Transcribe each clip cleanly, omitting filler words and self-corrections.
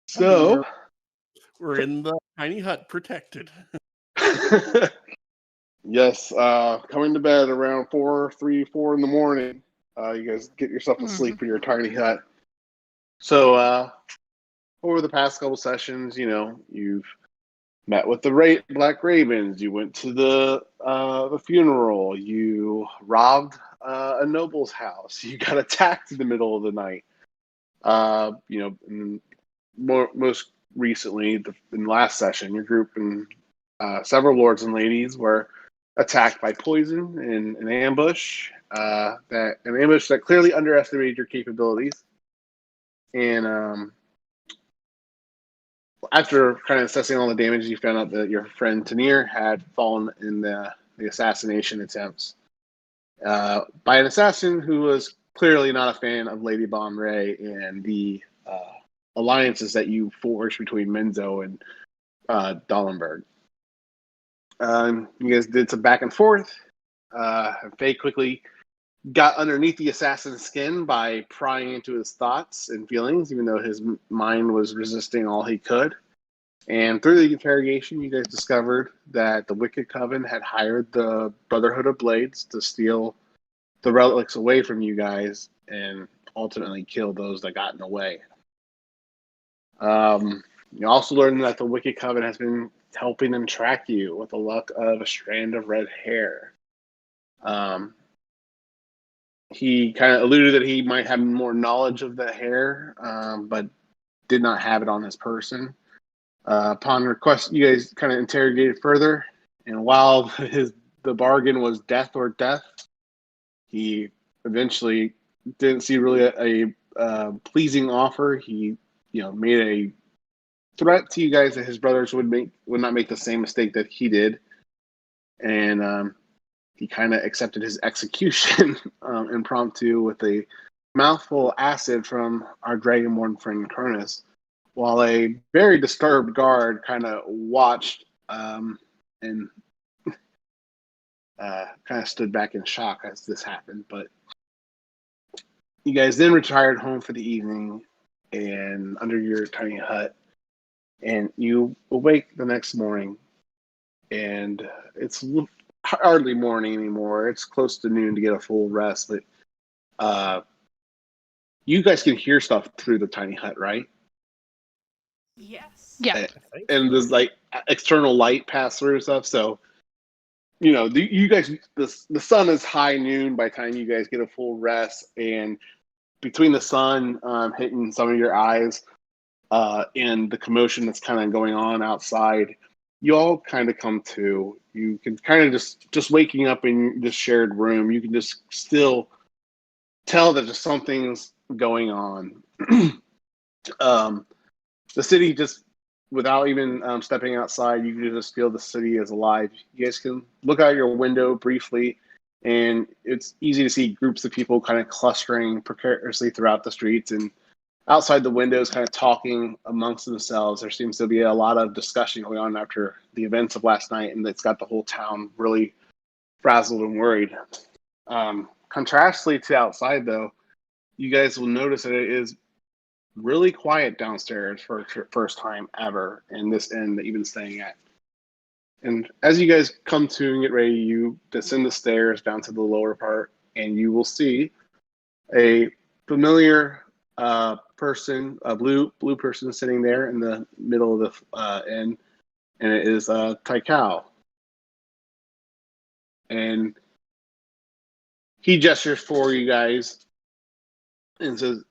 So we're in the tiny hut, protected. Yes, coming to bed around 4 in the morning. You guys get yourself asleep in your tiny hut. So over the past couple sessions, you've met with the Black Ravens. You went to the funeral. You robbed a noble's house. You got attacked in the middle of the night. Most recently, in the last session, your group and several lords and ladies were attacked by poison in an ambush. An ambush that clearly underestimated your capabilities. And after kind of assessing all the damage, you found out that your friend Tanir had fallen in the assassination attempts by an assassin who was clearly not a fan of Lady Bomray and the alliances that you forged between Menzo and Dallenberg. You guys did some back and forth. Faye quickly got underneath the assassin's skin by prying into his thoughts and feelings, even though his mind was resisting all he could. And through the interrogation, you guys discovered that the Wicked Coven had hired the Brotherhood of Blades to steal the relics away from you guys and ultimately kill those that got in the way. You also learned that the Wicked Coven has been helping them track you with the luck of a strand of red hair. He kind of alluded that he might have more knowledge of the hair, but did not have it on his person. Upon request, you guys kind of interrogated further, and while the bargain was death or death, he eventually didn't see really a pleasing offer. He, made a threat to you guys that his brothers would not make the same mistake that he did, and he kind of accepted his execution impromptu with a mouthful of acid from our Dragonborn friend Cronus, while a very disturbed guard kind of watched and kind of stood back in shock as this happened. But you guys then retired home for the evening and under your tiny hut, and you awake the next morning, and it's hardly morning anymore. It's close to noon to get a full rest, but you guys can hear stuff through the tiny hut, right? Yes. Yeah. And there's like external light pass through stuff, so you guys, the sun is high noon by the time you guys get a full rest, and between the sun hitting some of your eyes and the commotion that's kind of going on outside, you all kind of come to. You can kind of just waking up in this shared room, you can just still tell that just something's going on. The city, just without even stepping outside, you can just feel the city is alive. You guys can look out your window briefly, and it's easy to see groups of people kind of clustering precariously throughout the streets, and outside the windows kind of talking amongst themselves. There seems to be a lot of discussion going on after the events of last night, and it's got the whole town really frazzled and worried. Contrastly to outside, though, you guys will notice that it is really quiet downstairs for first time ever in this inn that you've been staying at. And as you guys come to and get ready, you descend the stairs down to the lower part, and you will see a familiar person, a blue person sitting there in the middle of the inn, and it is Taikao. And he gestures for you guys and says,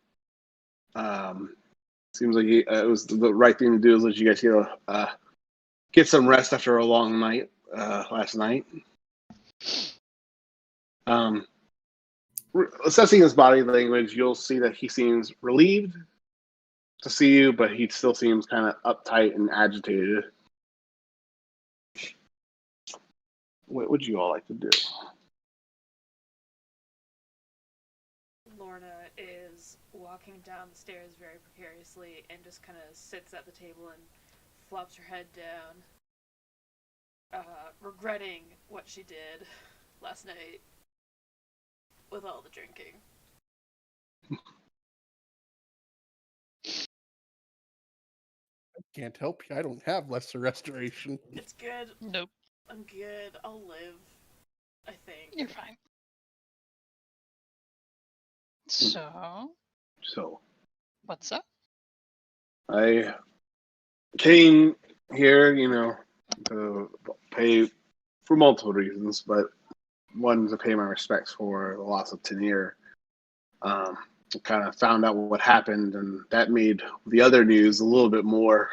seems like it was the right thing to do, is let you guys get some rest after a long night last night. Assessing his body language, you'll see that he seems relieved to see you, but he still seems kind of uptight and agitated. What would you all like to do? Lorna is walking down the stairs very precariously and just kind of sits at the table and flops her head down, regretting what she did last night with all the drinking. Can't help you. I don't have lesser restoration. It's good. Nope, I'm good. I'll live. I think. you're fine. So, So what's up? I came here, to pay for multiple reasons, but one to pay my respects for the loss of Tanir. Kind of found out what happened, and that made the other news a little bit more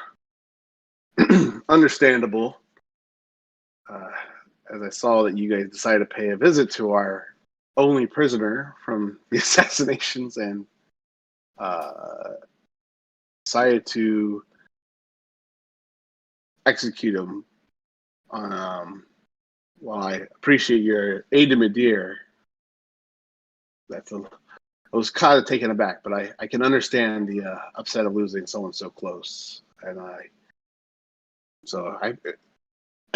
understandable. As I saw that you guys decided to pay a visit to our only prisoner from the assassinations and decided to execute him on. While I appreciate your aid to Madeir, I was kind of taken aback, but I can understand the upset of losing someone so close, and I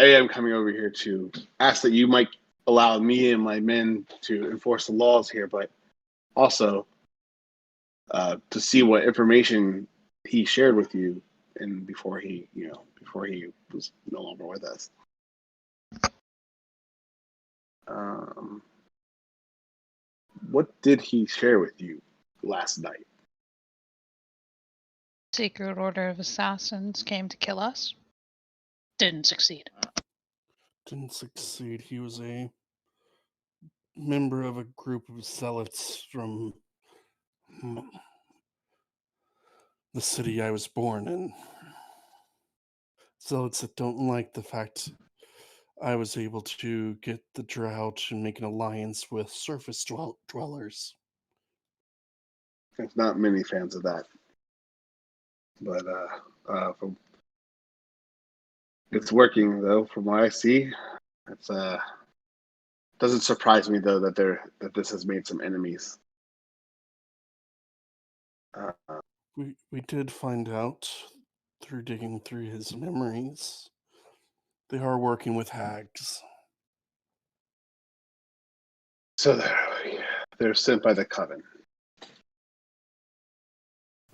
am coming over here to ask that you might allow me and my men to enforce the laws here, but also to see what information he shared with you, and before he was no longer with us. What did he share with you last night? Secret Order of Assassins came to kill us. Didn't succeed. Didn't succeed. He was a member of a group of zealots from the city I was born in. Zealots that don't like the fact I was able to get the drought and make an alliance with surface dwellers. There's not many fans of that, but it's working though. From what I see, it's doesn't surprise me though that this has made some enemies. We did find out through digging through his memories. They are working with hags. So they're sent by the coven.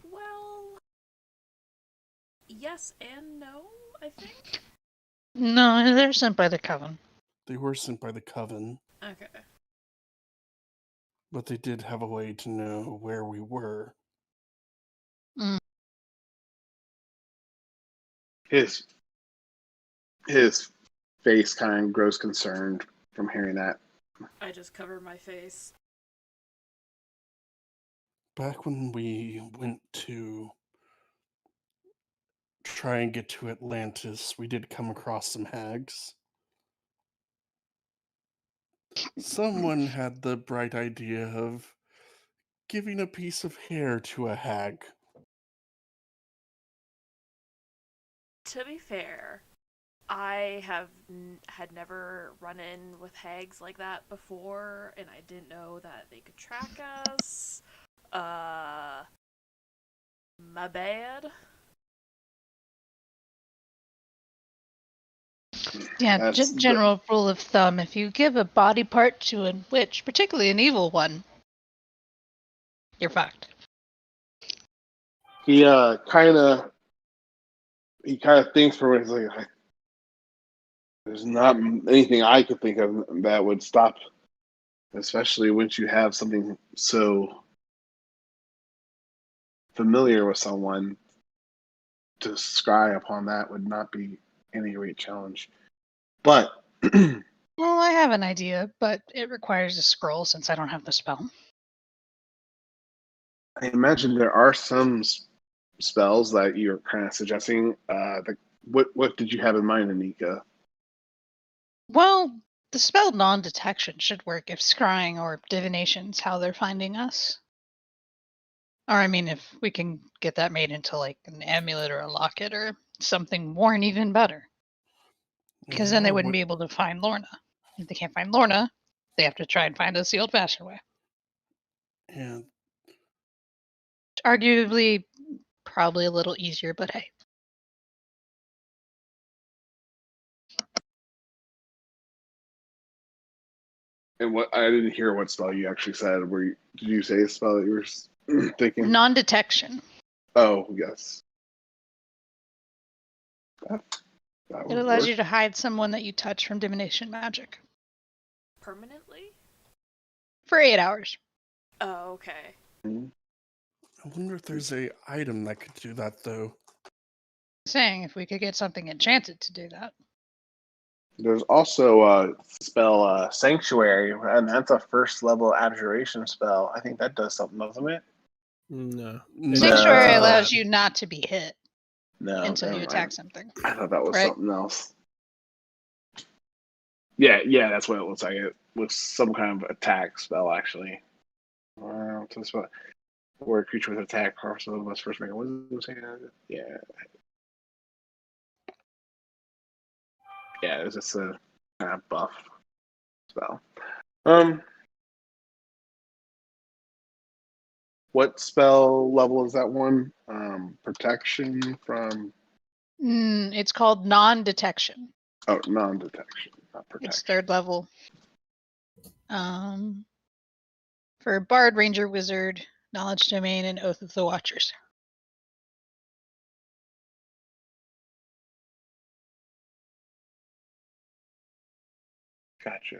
Well, yes and no, I think. No, they're sent by the Coven. They were sent by the coven, Okay. but they did have a way to know where we were. His face kind of grows concerned from hearing that. I just cover my face. Back when we went to try and get to Atlantis, we did come across some hags. Someone had the bright idea of giving a piece of hair to a hag. To be fair, I had never run in with hags like that before, and I didn't know that they could track us. My bad. Yeah, That's general rule of thumb, if you give a body part to a witch, particularly an evil one, you're fucked. He kind of thinks for a minute. He's like, there's not anything I could think of that would stop, especially once you have something so familiar with someone. To scry upon that would not be any great challenge. But Well, I have an idea, but it requires a scroll since I don't have the spell. I imagine there are some spells that you're kind of suggesting. What did you have in mind, Anika? Well, the spell non-detection should work if scrying or divination's how they're finding us. Or, I mean, if we can get that made into, like, an amulet or a locket or something worn even better. Because then they wouldn't be able to find Lorna. If they can't find Lorna, they have to try and find us the old-fashioned way. And Arguably, probably a little easier, but hey. And what I didn't hear what spell you actually said. Did you say a spell that you were thinking? Non-detection. Oh yes. That It would allows work. you to hide someone that you touch from divination magic Permanently? for 8 hours. Oh, okay. I wonder if there's a item that could do that, though. Saying if we could get something enchanted to do that. There's also a spell, Sanctuary, and that's a first level abjuration spell. I think that does something, doesn't it? No. No. Sanctuary No. allows you not to be hit No, until never you mind. attack something. I thought that was Right. something else. Yeah, that's what it looks like. It was some kind of attack spell, actually. Or a creature with attack, so must first make a wisdom save. Yeah. Yeah, it's just a kind of buff spell. What spell level is that one? Protection from... It's called non-detection. Oh, non-detection, not protection. It's 3rd level. For Bard, Ranger, Wizard, Knowledge Domain, and Oath of the Watchers. Gotcha.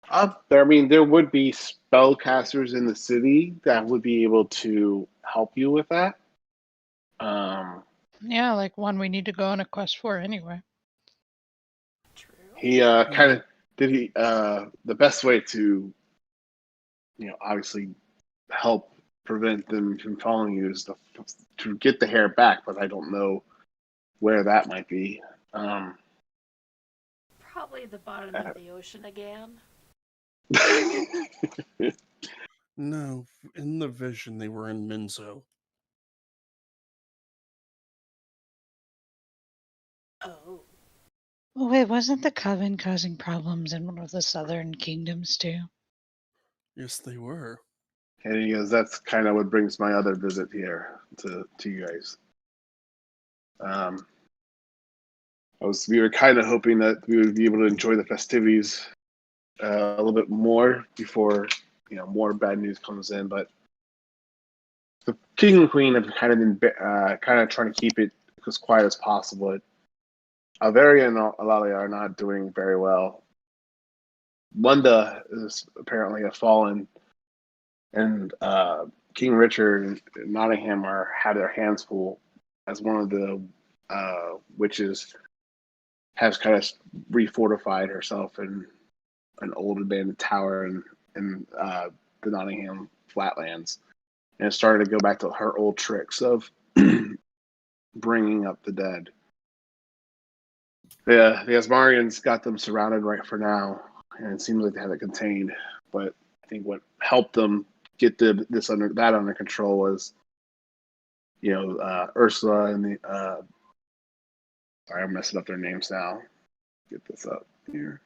I mean, there would be spellcasters in the city that would be able to help you with that. Yeah, like one we need to go on a quest for anyway. True. He kind of did the best way to, obviously help prevent them from following you is to get the hair back, but I don't know where that might be. Probably the bottom of the ocean again. No, in the vision they were in Minzo. Oh. Oh wait, wasn't the Coven causing problems in one of the southern kingdoms too? Yes, they were. And he goes, that's kind of what brings my other visit here to you guys. We were kind of hoping that we would be able to enjoy the festivities a little bit more before, more bad news comes in. But the king and queen have kind of been kind of trying to keep it as quiet as possible. Alvaria and Alalia are not doing very well. Lunda is apparently a fallen, and King Richard and Nottingham had their hands full as one of the witches has kind of refortified herself in an old abandoned tower in the Nottingham flatlands, and started to go back to her old tricks of bringing up the dead. The Asmarians got them surrounded right for now, and it seems like they have it contained. But I think what helped them get that under control was, Ursula and the sorry, I'm messing up their names now. Get this up here.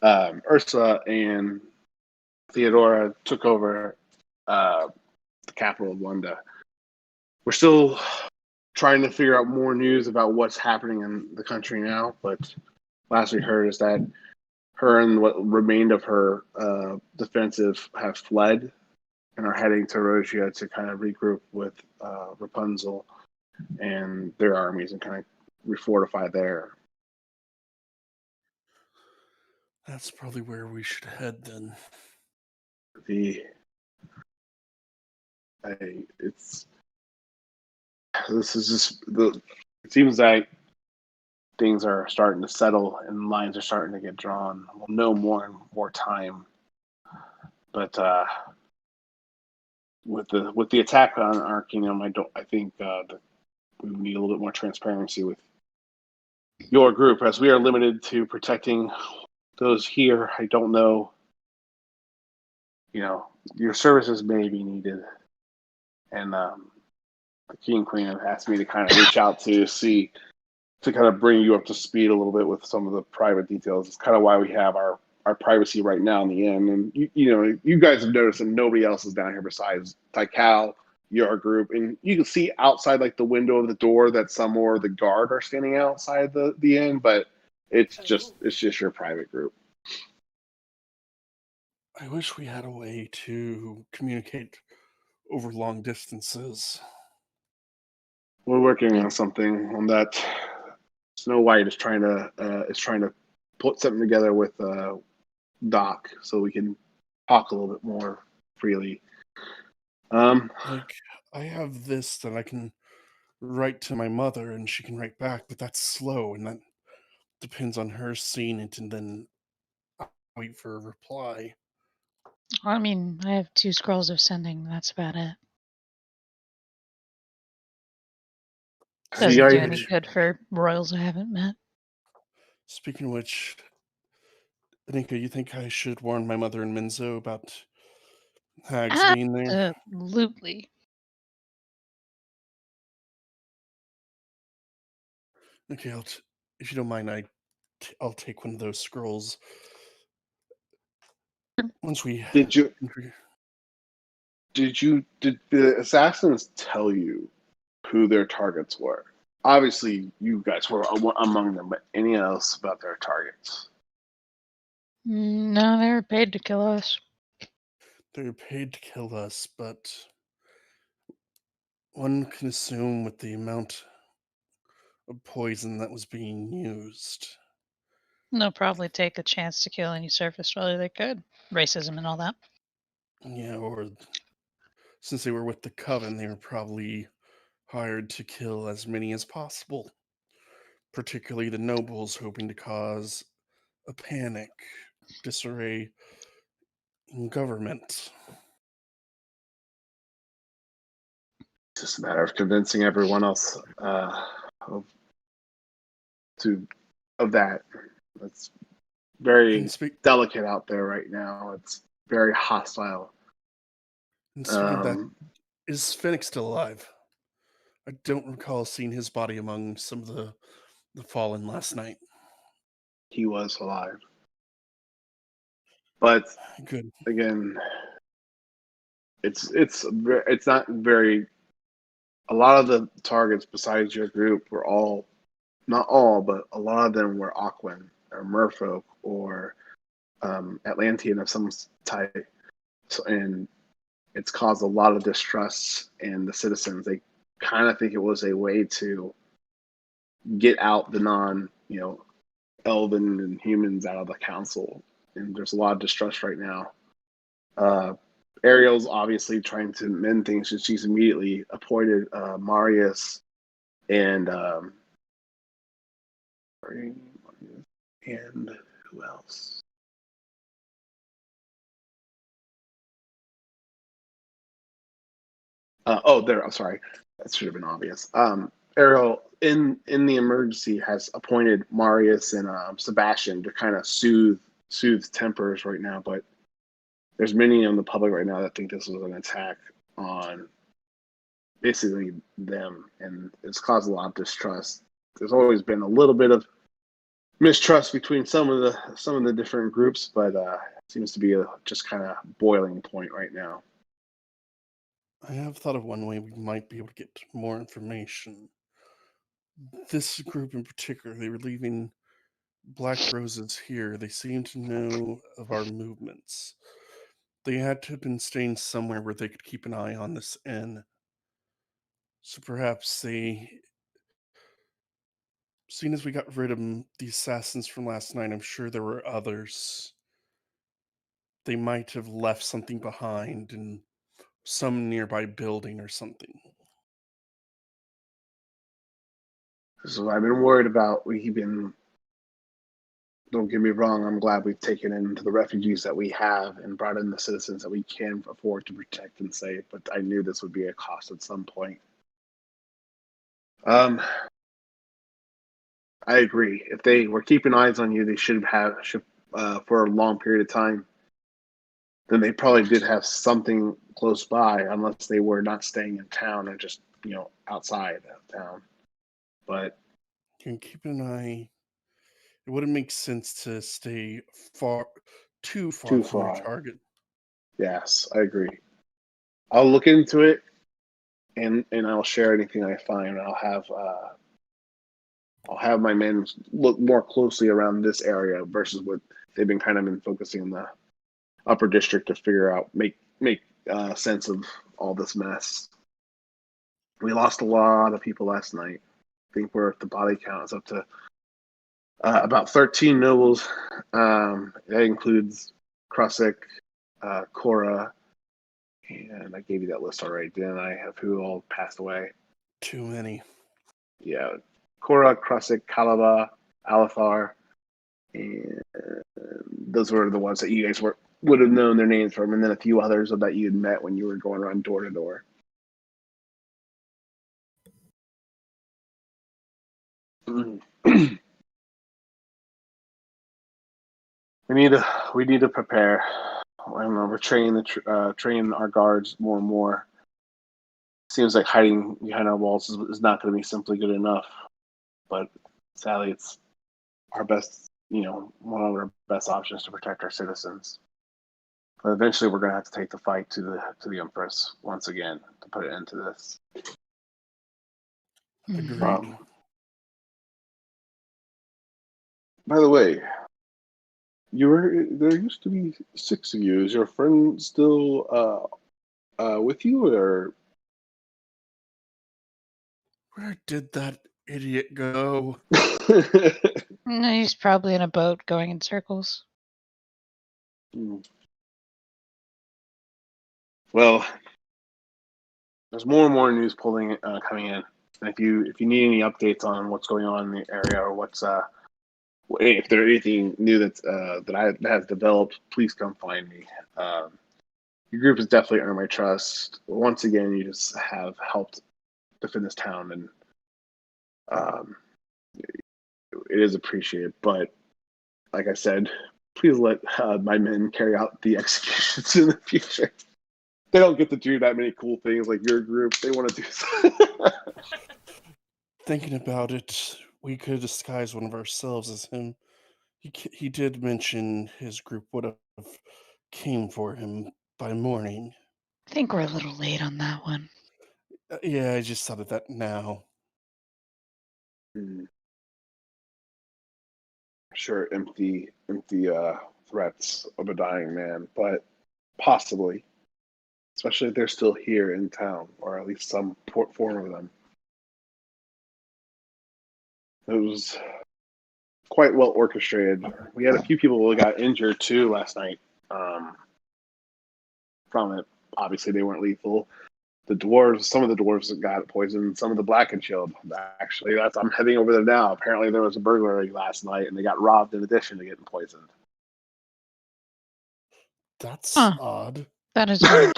Ursula and Theodora took over the capital of Lunda. We're still trying to figure out more news about what's happening in the country now, but last we heard is that her and what remained of her defensive have fled and are heading to Rosia to kind of regroup with Rapunzel and their armies and kind of refortify there. That's probably where we should head then. It seems like things are starting to settle and lines are starting to get drawn. We'll know more in more time. But with the attack on our kingdom, I think that we need a little bit more transparency with your group, as we are limited to protecting those here. I don't know. Your services may be needed, and the king and queen have asked me to kind of reach out to kind of bring you up to speed a little bit with some of the private details. It's kind of why we have our privacy right now in the inn. And you guys have noticed that nobody else is down here besides Tycal, your group, and you can see outside like the window of the door that some more of the guard are standing outside the inn, but it's just your private group. I wish we had a way to communicate over long distances. We're working Yeah. on something on that. Snow White is trying to put something together with Doc so we can talk a little bit more freely. Like, I have this that I can write to my mother and she can write back, but that's slow and that depends on her seeing it and then I wait for a reply. I mean, I have 2 scrolls of sending. That's about it. have you Doesn't do guys? any good for royals I haven't met. Speaking of which, Anika, you think I should warn my mother and Minzo about hags being there? Absolutely. Okay, if you don't mind, I'll take one of those scrolls once we. Did you did the assassins tell you who their targets were? Obviously, you guys were among them, but any else about their targets? No, they were paid to kill us. They're paid to kill us, but one can assume with the amount of poison that was being used. They'll probably take a chance to kill any surface dweller they could. Racism and all that. Yeah, or since they were with the Coven, they were probably hired to kill as many as possible, particularly the nobles, hoping to cause a panic, disarray in government. It's just a matter of convincing everyone else of that. It's And very delicate out there right now. It's very hostile. speaking of that, is Phoenix still alive? I don't recall seeing his body among some of the fallen last night. He was alive, but Good. again, it's not very. A lot of the targets besides your group were all, not all, but a lot of them were Aquan or Merfolk or Atlantean of some type. So, and it's caused a lot of distrust in the citizens. They kind of think it was a way to get out the elven and humans out of the council. And there's a lot of distrust right now. Ariel's obviously trying to mend things, and she's immediately appointed Marius and who else? I'm sorry. That should have been obvious. Ariel, in the emergency, has appointed Marius and Sebastian to kind of soothe tempers right now. But there's many in the public right now that think this was an attack on basically them, and it's caused a lot of distrust. There's always been a little bit of mistrust between some of the different groups, but seems to be a just kind of boiling point right now. I have thought of one way we might be able to get more information. This group in particular, they were leaving black roses here. They seem to know of our movements. They had to have been staying somewhere where they could keep an eye on this inn. So perhaps seeing as we got rid of the assassins from last night, I'm sure there were others. They might have left something behind in some nearby building or something. So I've been worried about. Don't get me wrong, I'm glad we've taken in the refugees that we have and brought in the citizens that we can afford to protect and save, but I knew this would be a cost at some point. I agree. If they were keeping eyes on you, they should for a long period of time. Then they probably did have something close by, unless they were not staying in town and just outside of town. But You can keep an eye. It wouldn't make sense to stay too far too from your far. target. Yes, I agree. I'll look into it, and I'll share anything I find. I'll have my men look more closely around this area versus what they've been focusing on upper district to figure out, make sense of all this mess. We lost a lot of people last night. I think the body count is up to about 13 nobles. That includes Krusik, Cora, and I gave you that list already, didn't I? Of who all passed away. Too many. Yeah, Cora, Krusik, Kalaba, Alithar, and those were the ones that you guys would have known their names from, and then a few others that you had met when you were going around door to door. We need to prepare. I don't know. We're training train our guards more and more. Seems like hiding behind our walls is not going to be simply good enough. But sadly, it's our best, one of our best options to protect our citizens. But eventually, we're going to have to take the fight to the Empress once again to put an end to this. Agreed. By the way, there used to be 6 of you. Is your friend still with you, or Where did that idiot go? No, he's probably in a boat going in circles. Well, there's more and more news coming in. And if you need any updates on what's going on in the area or what's if there's anything new that has developed, please come find me. Your group has definitely earned my trust. Once again, you just have helped defend this town, and it is appreciated. But like I said, please let my men carry out the executions in the future. They don't get to do that many cool things like your group. They want to do. Thinking about it, we could disguise one of ourselves as him. He did mention his group would have came for him by morning. I think we're a little late on that one. Yeah, I just thought of that now. Sure, empty threats of a dying man, but possibly, especially if they're still here in town, or at least some form of them. It was quite well orchestrated. We had a few people who got injured too last night from it. Obviously, they weren't lethal. Some of the dwarves got poisoned. Some of the black and chilled. Actually, I'm heading over there now. Apparently, there was a burglary last night, and they got robbed in addition to getting poisoned. That's odd. That is odd.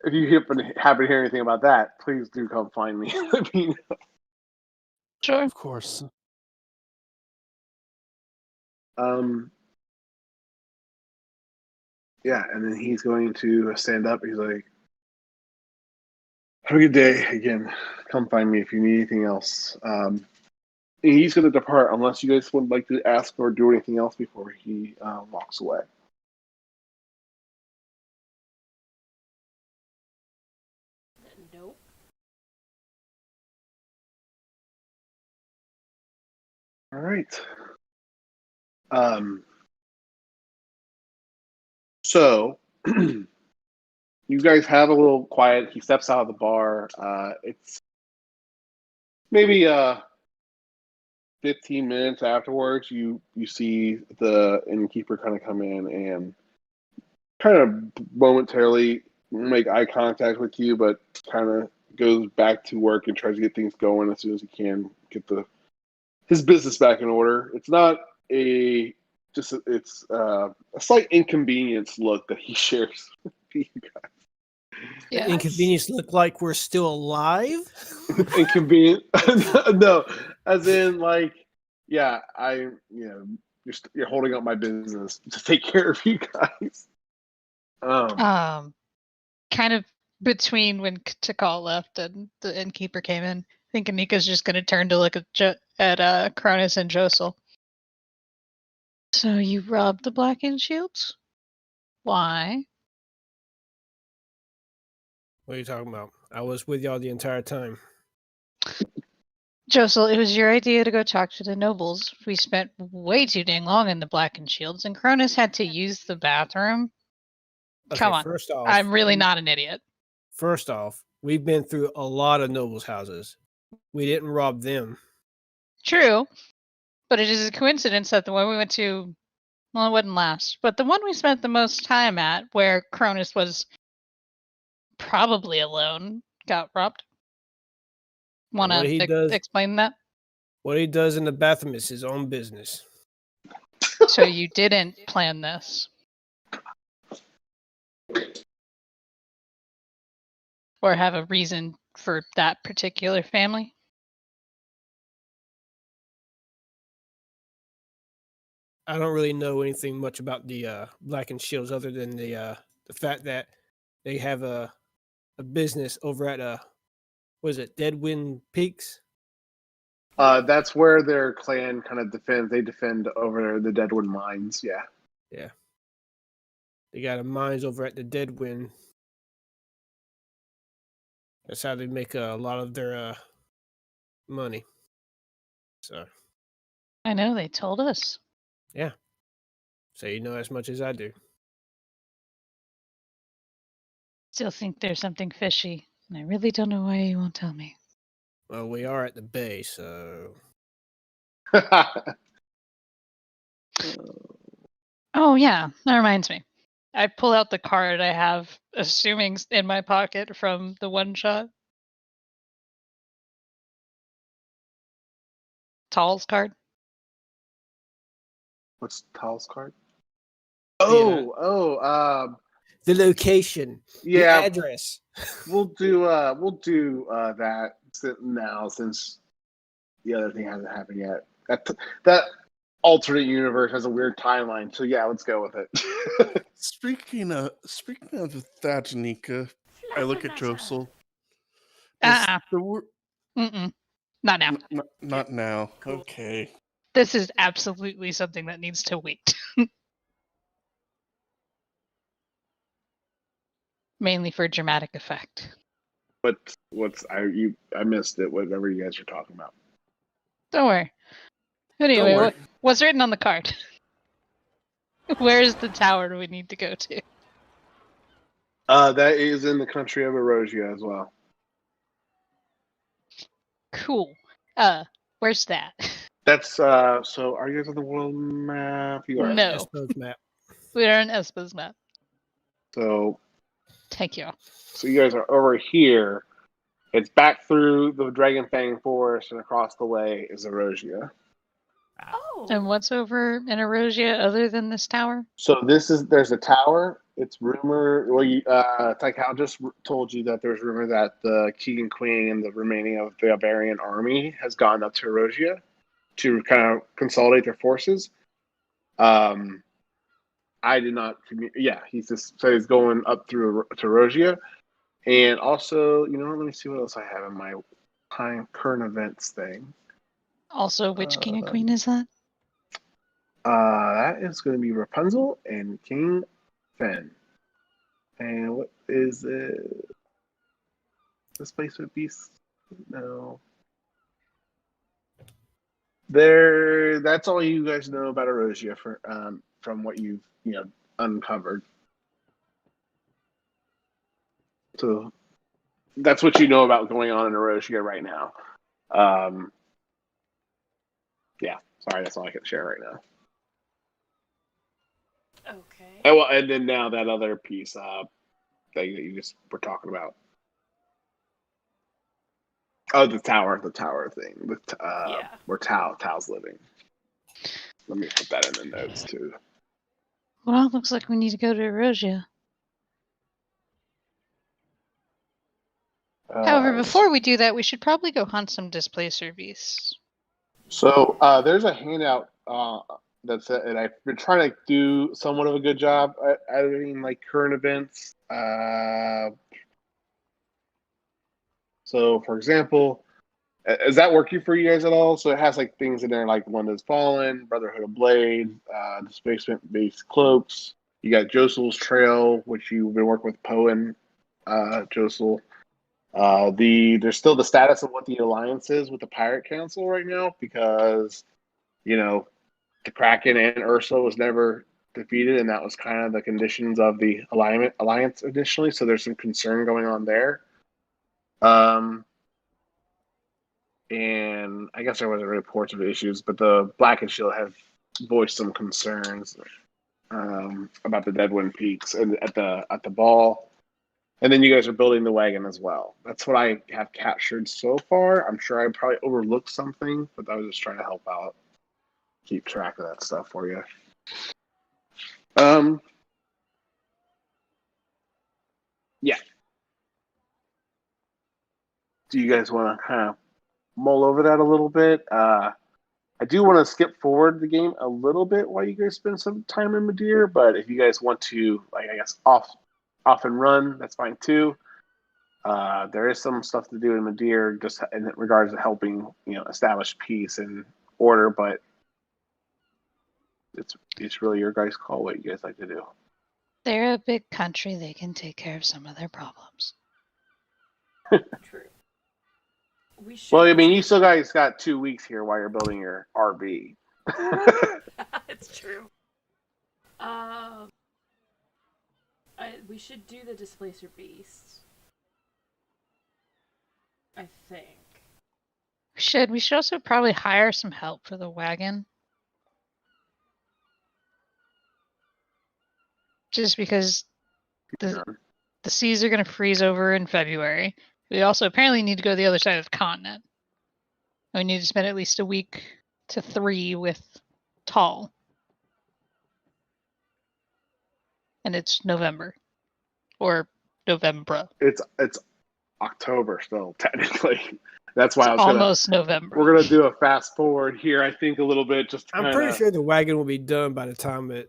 If you happen to hear anything about that, please do come find me. Let me know. Sure. Of course. Yeah, and then he's going to stand up. He's like, "Have a good day. Again, come find me if you need anything else." And he's going to depart unless you guys would like to ask or do anything else before he walks away. Nope. All right. So you guys have a little quiet. He steps out of the bar. It's maybe 15 minutes afterwards. You see the innkeeper kind of come in and kind of momentarily make eye contact with you, but kind of goes back to work and tries to get things going as soon as he can, get his business back in order. It's not it's a slight inconvenience look that he shares with you guys. Yeah. Inconvenience look like we're still alive? Inconvenient? No, as in like, yeah, you're holding up my business to take care of you guys. Kind of between when Tikal left and the innkeeper came in, I think Anika's just going to turn to look at Cronus and Josel. So you robbed the Blackened Shields? Why? What are you talking about? I was with y'all the entire time. Josel, it was your idea to go talk to the nobles. We spent way too dang long in the Blackened Shields, and Cronus had to use the bathroom. Come on. First off, I'm really not an idiot. First off, we've been through a lot of nobles' houses. We didn't rob them. True, but it is a coincidence that the one we went to, well, it wouldn't last, but the one we spent the most time at, where Cronus was probably alone, got robbed. Want to explain that? What he does in the bathroom is his own business. So you didn't plan this? Or have a reason for that particular family? I don't really know anything much about the Blackened Shields other than the fact that they have a business over at what is it, Deadwind Peaks? That's where their clan kind of defends. They defend over the Deadwood mines. Yeah. Yeah. They got a mines over at the Deadwind. That's how they make a lot of their money. So. I know, they told us. Yeah. So you know as much as I do. Still think there's something fishy, and I really don't know why you won't tell me. Well, we are at the bay, so. Oh, yeah, that reminds me. I pull out the card I have, assuming in my pocket from the one shot. Tall's card. What's Tal's card? The The location. yeah. The address. We'll do that now since the other thing hasn't happened yet. That alternate universe has a weird timeline, so yeah, let's go with it. Speaking of that, Janika, I look at Josel. Mm-mm. Not now. Not now. Okay. This is absolutely something that needs to wait. Mainly for dramatic effect. I missed it. Whatever you guys are talking about. Don't worry. Anyway, what's written on the card? Where's the tower do we need to go to? That is in the country of Erosia as well. Cool. Where's that? That's so are you guys on the world map? You are. No. Espo's map. We are on Espo's map. So Thank you. So you guys are over here. It's back through the Dragon Fang Forest and across the way is Erosia. Oh. And what's over in Erosia other than this tower? So there's a tower. It's rumor. Well, Tycal just told you that there's rumor that the king and queen and the remaining of the Barbarian army has gone up to Erosia to kind of consolidate their forces. I did not. Yeah, he's going up through to Erosia, and also, let me see what else I have in my current events thing. Also, which king and queen is that? That is going to be Rapunzel and King Fen. And what is it? This place would be no. That's all you guys know about Erosia from what you've uncovered. So that's what you know about going on in Erosia right now. Yeah, sorry, that's all I can share right now. Okay. And then now that other piece that you just were talking about. Oh, the tower thing. Where Tao's living. Let me put that in the notes too. Well, looks like we need to go to Erosia. However, before we do that, we should probably go hunt some displacer beasts. So there's a handout that's it, and I've been trying to do somewhat of a good job at adding like current events. So, for example, is that working for you guys at all? So it has like things in there like London's Fallen, Brotherhood of Blade, displacement-based cloaks. You got Josel's Trail, which you've been working with Poe and Josel. There's still the status of what the alliance is with the Pirate Council right now because, the Kraken and Ursa was never defeated, and that was kind of the conditions of the alliance initially. So there's some concern going on there. And I guess there wasn't reports of issues, but the Black and Shield have voiced some concerns about the Deadwind Peaks and at the ball. And then you guys are building the wagon as well. That's what I have captured so far. I'm sure I probably overlooked something, but I was just trying to help out, keep track of that stuff for you. Yeah. Do you guys want to kind of mull over that a little bit? I do want to skip forward the game a little bit while you guys spend some time in Madeira, but if you guys want to, off and run, that's fine too. There is some stuff to do in Madeira just in regards to helping, establish peace and order, but it's really your guys' call what you guys like to do. They're a big country. They can take care of some of their problems. True. We should. Well, I mean, you still guys got 2 weeks here while you're building your RV. It's true. We should do the Displacer Beast. I think. We should also probably hire some help for the wagon. Just because the seas are going to freeze over in February. We also apparently need to go to the other side of the continent. We need to spend at least a week to 3 with Tall. And it's November. Or November. It's October still, technically. That's why It's almost November. We're gonna do a fast forward here, I think, a little bit. I'm pretty sure the wagon will be done by the time to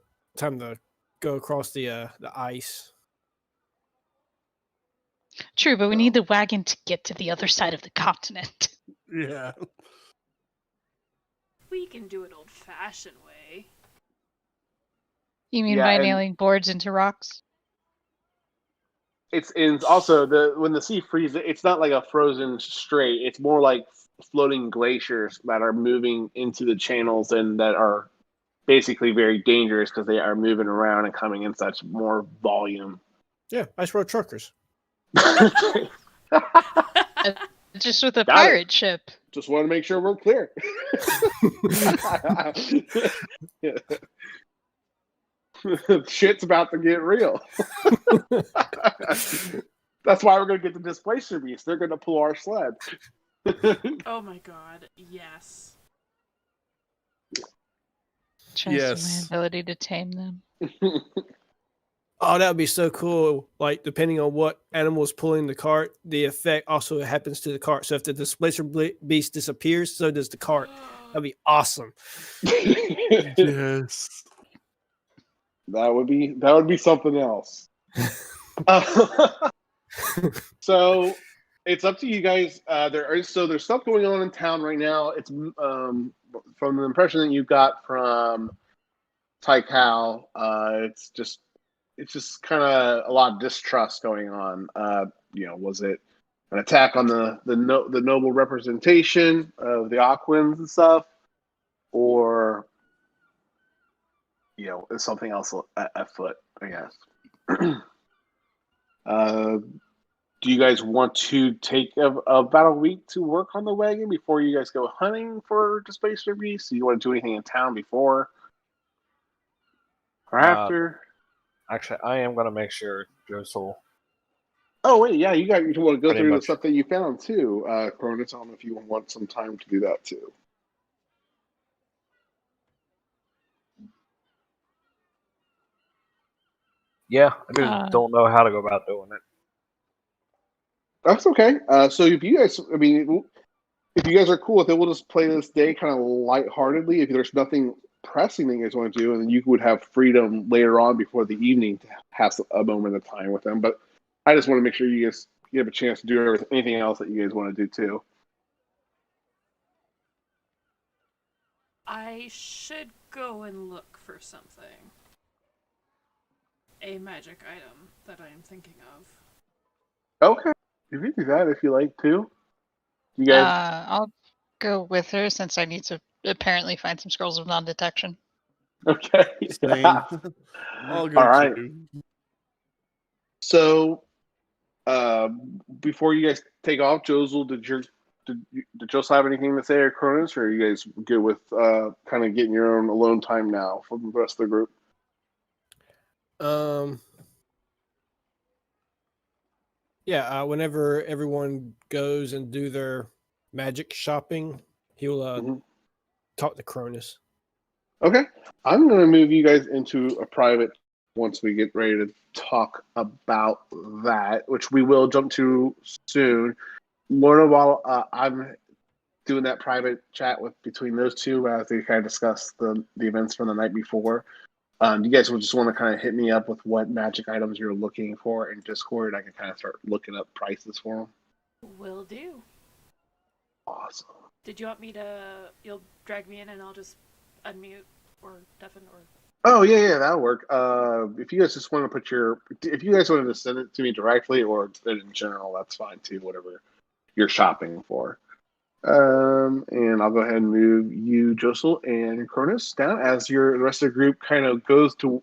go across the ice. True, but we need the wagon to get to the other side of the continent. Yeah. We can do it old-fashioned way. You mean by nailing boards into rocks? It's also when the sea freezes, it's not like a frozen strait. It's more like floating glaciers that are moving into the channels and that are basically very dangerous because they are moving around and coming in such more volume. Yeah, ice road truckers. Just with a pirate ship. Just want to make sure we're clear. Shit's about to get real. That's why we're going to get the Displacer Beast. They're going to pull our sled. Oh my god, yes. Trust my ability to tame them. Oh, that would be so cool. Like, depending on what animal is pulling the cart, the effect also happens to the cart. So if the Displacer Beast disappears, so does the cart. That'd be awesome. Yes. That would be something else. So it's up to you guys. There's stuff going on in town right now. It's from the impression that you got from Taikal. It's just kind of a lot of distrust going on. Was it an attack on the noble representation of the Aquans and stuff, or is something else afoot? I guess. Do you guys want to take about a week to work on the wagon before you guys go hunting for Displacer Beasts? Do you want to do anything in town before or after? Actually, I am going to make sure Josel. Oh wait, yeah, you want to go through the stuff that you found too, Cronus. I don't know if you want some time to do that too. Yeah, I just don't know how to go about doing it. That's okay. So if you guys are cool with it, we'll just play this day kind of lightheartedly. If there's nothing pressing that you guys want to do, and then you would have freedom later on before the evening to have a moment of time with them. But I just want to make sure you guys have a chance to do anything else that you guys want to do too. I should go and look for something. A magic item that I am thinking of. Okay. You can do that if you like to. You guys, I'll go with her since I need to apparently find some scrolls of non-detection. okay? Same. I'll go All right. too. So, before you guys take off, Josel, did Josel have anything to say, or Cronus, or are you guys good with kind of getting your own alone time now from the rest of the group? Yeah, whenever everyone goes and do their magic shopping, he'll Mhm. talk to Cronus. Okay, I'm going to move you guys into a private once we get ready to talk about that, which we will jump to soon. Lorna, while I'm doing that private chat with between those two as they kind of discuss the events from the night before, you guys will just want to kind of hit me up with what magic items you're looking for in Discord. I can kind of start looking up prices for them. Will do. Awesome. Did you want me to? You'll drag me in, and I'll just unmute or deafen or. Oh yeah, that'll work. If you guys just want to if you guys wanted to send it to me directly or in general, that's fine too. Whatever you're shopping for. And I'll go ahead and move you, Josel and Cronus, down as the rest of the group kind of goes to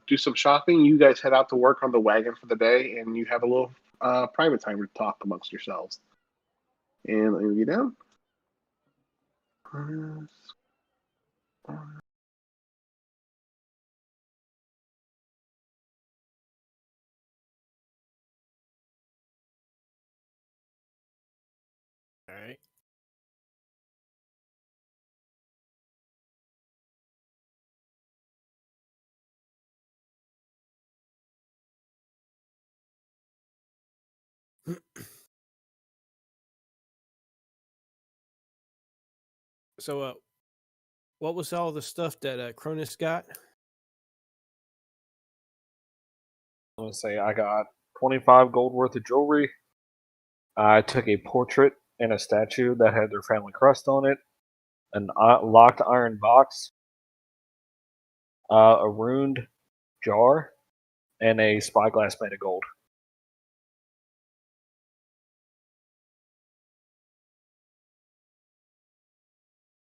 do some shopping. You guys head out to work on the wagon for the day, and you have a little private time to talk amongst yourselves. And let me get down. Cronus. All right. So, what was all the stuff that Cronus got? I'm gonna say I got 25 gold worth of jewelry. I took a portrait and a statue that had their family crest on it, an locked iron box, a runed jar, and a spyglass made of gold.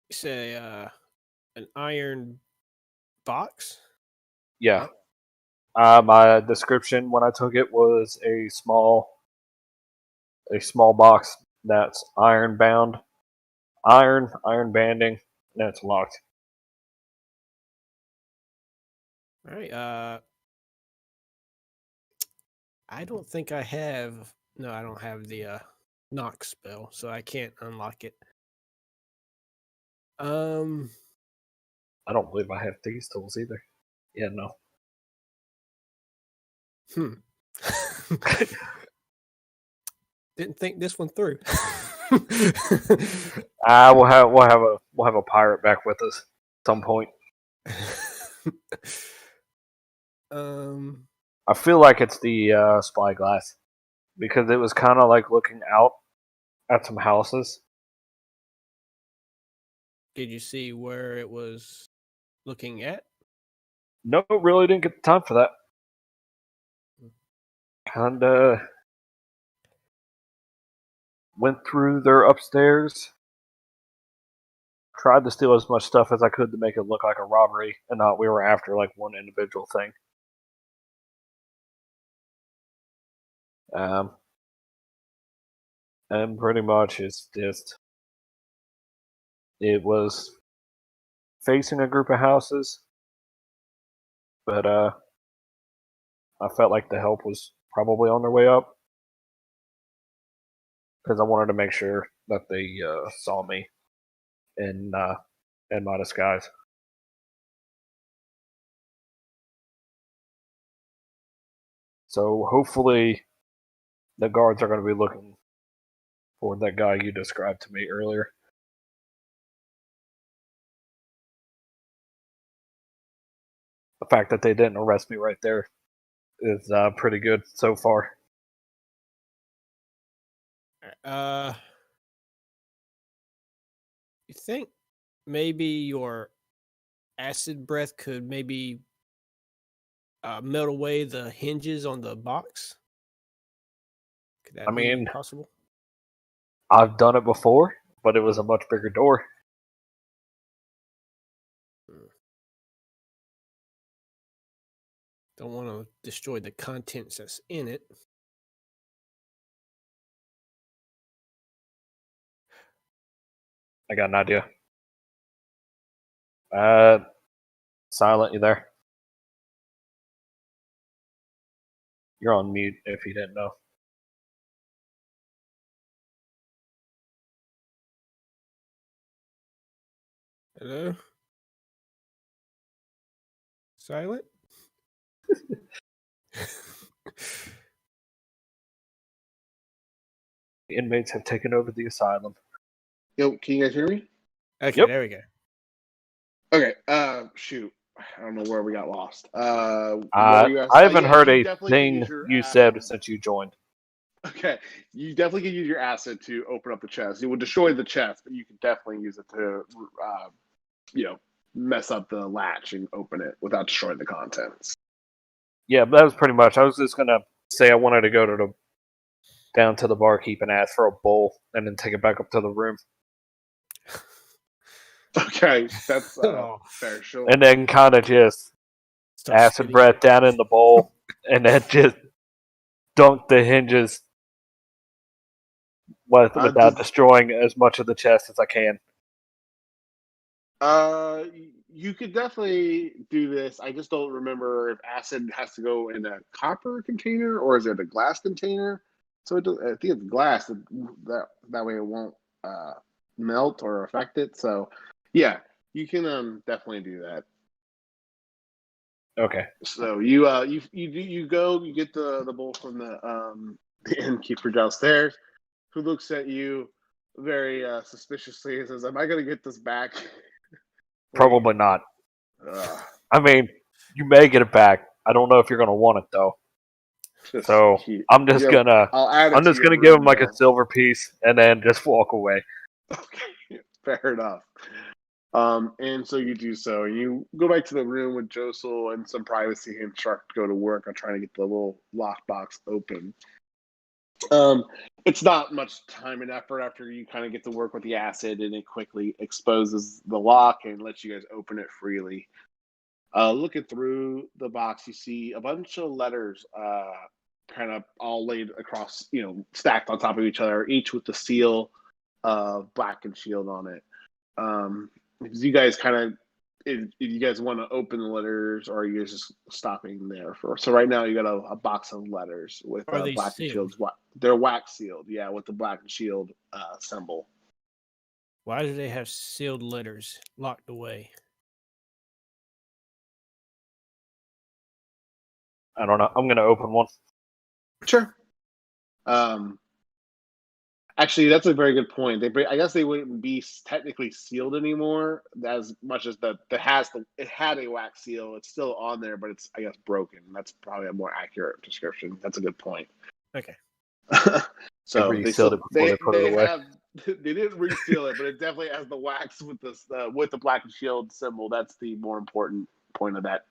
You say an iron box? Yeah. My description when I took it was a small box that's iron bound, iron banding, and it's locked. All right. I don't think I have. No, I don't have the knock spell, so I can't unlock it. I don't believe I have these tools either. Yeah, no. Didn't think this one through. We'll have a pirate back with us at some point. I feel like it's the spyglass because it was kind of like looking out at some houses. Did you see where it was looking at? No, really didn't get the time for that. Kinda went through their upstairs, tried to steal as much stuff as I could to make it look like a robbery, and not we were after like one individual thing. And pretty much it's just it was facing a group of houses, but I felt like the help was probably on their way up because I wanted to make sure that they saw me in my disguise. So hopefully the guards are going to be looking for that guy you described to me earlier. The fact that they didn't arrest me right there is pretty good so far. You think maybe your acid breath could maybe melt away the hinges on the box? Could that I be mean- possible? I've done it before, but it was a much bigger door. Don't want to destroy the contents that's in it. I got an idea. Silent, you there? You're on mute if you didn't know. Hello? Silent? The inmates have taken over the asylum. Yo, can you guys hear me? Okay, Yep. there we go. Okay. Shoot. I don't know where we got lost. What I were you asking? haven't heard you a definitely can thing use your you acid. said since you joined. Okay, you definitely can use your acid to open up the chest. It would destroy the chest, but you can definitely use it to, mess up the latch and open it without destroying the contents. Yeah, that was pretty much. I was just gonna say I wanted to go to down to the barkeep and ask for a bowl, and then take it back up to the room, Okay, that's Oh. fair. Sure. and then kind of just Start acid spitting. breath down in the bowl, and then just dunk the hinges without does- destroying as much of the chest as I can. You could definitely do this. I just don't remember if acid has to go in a copper container or is it a glass container. So I think it's glass. That way it won't melt or affect it. So yeah, you can definitely do that. Okay. So you go, you get the bowl from the innkeeper downstairs, who looks at you very suspiciously and says, "Am I going to get this back?" Probably not. Ugh, I mean, you may get it back. I don't know if you're gonna want it though. just So keep- I'm just yeah, gonna I'll add it I'm to just your gonna give him room, like a though. silver piece and then just walk away. Okay, fair enough. And so you do so, and you go back to the room with Josel and some privacy and start to go to work on trying to get the little lockbox open. It's not much time and effort after you kind of get to work with the acid, and it quickly exposes the lock and lets you guys open it freely. Looking through the box, you see a bunch of letters, kind of all laid across, stacked on top of each other, each with the seal of Black and Shield on it. Because you guys kind of, if you guys want to open the letters, or are you guys just stopping there for? So right now you got a box of letters with Are they Black and sealed? Shield's. They're wax sealed, yeah, with the Black and Shield symbol. Why do they have sealed letters locked away? I don't know. I'm gonna open one. Sure. Actually, that's a very good point. I guess they wouldn't be technically sealed anymore, as much as it had a wax seal. It's still on there, but it's, I guess, broken. That's probably a more accurate description. That's a good point. Okay. So They resealed it before they put it away. They didn't reseal it, but it definitely has the wax with the Black and Shield symbol. That's the more important point of that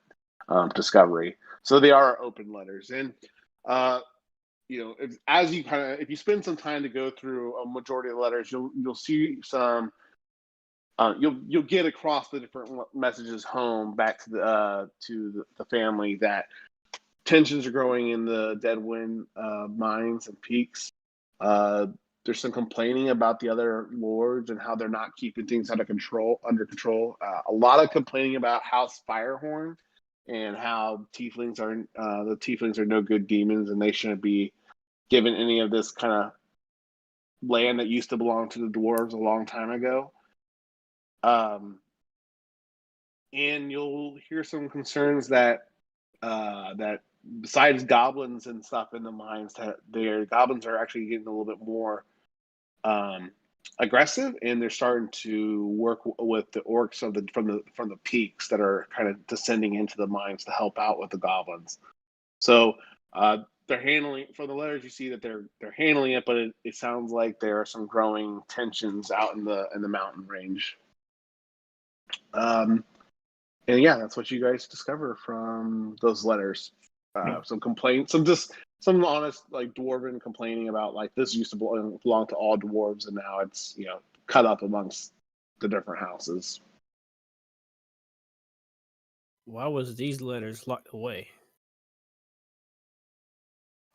discovery. So they are open letters, and if you spend some time to go through a majority of the letters, you'll see some. You'll get across the different messages home back to the family that tensions are growing in the Deadwind mines and peaks. There's some complaining about the other lords and how they're not keeping things under control. A lot of complaining about House Firehorn and how the tieflings are no good demons and they shouldn't be given any of this kind of land that used to belong to the dwarves a long time ago. And you'll hear some concerns that besides goblins and stuff in the mines, that their goblins are actually getting a little bit more aggressive, and they're starting to work with the orcs from the peaks that are kind of descending into the mines to help out with the goblins. So they're handling, from the letters you see that they're handling it, but it sounds like there are some growing tensions out in the mountain range. And yeah, that's what you guys discover from those letters. some complaints, some honest like dwarven complaining about like this used to belong to all dwarves and now it's cut up amongst the different houses. Why was these letters locked away?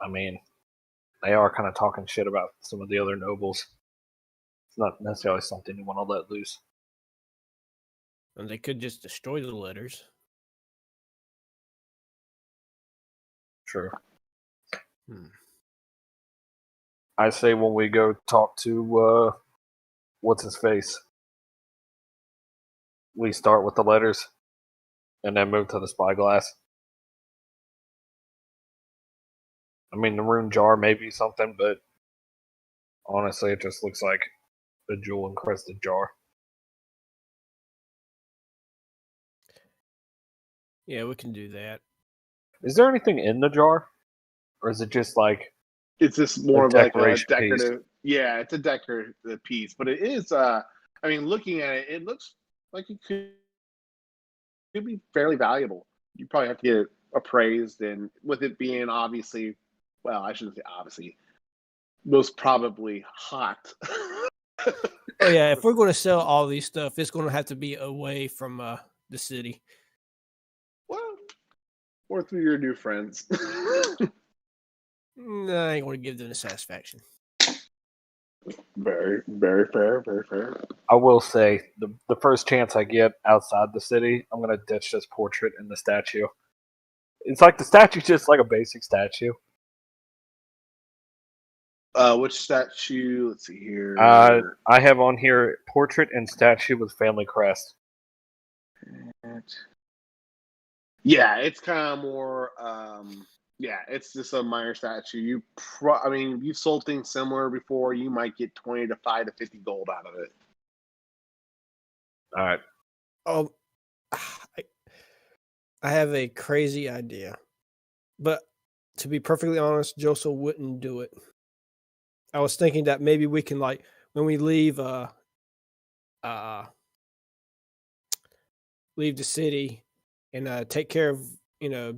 I mean, they are kind of talking shit about some of the other nobles. It's not necessarily something you want to let loose. And they could just destroy the letters. True. Hmm. I say when we go talk to what's his face, we start with the letters and then move to the spyglass. I mean, the rune jar may be something, but honestly, it just looks like a jewel encrusted jar. Yeah, we can do that. Is there anything in the jar, or is it just like It's just more of like a decoration piece? decorative. Yeah, it's a decorative piece, but it is. I mean, looking at it, it looks like it could be fairly valuable. You probably have to get it appraised, and with it being obviously, well, I shouldn't say obviously, most probably hot. Oh yeah, if we're going to sell all these stuff, it's going to have to be away from the city. Well, or through your new friends. No, I ain't going to give them the satisfaction. Very, very fair, very fair. I will say, the first chance I get outside the city, I'm going to ditch this portrait and the statue. It's like the statue's just like a basic statue. Which statue? Let's see here. I have on here portrait and statue with family crest. Yeah, it's kind of more. Yeah, it's just a minor statue. I mean, you've sold things similar before. You might get 20 to 5 to 50 gold out of it. All right. I have a crazy idea, but to be perfectly honest, Joseph wouldn't do it. I was thinking that maybe we can, like, when we leave leave the city and take care of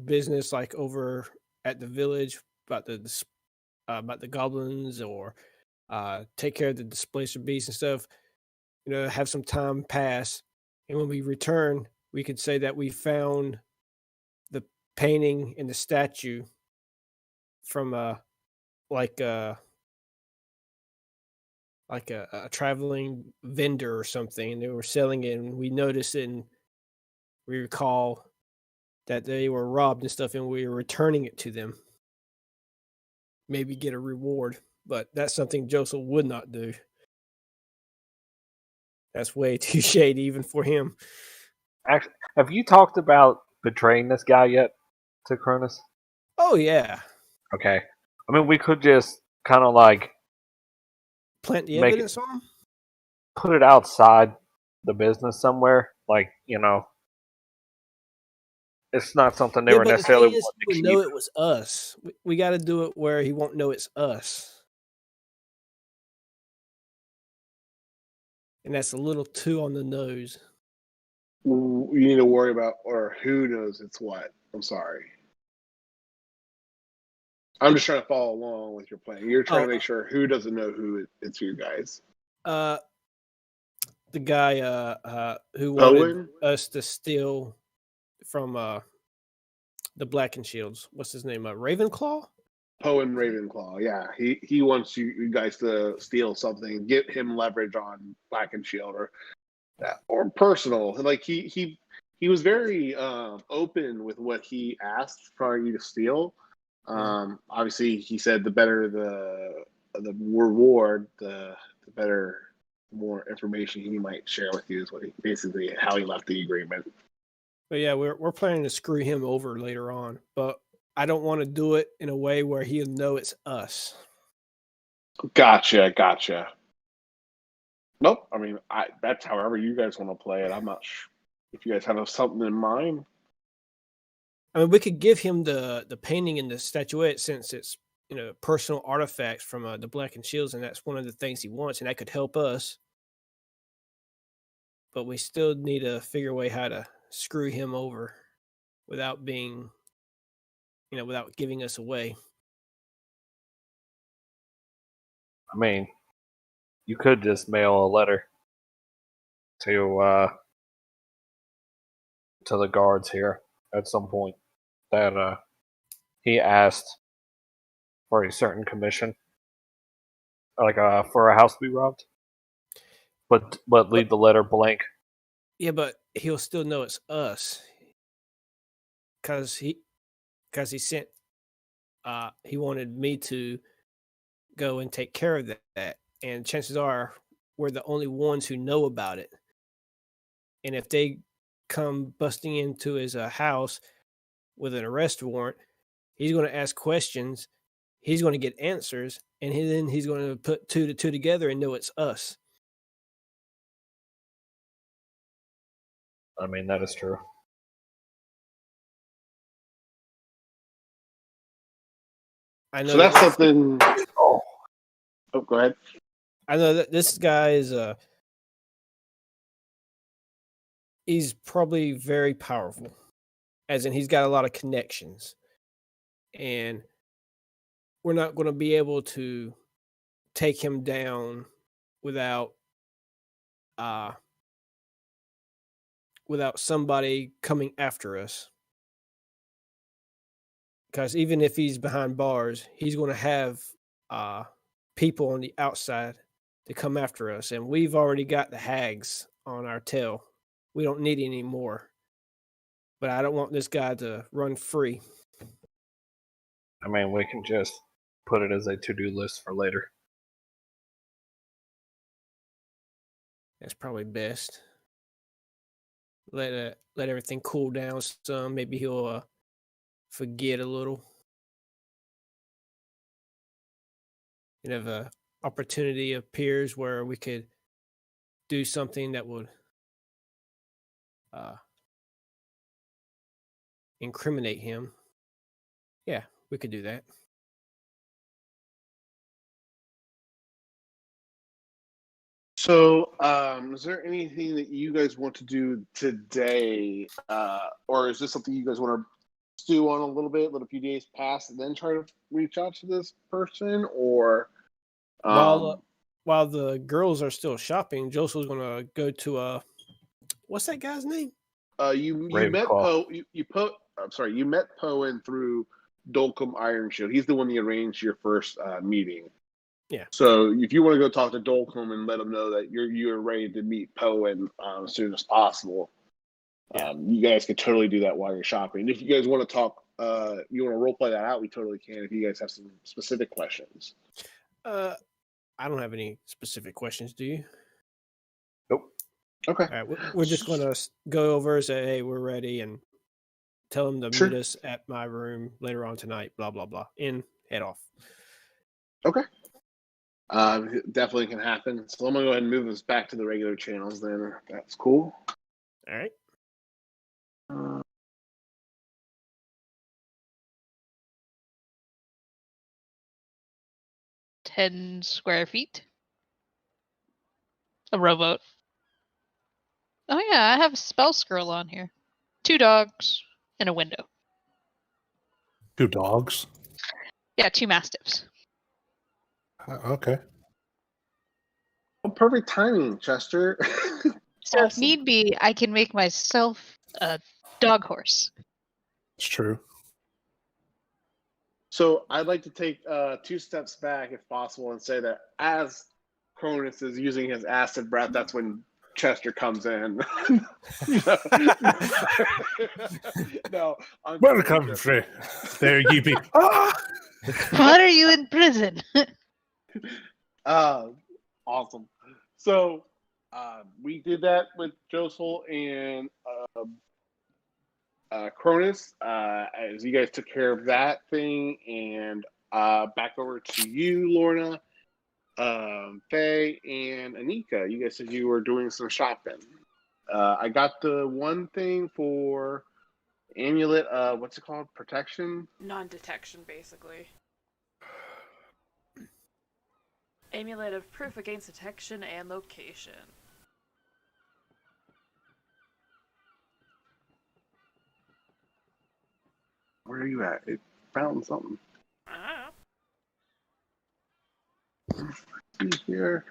business like over at the village about the goblins, or take care of the displaced beasts and stuff. Have some time pass, and when we return, we could say that we found the painting and the statue from like a traveling vendor or something, and they were selling it, and we noticed it, and we recall that they were robbed and stuff, and we were returning it to them. Maybe get a reward, but that's something Joseph would not do. That's way too shady even for him. Actually, have you talked about betraying this guy yet to Cronus? Oh yeah. Okay. I mean, we could just kind of like Plant the make evidence on him? put it outside the business somewhere. Like, it's not something they were but necessarily the thing is, wanting he to would know keep. it was us. We got to do it where he won't know it's us. And that's a little too on the nose. You need to worry about, or who knows it's what. I'm sorry. I'm just trying to follow along with your plan. You're trying to make sure who doesn't know who it's you guys. The guy who wanted Owen? us to steal from the Black and Shields. What's his name? Ravenclaw? Poe Ravenclaw, yeah. He wants you guys to steal something, get him leverage on Black and Shield, or personal. Like he was very open with what he asked for you to steal. Obviously, he said the better the reward, the better, more information he might share with you is what basically how he left the agreement. But yeah, we're planning to screw him over later on, but I don't want to do it in a way where he'll know it's us. Gotcha. Nope. I mean, that's however you guys want to play it. I'm not sure if you guys have something in mind. I mean, we could give him the painting and the statuette, since it's personal artifacts from the Black and Shields, and that's one of the things he wants, and that could help us. But we still need to figure a way how to screw him over without being without giving us away. I mean, you could just mail a letter to the guards here at some point that he asked for a certain commission, like for a house to be robbed, but leave the letter blank. Yeah, but he'll still know it's us because he sent. He wanted me to go and take care of that, and chances are we're the only ones who know about it. And if they come busting into his house with an arrest warrant, he's going to ask questions. He's going to get answers, and then he's going to put two to two together and know it's us. I mean, that is true. I know So that's that, something. Oh, go ahead. I know that this guy is he's probably very powerful, as in he's got a lot of connections, and we're not going to be able to take him down without somebody coming after us. Because even if he's behind bars, he's going to have people on the outside to come after us, and we've already got the hags on our tail. We don't need any more. But I don't want this guy to run free. I mean, we can just put it as a to-do list for later. That's probably best. Let everything cool down some. Maybe he'll forget a little. And if an opportunity appears where we could do something that would incriminate him, yeah, we could do that. So, is there anything that you guys want to do today, or is this something you guys want to stew on a little bit, let a few days pass, and then try to reach out to this person? Or While the girls are still shopping, Joseph's gonna go to what's that guy's name? you met Ravenclaw. Poe. You met Poe in through Dolcom Iron Shield. He's the one that arranged your first meeting. Yeah. So if you want to go talk to Dolcom and let him know that you're ready to meet Poe as soon as possible, you guys could totally do that while you're shopping. If you guys want to talk, you want to role play that out, we totally can. If you guys have some specific questions. I don't have any specific questions. Do you? Nope. Okay. All right, we're just going to go over and say, hey, we're ready, and tell them to Sure. meet us at my room later on tonight, blah, blah, blah, and head off. Okay. Definitely can happen. So I'm going to go ahead and move this back to the regular channels then. That's cool. All right. 10 square feet. A rowboat. Oh yeah, I have a spell scroll on here. 2 dogs and a window. 2 dogs? Yeah, 2 mastiffs. Okay. Oh, perfect timing, Chester. So if Awesome. need be, I can make myself a dog horse. It's true. So I'd like to take 2 steps back, if possible, and say that as Cronus is using his acid breath, that's when Chester comes in. No, I'm Welcome, joking. there ye be. Ah! Why are you in prison? Awesome. So we did that with Josel and Cronus, as you guys took care of that thing, and back over to you, Lorna, Faye, and Anika. You guys said you were doing some shopping. I got the one thing for amulet. What's it called? Protection? Non-detection, basically. Amulet of proof against detection and location. Where are you at? found something. Ah. Here.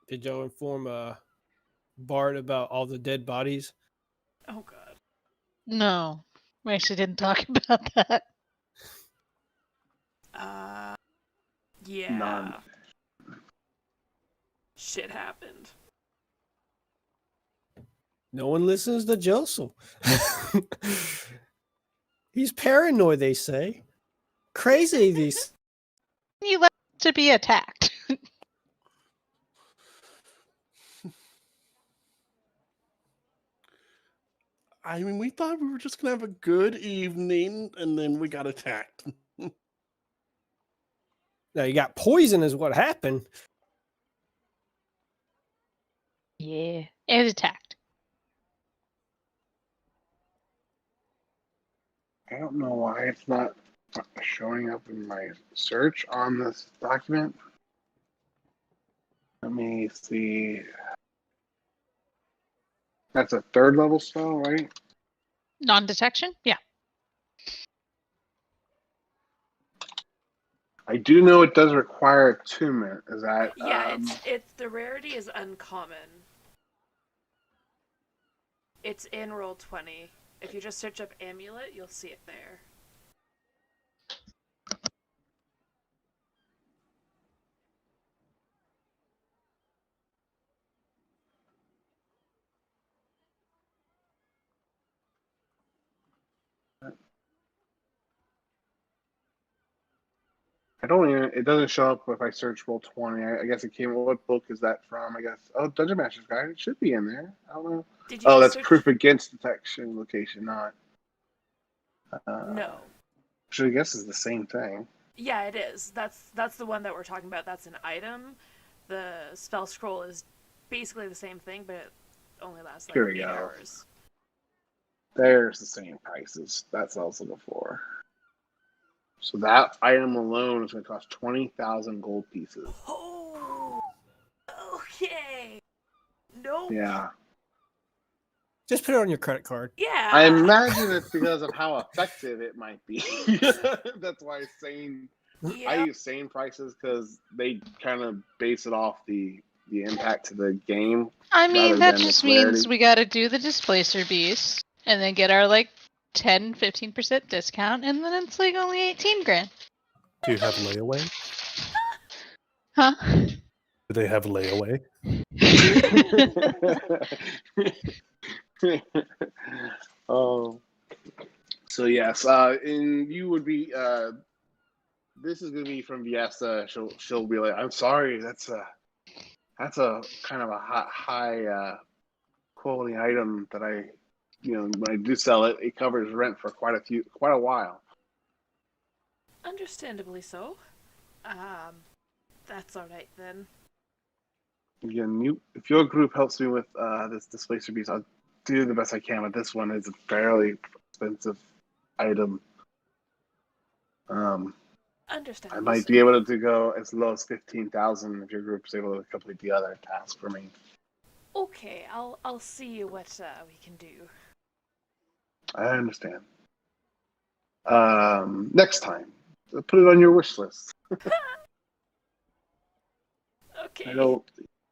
Did y'all inform Bart about all the dead bodies? Oh god. No, we actually didn't talk about that. Yeah. None. Shit happened. No one listens to Joseph. He's paranoid, they say. Crazy, these. You left to be attacked. I mean, we thought we were just gonna have a good evening, and then we got attacked. No, you got poison, is what happened. Yeah, it was attacked. I don't know why it's not showing up in my search on this document. Let me see. That's a 3rd level spell, right? Non-detection? Yeah. I do know it does require attunement. Is that Yeah, it's the rarity is uncommon. It's in roll 20. If you just search up amulet, you'll see it there. I don't even. It doesn't show up if I search roll 20. I guess it came. What book is that from? I guess. Oh, Dungeon Master's Guide. It should be in there. I don't know. Did you Oh, just that's search? proof against detection location, not. No. Which I guess is the same thing. Yeah, it is. That's the one that we're talking about. That's an item. The spell scroll is basically the same thing, but it only lasts like Here we 8 go. hours. There's the same prices. That's also before. So that item alone is going to cost 20,000 gold pieces. Oh, okay. Nope. Yeah. Just put it on your credit card. Yeah. I imagine it's because of how effective it might be. That's why sane. Yeah. I use sane prices because they kind of base it off the impact to the game. I mean, rather that than just its means rarity. we got to do the displacer beast and then get our like 10-15% discount, and then it's like only 18 grand. Do you have layaway? Huh? Do they have layaway? Oh, so yes, and you would be. This is gonna be from Viesta. She'll be like, "I'm sorry, that's a kind of a high quality item that when I do sell it, it covers rent for quite a while." Understandably so. That's alright then. Again, if your group helps me with this displacer beast, I'll do the best I can. But this one is a fairly expensive item. I Understandably might so. be able to go as low as 15,000 if your group's able to complete the other task for me. Okay, I'll see what we can do. I understand. Next time, put it on your wish list. Okay. I know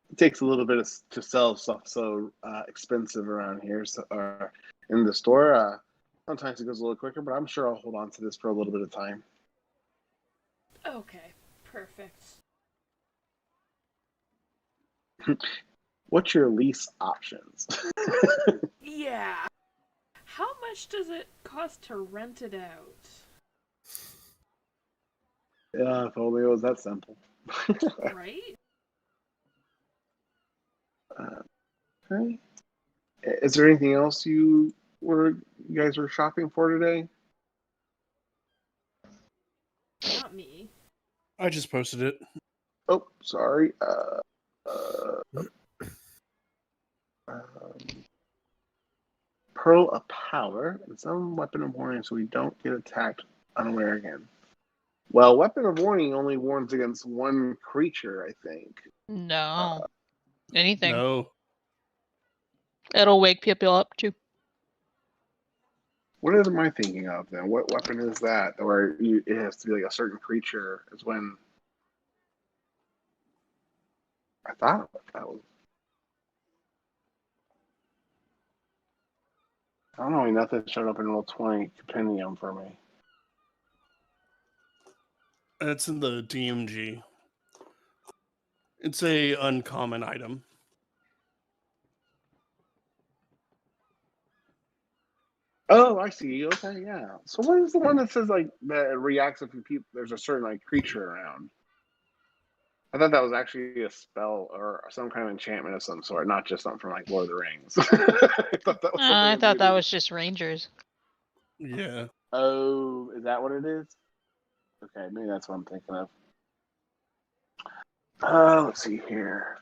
it takes a little bit to sell stuff so expensive around here, or in the store. Sometimes it goes a little quicker, but I'm sure I'll hold on to this for a little bit of time. Okay, perfect. What's your lease options? Yeah. How much does it cost to rent it out? Yeah, if only it was that simple. Right? Okay. Is there anything else you guys were shopping for today? Not me. I just posted it. Oh, sorry. Pearl of power and some weapon of warning so we don't get attacked unaware again. Well, weapon of warning only warns against one creature, I think. No. Anything. No. It'll wake people up too. What am I thinking of then? What weapon is that? Where it has to be like a certain creature is when I thought that was. I don't know. Nothing showed up in Roll20 compendium for me. It's in the DMG. It's a uncommon item. Oh, I see. Okay, yeah. So what is the one that says like that it reacts if there's a certain like creature around? I thought that was actually a spell or some kind of enchantment of some sort, not just something from like Lord of the Rings. I thought that was something. I thought that was just rangers. Yeah. Oh, is that what it is? Okay, maybe that's what I'm thinking of. Let's see here.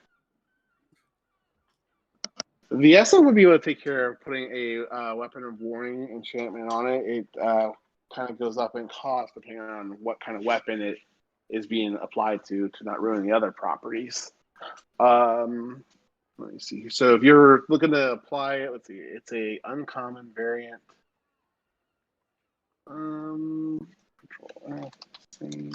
The SM would be able to take care of putting a weapon of warning enchantment on it. It kind of goes up in cost depending on what kind of weapon it is being applied to not ruin the other properties. Let me see here. So if you're looking to apply it, let's see. It's a uncommon variant. Control F, save.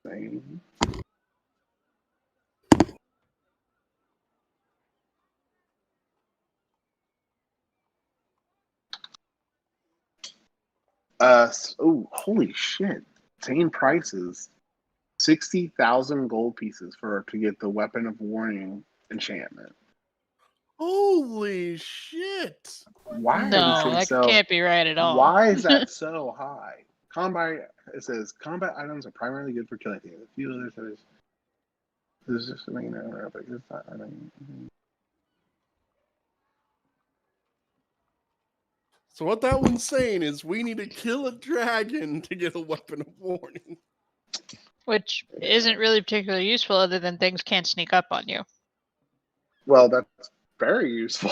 Save. Oh, holy shit. Same prices. 60,000 gold pieces to get the weapon of warning enchantment. Holy shit! Why are No, these things that so? can't be right at all. Why is that so high? It says combat items are primarily good for killing things. A few others says this is just something but it's not. I mean, So what that one's saying is we need to kill a dragon to get a weapon of warning. Which isn't really particularly useful other than things can't sneak up on you. well, that's very useful.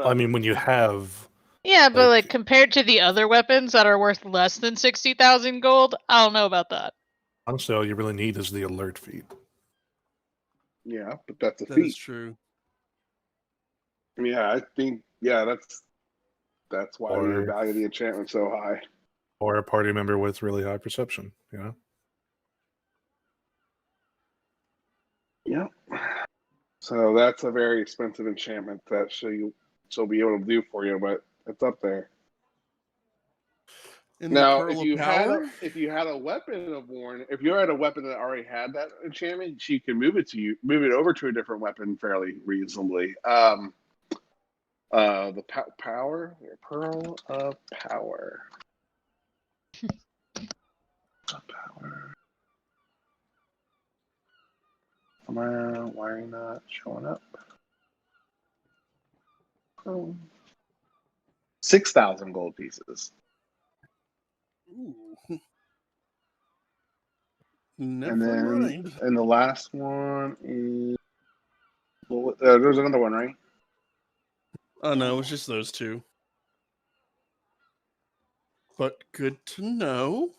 I mean, when you have Yeah, but Like- like compared to the other weapons that are worth less than 60,000 gold, I don't know about that. honestly, all you really need is the alert feat. yeah, but that's a That is feat. true. Yeah, I think that's why we Or- value the enchantment so high. Or a party member with really high perception, you know? Yeah. So that's a very expensive enchantment that she'll be able to do for you, but it's up there. In Now, the Pearl if of you Power, had a weapon of warning, if you had a weapon that already had that enchantment, she can move it over to a different weapon fairly reasonably. The power, Pearl of Power. Power. Why are you not showing up? Oh. 6,000 gold pieces. ooh. And Never then, mind. and the last one is. Well, there's another one, right? Oh no, it was just those two. But good to know.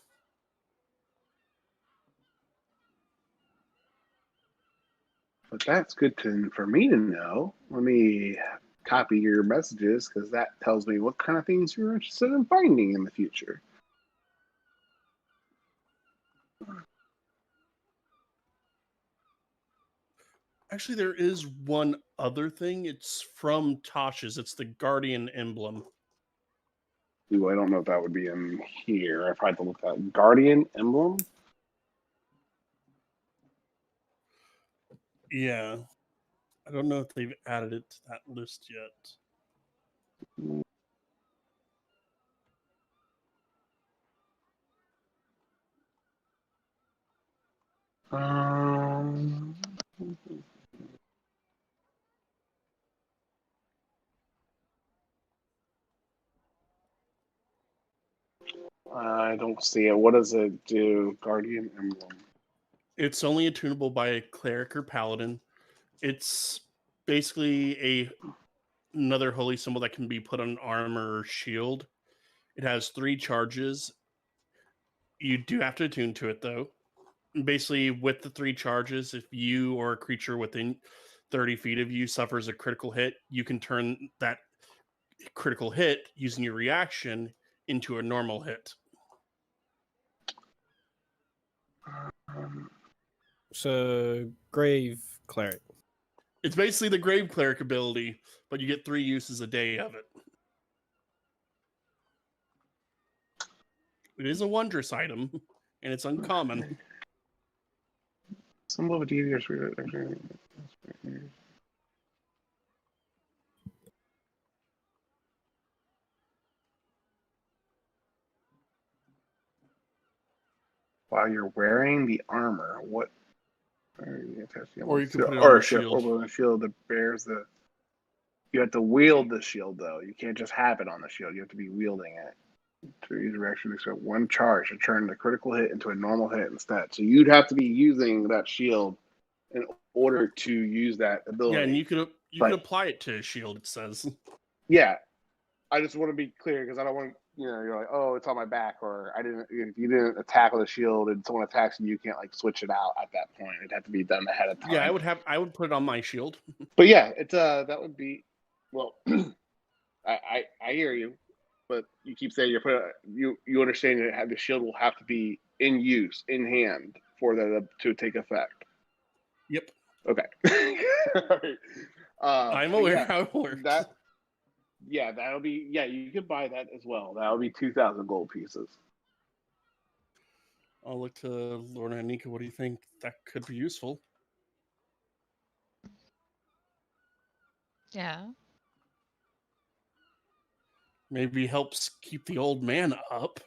But that's good for me to know. Let me copy your messages because that tells me what kind of things you're interested in finding in the future. Actually, there is one other thing. It's from Tasha's. It's the Guardian Emblem. Ooh, I don't know if that would be in here. I probably have to look at Guardian Emblem. Yeah. I don't know if they've added it to that list yet. Um, I don't see it. What does it do? Guardian Emblem. It's only attunable by a cleric or paladin. It's basically another holy symbol that can be put on armor or shield. It has 3 charges. You do have to attune to it, though. Basically, with the 3 charges, if you or a creature within 30 feet of you suffers a critical hit, you can turn that critical hit using your reaction into a normal hit. So grave cleric. It's basically the grave cleric ability, but you get 3 uses a day of it. It is a wondrous item, and it's uncommon. Symbol of a deity or while you're wearing the armor, what? Or you can put it on or a shield. Or a shield that bears the. You have to wield the shield, though. You can't just have it on the shield. You have to be wielding it. To use reaction, except 1 charge to turn the critical hit into a normal hit instead. So you'd have to be using that shield in order to use that ability. Yeah, and you could apply it to a shield, it says. Yeah. I just want to be clear because I don't want you're like, oh, it's on my back, or if you didn't attack with a shield and someone attacks you can't like switch it out at that point. It'd have to be done ahead of time. Yeah, I would put it on my shield. But yeah, it's that would be well I hear you, but you keep saying you understand that the shield will have to be in use, in hand for that to take effect. Yep. Okay. I'm aware how it works. That'll be you can buy that as well. That'll be 2,000 gold pieces. I'll look to Lorna and Nika. What do you think that could be useful? Yeah. Maybe helps keep the old man up.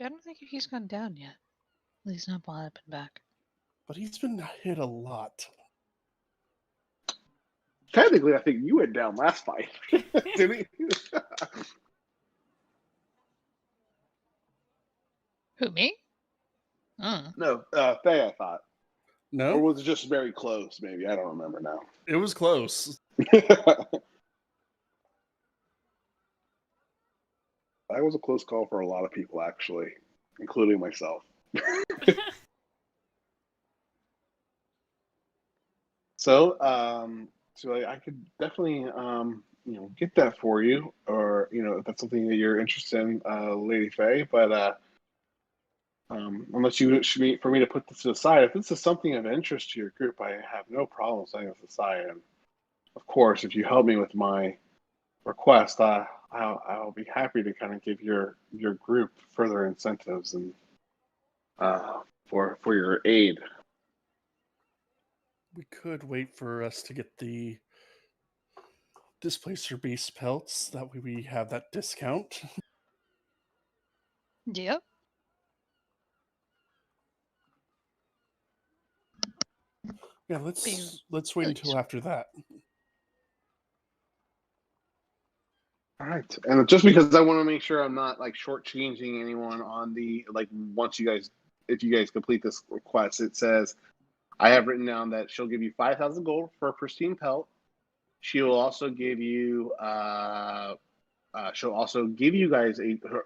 I don't think he's gone down yet. At least not while I've been back. But he's been hit a lot. Technically, I think you went down last fight. Didn't he? Who, me? No, Faye, I thought. No? Or was it just very close, maybe? I don't remember now. It was close. That was a close call for a lot of people, actually, including myself. So I could definitely, get that for you, or if that's something that you're interested in, Lady Faye. But unless you wish for me to put this aside, if this is something of interest to your group, I have no problem setting this aside. And of course, if you help me with my request, I'll be happy to kind of give your group further incentives and for your aid. We could wait for us to get the Displacer Beast pelts. That way we have that discount. Yep. Yeah, let's wait until after that. All right, and just because I want to make sure I'm not like shortchanging anyone on the if you guys complete this request, it says I have written down that she'll give you 5,000 gold for a pristine pelt. She will also give you guys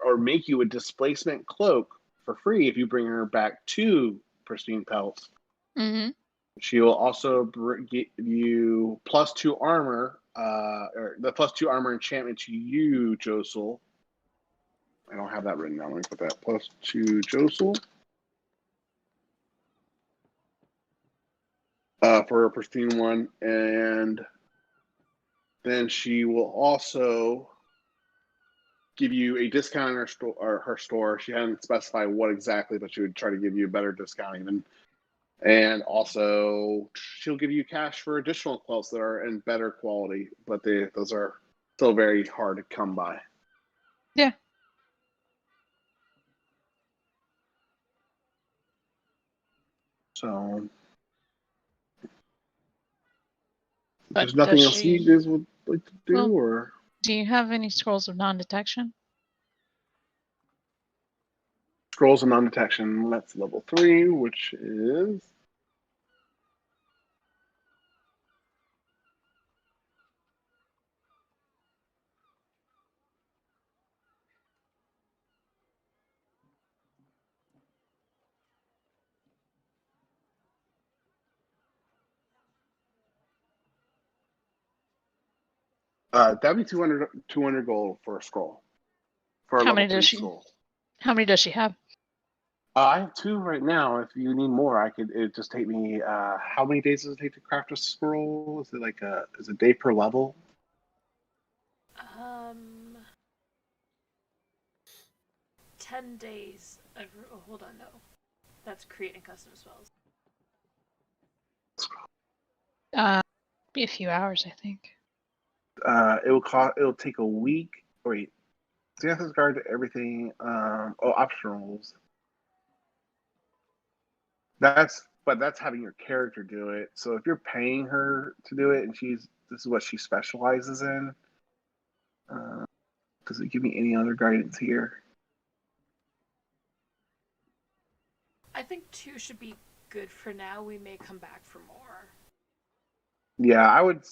or make you a displacement cloak for free if you bring her back 2 pristine pelts. Mm-hmm. She will also give you +2 armor, or the +2 armor enchantment to you, Josel. I don't have that written down. Let me put that +2 Josel. For a pristine one, and then she will also give you a discount in her store. She hadn't specified what exactly, but she would try to give you a better discount even. And also, she'll give you cash for additional quilts that are in better quality, but those are still very hard to come by. Yeah. So, But there's nothing does else you she- guys would like to do, Well- or Do you have any scrolls of non-detection? Scrolls of non-detection. That's level 3, which is... that'd be 200 gold for a scroll. For a How level many 3 does she? scroll. How many does she have? I have 2 right now. If you need more, I could. It just take me. How many days does it take to craft a scroll? Is it like is a day per level? 10 days. Oh, hold on, no. That's creating custom spells. Be a few hours, I think. It'll take a week. Wait, Zenith's guard to everything. Optionals. That's having your character do it. So if you're paying her to do it, and this is what she specializes in. Does it give me any other guidance here? I think 2 should be good for now. We may come back for more. Yeah, I would.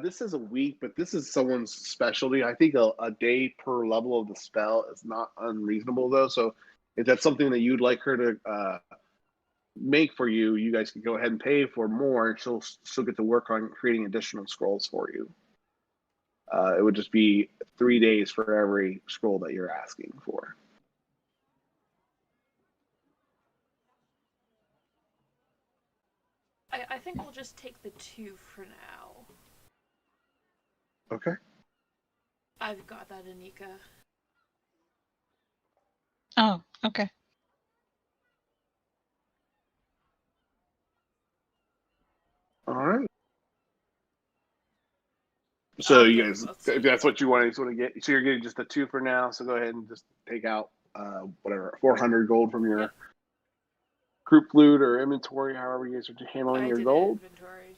This is a week, but this is someone's specialty. I think a day per level of the spell is not unreasonable, though. So if that's something that you'd like her to make for you, you guys can go ahead and pay for more, and she'll get to work on creating additional scrolls for you. It would just be 3 days for every scroll that you're asking for. I think we'll just take the 2 for now. Okay. I've got that, Anika. Oh, okay. All right. So you guys, Let's see. if that's what you want to get, so you're getting just the 2 for now. So go ahead and just take out whatever 400 gold from your group loot or inventory, however you guys are handling your did gold. Inventory,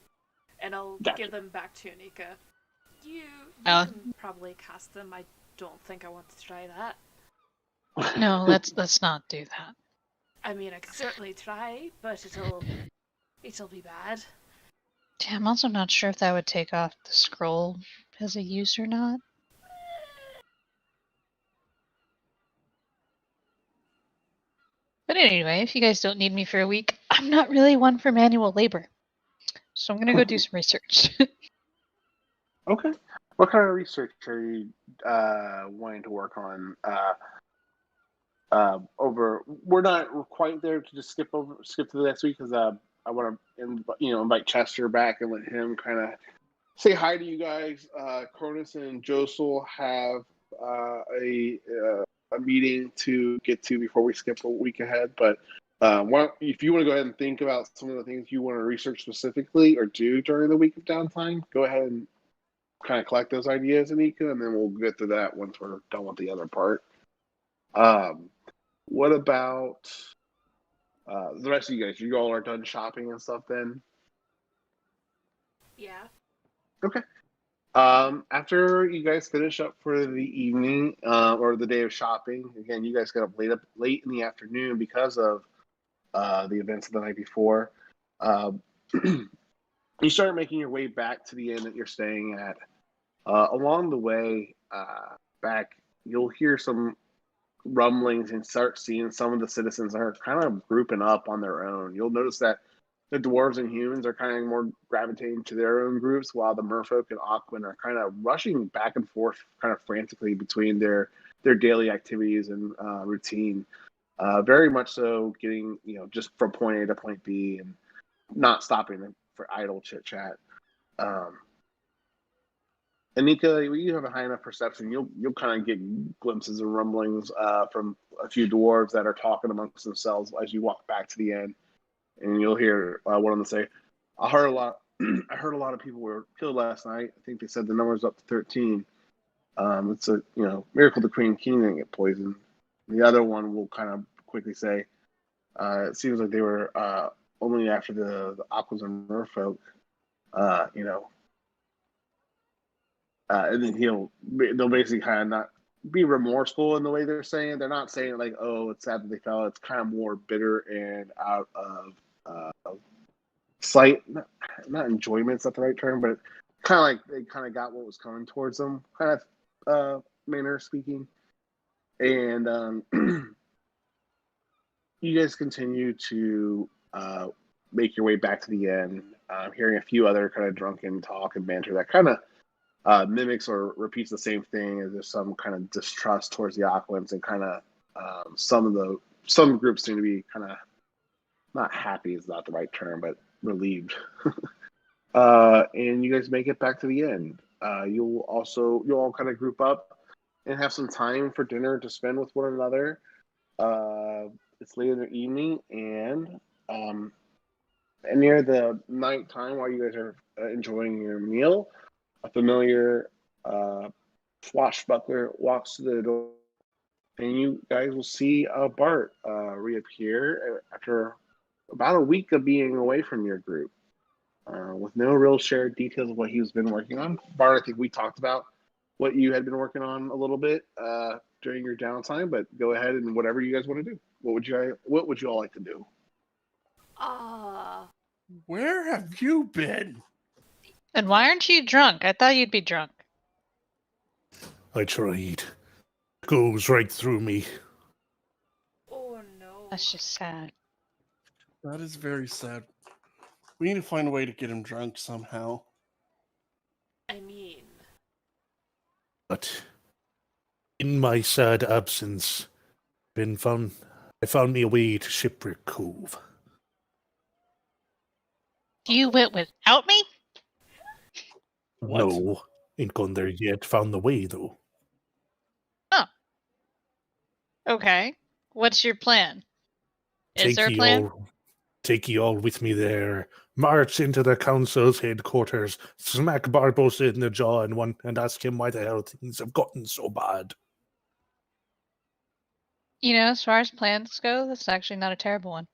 and I'll Gotcha. give them back to Anika. You can probably cast them. I don't think I want to try that. No, let's not do that. I mean, I could certainly try, but it'll be bad. Yeah, I'm also not sure if that would take off the scroll as a use or not. But anyway, if you guys don't need me for a week, I'm not really one for manual labor. So I'm gonna go do some research. Okay. What kind of research are you wanting to work on? We're not quite there to just skip to the next week because I want to invite Chester back and let him kind of say hi to you guys. Cronus and Josel have a meeting to get to before we skip a week ahead. But if you want to go ahead and think about some of the things you want to research specifically or do during the week of downtime, go ahead and kind of collect those ideas, Anika, and then we'll get to that once we're done with the other part. What about the rest of you guys? You all are done shopping and stuff then? Yeah. Okay. After you guys finish up for the evening or the day of shopping, again, you guys got up late in the afternoon because of the events of the night before. You start making your way back to the inn that you're staying at. Along the way back, you'll hear some rumblings and start seeing some of the citizens are kind of grouping up on their own. You'll notice that the dwarves and humans are kind of more gravitating to their own groups, while the merfolk and Aquan are kind of rushing back and forth kind of frantically between their daily activities and routine. Very much so getting, just from point A to point B and not stopping for idle chit chat. Anika, you have a high enough perception. You'll kind of get glimpses and rumblings from a few dwarves that are talking amongst themselves as you walk back to the inn, and you'll hear one of them say, "I heard a lot. I heard a lot of people were killed last night. I think they said the number's up to 13. It's a miracle the Queen King didn't get poisoned." The other one will kind of quickly say, "It seems like they were only after the Aquas and Merfolk. And then they'll basically kind of not be remorseful in the way they're saying it. They're not saying it like, oh, it's sad that they fell. It's kind of more bitter and out of slight, not enjoyment's not the right term, but kind of like they kind of got what was coming towards them, kind of manner of speaking. And you guys continue to make your way back to the inn, hearing a few other kind of drunken talk and banter that kind of mimics or repeats the same thing. As there's some kind of distrust towards the Aquans, and kind of some groups seem to be kind of not happy is not the right term, but relieved. And you guys make it back to the inn. You'll all kind of group up and have some time for dinner to spend with one another. It's late in the evening, and near the night time, while you guys are enjoying your meal, a familiar swashbuckler walks to the door, and you guys will see Bart reappear after about a week of being away from your group, with no real shared details of what he's been working on. Bart, I think we talked about what you had been working on a little bit during your downtime, but go ahead and whatever you guys want to do. What would you all like to do? Where have you been? And why aren't you drunk? I thought you'd be drunk. I tried. Goes right through me. Oh no. That's just sad. That is very sad. We need to find a way to get him drunk somehow. I mean, But in my sad absence, I found me a way to Shipwreck Cove. You went without me? What? No, ain't gone there yet. Found the way, though. Okay. What's your plan? Is there a plan? Take ye all with me there. March into the council's headquarters, smack Barbosa in the jaw and ask him why the hell things have gotten so bad. You know, as far as plans go, that's actually not a terrible one.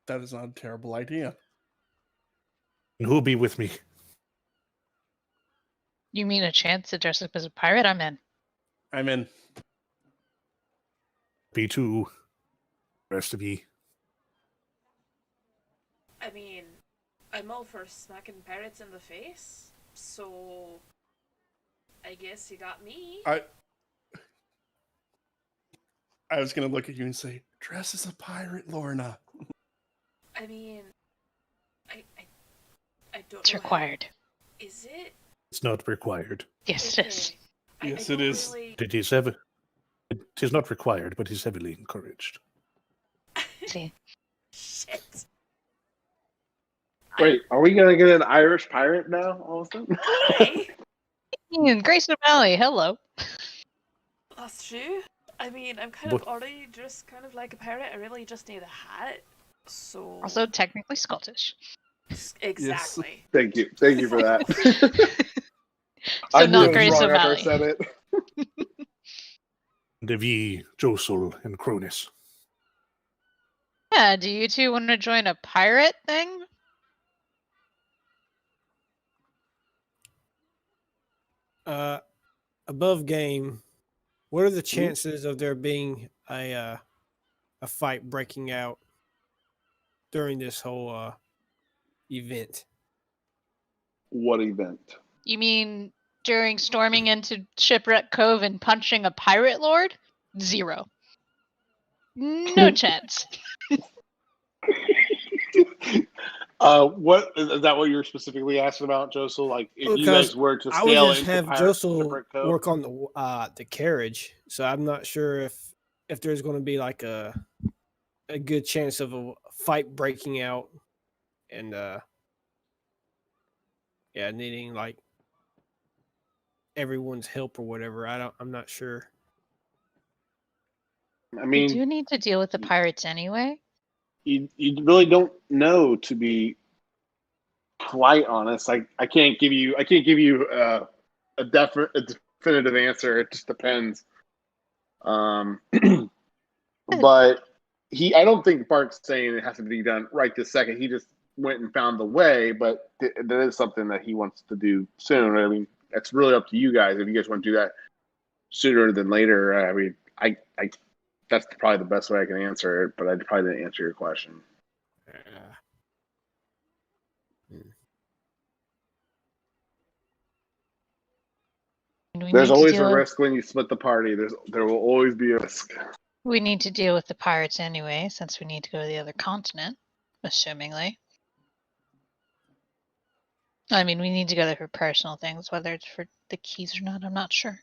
That is not a terrible idea. And who'll be with me? You mean a chance to dress up as a pirate? I'm in. I'm in. Be too. Rest of ye. I mean, I'm all for smacking pirates in the face, so I guess you got me. I was gonna look at you and say, "Dress as a pirate, Lorna." I mean, I don't It's know. required. Is it? It's not required. Yes, it is. Yes, I it don't is. really- It is not required, but is heavily encouraged. See. Shit. Wait, are we gonna get an Irish pirate now? All of a sudden? Hi. Ian, Grace O'Malley, hello. That's true. I mean, I'm kind of already dressed kind of like a pirate. I really just need a hat. So Also technically Scottish. exactly. Thank you for that. So I knew not it was Grace wrong after I O'Malley. said it. And of ye, Josel and Cronus. Yeah, do you two want to join a pirate thing? Above game, what are the chances of there being a fight breaking out during this whole event? What event? You mean during storming into Shipwreck Cove and punching a pirate lord? 0. No chance. What is that? What you're specifically asking about, Josel? Like, if you Because guys were to I would sail just into have Josel Shipwreck Cove, work on the carriage, so I'm not sure if there's going to be like a good chance of a fight breaking out, and needing like everyone's help or whatever. I'm not sure. I We do mean, need to deal with the pirates anyway. you really don't know, to be quite honest. I can't give you a definitive answer. It just depends. But I don't think Bart's saying it has to be done right this second. He just went and found the way, but that is something that he wants to do soon. I mean, it's really up to you guys if you guys want to do that sooner than later. I mean, I that's probably the best way I can answer it, but I probably didn't answer your question. There's always a risk when you split the party. There will always be a risk. We need to deal with the pirates anyway, since we need to go to the other continent, assumingly. I mean, we need to go there for personal things, whether it's for the keys or not, I'm not sure.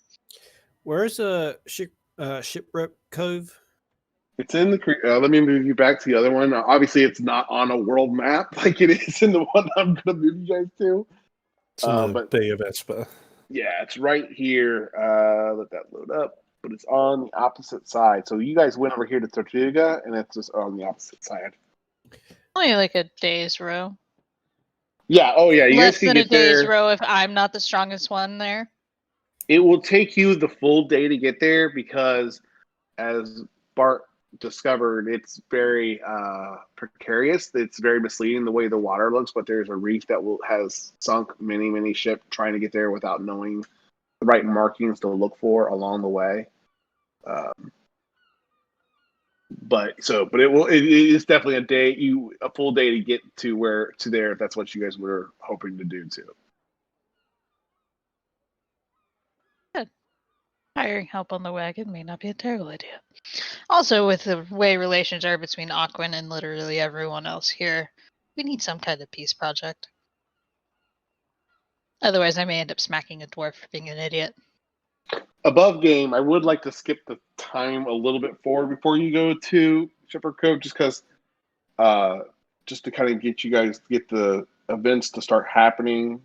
Where's Shipwreck Cove? It's in the creek. Let me move you back to the other one. Obviously, it's not on a world map like it is in the one I'm going to move you guys to. It's in the Bay of Espa. Yeah, it's right here. Let that load up. But it's on the opposite side. So you guys went over here to Tortuga, and it's just on the opposite side. Only like a day's row. Yeah. Oh, yeah. You Less guys can than a get day's there. row if I'm not the strongest one there. It will take you the full day to get there because, as Bart discovered, it's very precarious. It's very misleading the way the water looks, but there's a reef that has sunk many ships trying to get there without knowing the right markings to look for along the way. But it is definitely a full day to get to there if that's what you guys were hoping to do too. Hiring help on the wagon may not be a terrible idea. Also, with the way relations are between Aquin and literally everyone else here, we need some kind of peace project. Otherwise, I may end up smacking a dwarf for being an idiot. Above game, I would like to skip the time a little bit forward before you go to Shipwreck Cove, just because, just to kind of get the events to start happening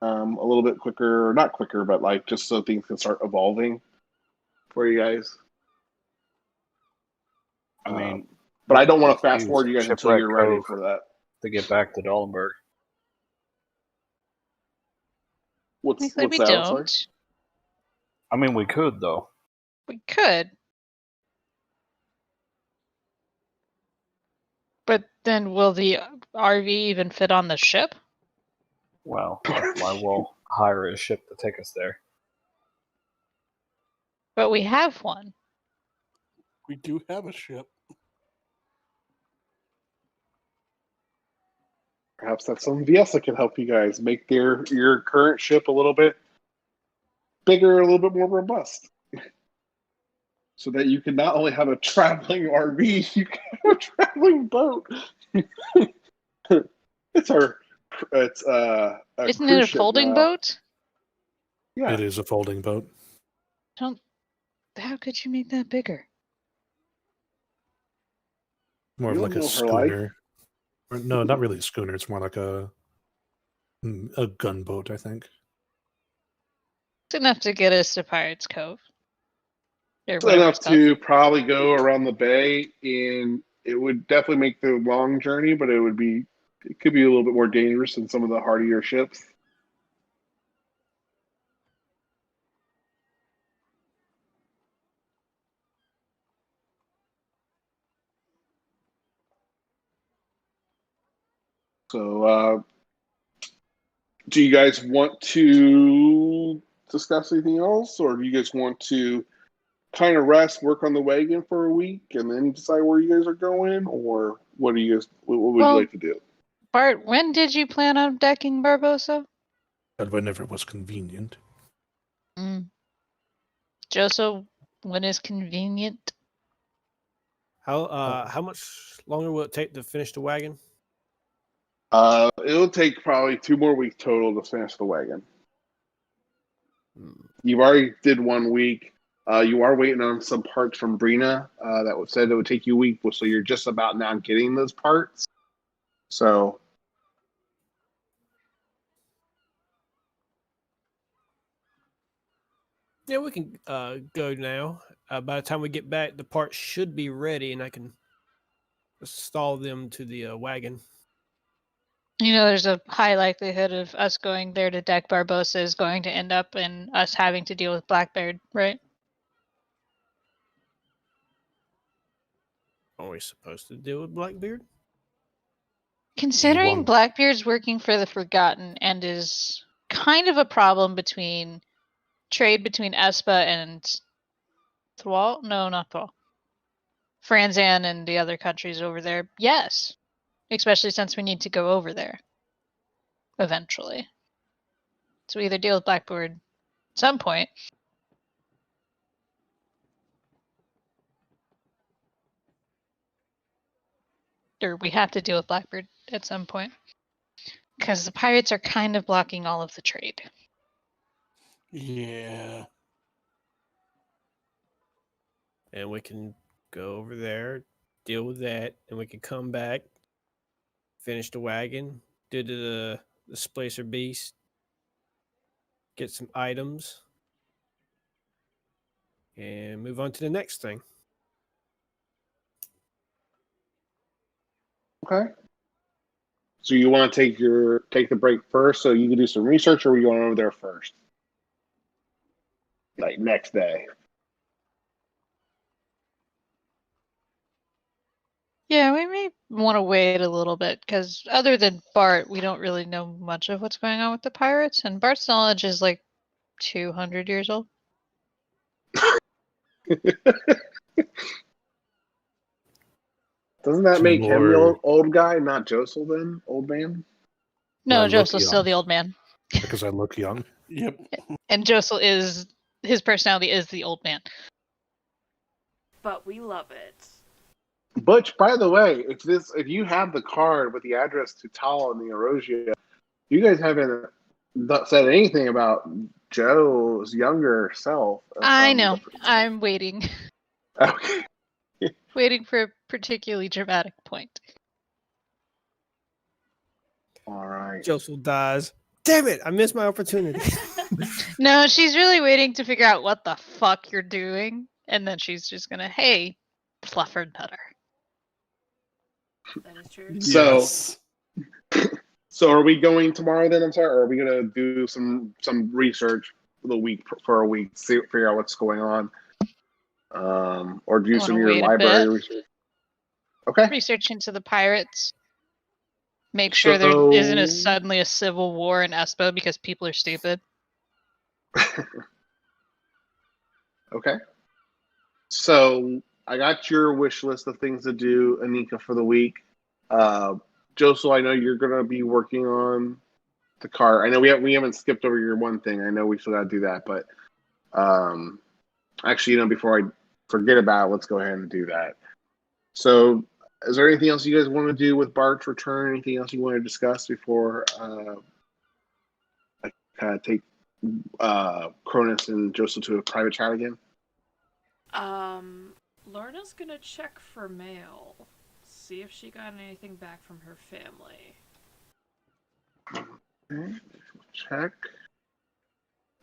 a little bit quicker, or not quicker, but like just so things can start evolving for you guys. I mean, but I don't want to fast use forward you guys until Shipwreck you're ready Cove for that. to get back to Dollenberg. What's we that? don't. Sorry? I mean, we could though. We could. But then will the RV even fit on the ship? Well, that's why we'll hire a ship to take us there. But we have one. We do have a ship. Perhaps that's some Viesa can help you guys make your current ship a little bit bigger, a little bit more robust, so that you can not only have a traveling RV, you can have a traveling boat. Isn't it a folding boat? Yeah, It is a folding boat. How could you make that bigger? More of You like don't a know her life. schooner. Or, no, not really a schooner. It's more like a gunboat, I think. It's enough to get us to Pirates Cove. It's enough to probably go around the bay, and it would definitely make the long journey, but it could be a little bit more dangerous than some of the hardier ships. So, do you guys want to discuss anything else, or do you guys want to kind of rest, work on the wagon for a week, and then decide where you guys are going, or what would you like to do? Bart, when did you plan on decking Barbosa? But whenever it was convenient. Joseph, when is convenient? How much longer will it take to finish the wagon? It'll take probably 2 more weeks total to finish the wagon. You've already did 1 week. You are waiting on some parts from Brina that said it would take you a week, so you're just about now getting those parts. So, yeah, we can go now. By the time we get back, the parts should be ready, and I can install them to the wagon. There's a high likelihood of us going there to deck Barbosa is going to end up in us having to deal with Blackbeard, right? Are we supposed to deal with Blackbeard? Considering Blackbeard's working for the Forgotten and is kind of a problem between trade between Espa and Thwal? No, not Thwal. Franzan and the other countries over there? Yes. Especially since we need to go over there. Eventually. So we either deal with Blackbird at some point. Or we have to deal with Blackbird at some point. Because the pirates are kind of blocking all of the trade. Yeah. And we can go over there, deal with that, and we can come back, finish the wagon, do the Splacer Beast, get some items, and move on to the next thing. Okay. So you want to take the break first so you can do some research, or are we going over there first? Like next day. Yeah, we may want to wait a little bit, because other than Bart, we don't really know much of what's going on with the pirates, and Bart's knowledge is like 200 years old. Doesn't that Some make him the more- old guy, not Josel then? Old man? No, I look Josel's still young. the old man. Because I look young. Yep. And Josel is, his personality is the old man. But we love it. Butch, by the way, if you have the card with the address to Tal and the Erosia, you guys haven't said anything about Joe's younger self. I know. I'm waiting. Okay. Waiting for a particularly dramatic point. All right. Joseph dies. Damn it! I missed my opportunity. No, she's really waiting to figure out what the fuck you're doing. And then she's just gonna, hey, Fluffer Nutter. That is true. So- Yes. So are we going tomorrow then? I'm sorry, or are we gonna do some research for a week, figure out what's going on, or do some of your wait a library bit. research? Okay. Research into the pirates. Make sure there isn't So- suddenly a civil war in Espo because people are stupid. Okay. So I got your wish list of things to do, Anika, for the week. Josel, I know you're gonna be working on the car. I know we haven't skipped over your one thing. I know we still gotta do that, but actually, before I forget about it, let's go ahead and do that. So, is there anything else you guys want to do with Bart's return? Anything else you want to discuss before I kind of take Cronus and Joseph to a private chat again? Lorna's gonna check for mail. See if she got anything back from her family. Okay, check.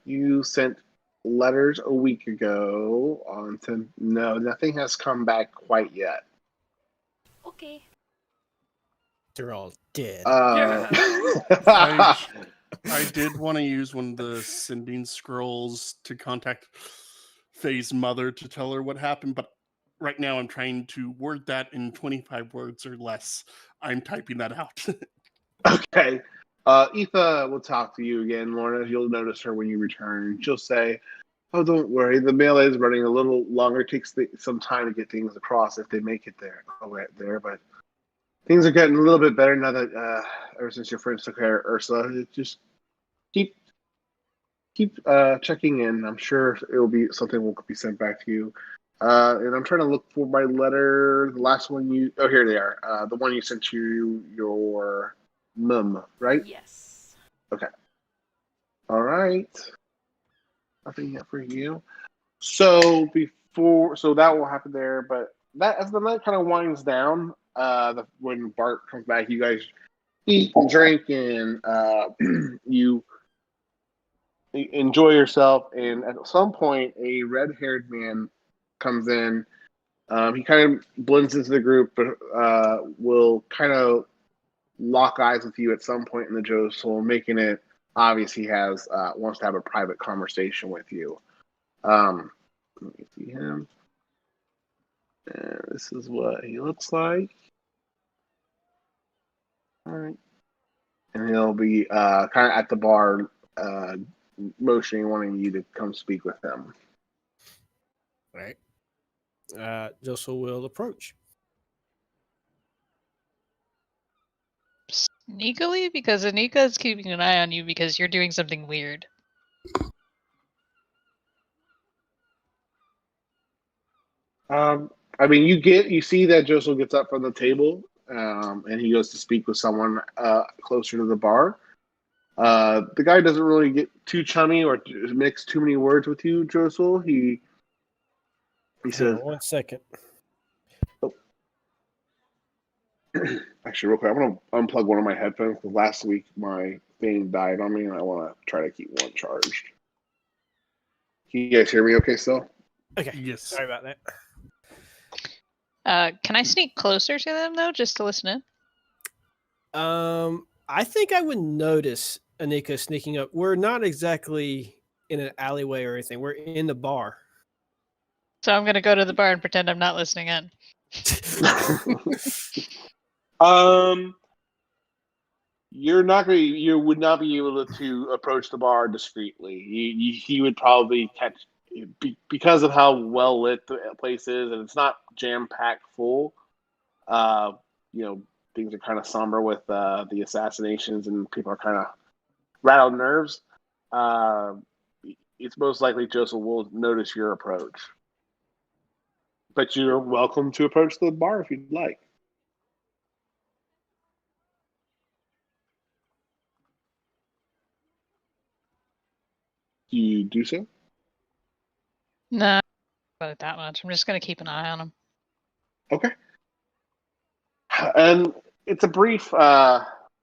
You sent letters a week ago no, nothing has come back quite yet. Okay. They're all dead. I did want to use one of the sending scrolls to contact Faye's mother to tell her what happened, but right now I'm trying to word that in 25 words or less. I'm typing that out. Okay. Aoife will talk to you again, Lorna. You'll notice her when you return. She'll say, "Oh, don't worry. The mail is running a little longer. It takes some time to get things across if they make it there. But things are getting a little bit better now that ever since your friends took care of Ursula. Just keep checking in. I'm sure it'll be something will be sent back to you. And I'm trying to look for my letter. The last one here they are. The one you sent to your mum, right? Yes. Okay. All right. Nothing yet for you. So that will happen there, but as the night kind of winds down, when Bart comes back, you guys eat and drink and you enjoy yourself. And at some point, a red-haired man comes in. He kind of blends into the group, but will kind of lock eyes with you at some point in the Josel, making it obvious he wants to have a private conversation with you. Let me see him. This is what he looks like. All right. And he'll be kind of at the bar motioning, wanting you to come speak with him. All right. Joseph will approach. Sneakily, because Anika is keeping an eye on you because you're doing something weird. I mean, you see that Joseph gets up from the table, and he goes to speak with someone closer to the bar. The guy doesn't really get too chummy or mix too many words with you, Joseph. He Hang says, on 1 second. actually, real quick, I'm going to unplug one of my headphones because last week my thing died on me, and I want to try to keep one charged. Can you guys hear me okay still? Okay. Yes. Sorry about that. Can I sneak closer to them though, just to listen in? I think I would notice Anika sneaking up. We're not exactly in an alleyway or anything. We're in the bar. So I'm gonna go to the bar and pretend I'm not listening in. You would not be able to approach the bar discreetly. He would probably catch, because of how well lit the place is, and it's not jam packed full. Things are kind of somber with the assassinations, and people are kind of rattled nerves. It's most likely Joseph will notice your approach, but you're welcome to approach the bar if you'd like. Do you do so? No, about it that much. I'm just gonna keep an eye on them. Okay. And it's a brief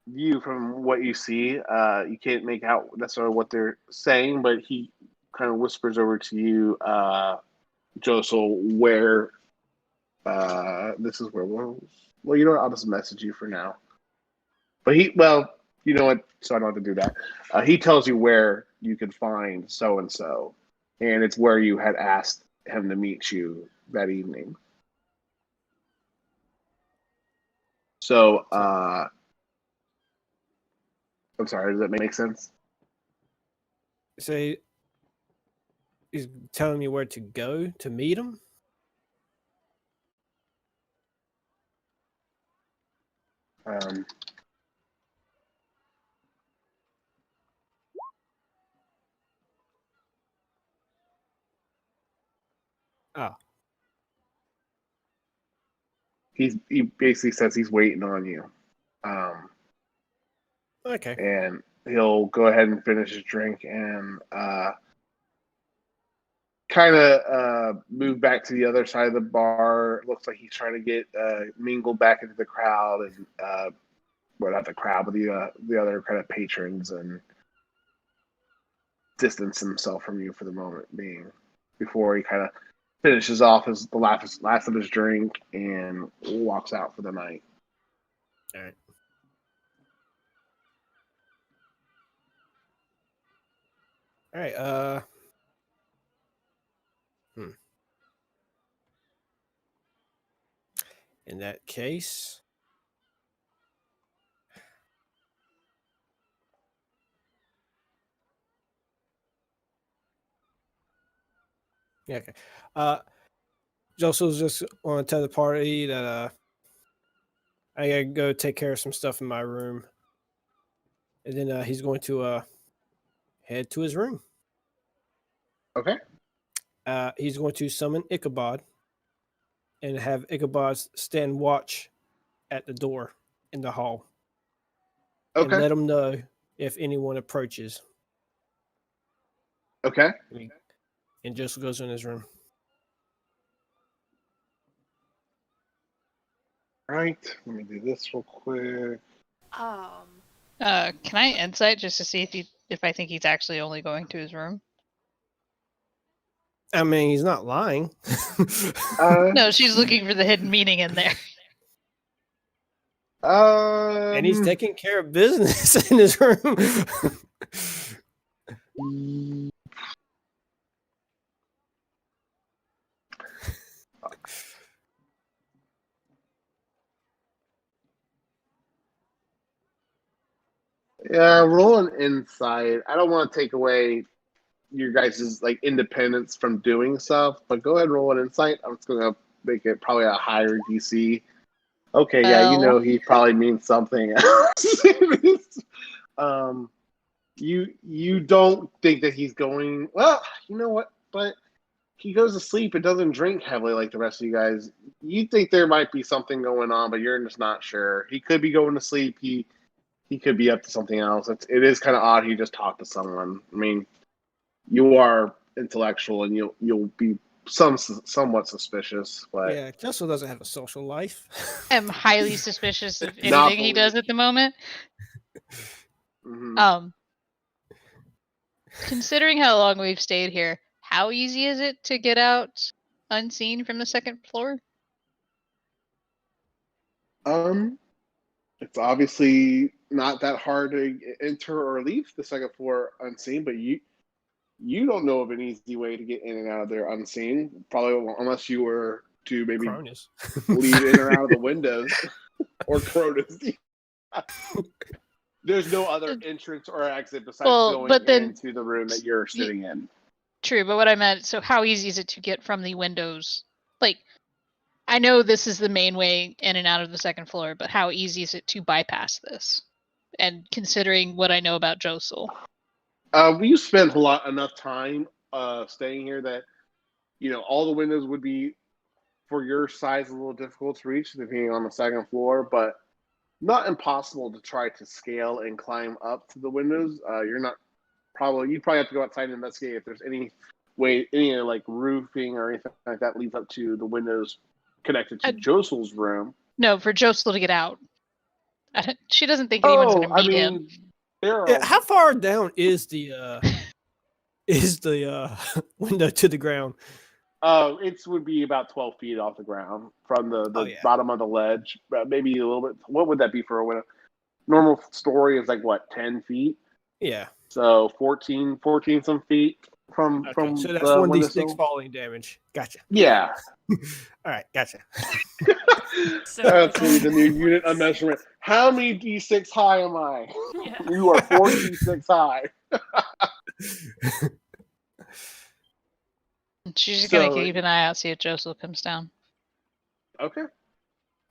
view from what you see. You can't make out necessarily what they're saying, but he kind of whispers over to you, Josel, where this is where well, you know what? I'll just message you for now. But you know what? So I don't have to do that. He tells you where you can find so and so, and it's where you had asked him to meet you that evening. So, I'm sorry, does that make sense? So he's telling me where to go to meet him? Um, Oh. he basically says he's waiting on you. Okay. And he'll go ahead and finish his drink and kind of move back to the other side of the bar. Looks like he's trying to get mingled back into the crowd, and well, not the crowd, but the other kind of patrons, and distance himself from you for the moment being, before he kind of finishes off the last of his drink and walks out for the night. All right. All right. In that case, yeah. Okay. Joseph's just want to tell the party that I gotta go take care of some stuff in my room, and then he's going to head to his room. Okay. He's going to summon Ichabod and have Ichabod stand watch at the door in the hall. Okay. And let him know if anyone approaches. Okay. And Joseph goes in his room. Right. Let me do this real quick. Can I insight just to see if I think he's actually only going to his room? I mean, he's not lying. No, she's looking for the hidden meaning in there. And he's taking care of business in his room. Yeah, roll an insight. I don't want to take away your guys' like independence from doing stuff, but go ahead and roll an insight. I'm just gonna make it probably a higher DC. Okay, yeah, you know Well, he probably means something else. You don't think that he's going well, you know what, but he goes to sleep and doesn't drink heavily like the rest of you guys. You think there might be something going on, but you're just not sure. He could be going to sleep. He could be up to something else. It is kind of odd he just talked to someone. I mean, you are intellectual and you'll be somewhat suspicious, but Yeah, Kessel doesn't have a social life. I'm highly suspicious of Not anything he does at the moment. mhm. Considering how long we've stayed here, how easy is it to get out unseen from the second floor? It's obviously not that hard to enter or leave the second floor unseen, but you don't know of an easy way to get in and out of there unseen. Probably unless you were to maybe Cronus. lead in or out of the windows or Cronus. There's no other entrance or exit besides going but then into the room that you're sitting in. True, but what I meant, so how easy is it to get from the windows? Like, I know this is the main way in and out of the second floor, but how easy is it to bypass this? And considering what I know about Josel. We spent enough time staying here that all the windows would be for your size a little difficult to reach, depending on the second floor, but not impossible to try to scale and climb up to the windows. You're not you'd probably have to go outside and investigate if there's any way, any like roofing or anything like that leads up to the windows connected to Josel's room. No, for Josel to get out. She doesn't think anyone's going to meet him. Yeah, how far down is the window to the ground? It would be about 12 feet off the ground from the bottom of the ledge. Maybe a little bit. What would that be for a window? Normal story is like what, 10 feet? Yeah. So 14 some feet from So that's the 1d6 windowsill. falling damage. Gotcha. Yeah. All right, gotcha. So That's gonna be the new unit of measurement. How many d6 high am I? Yeah. You are 4 d6 high. She's just going to keep an eye out, see if Josel comes down. Okay.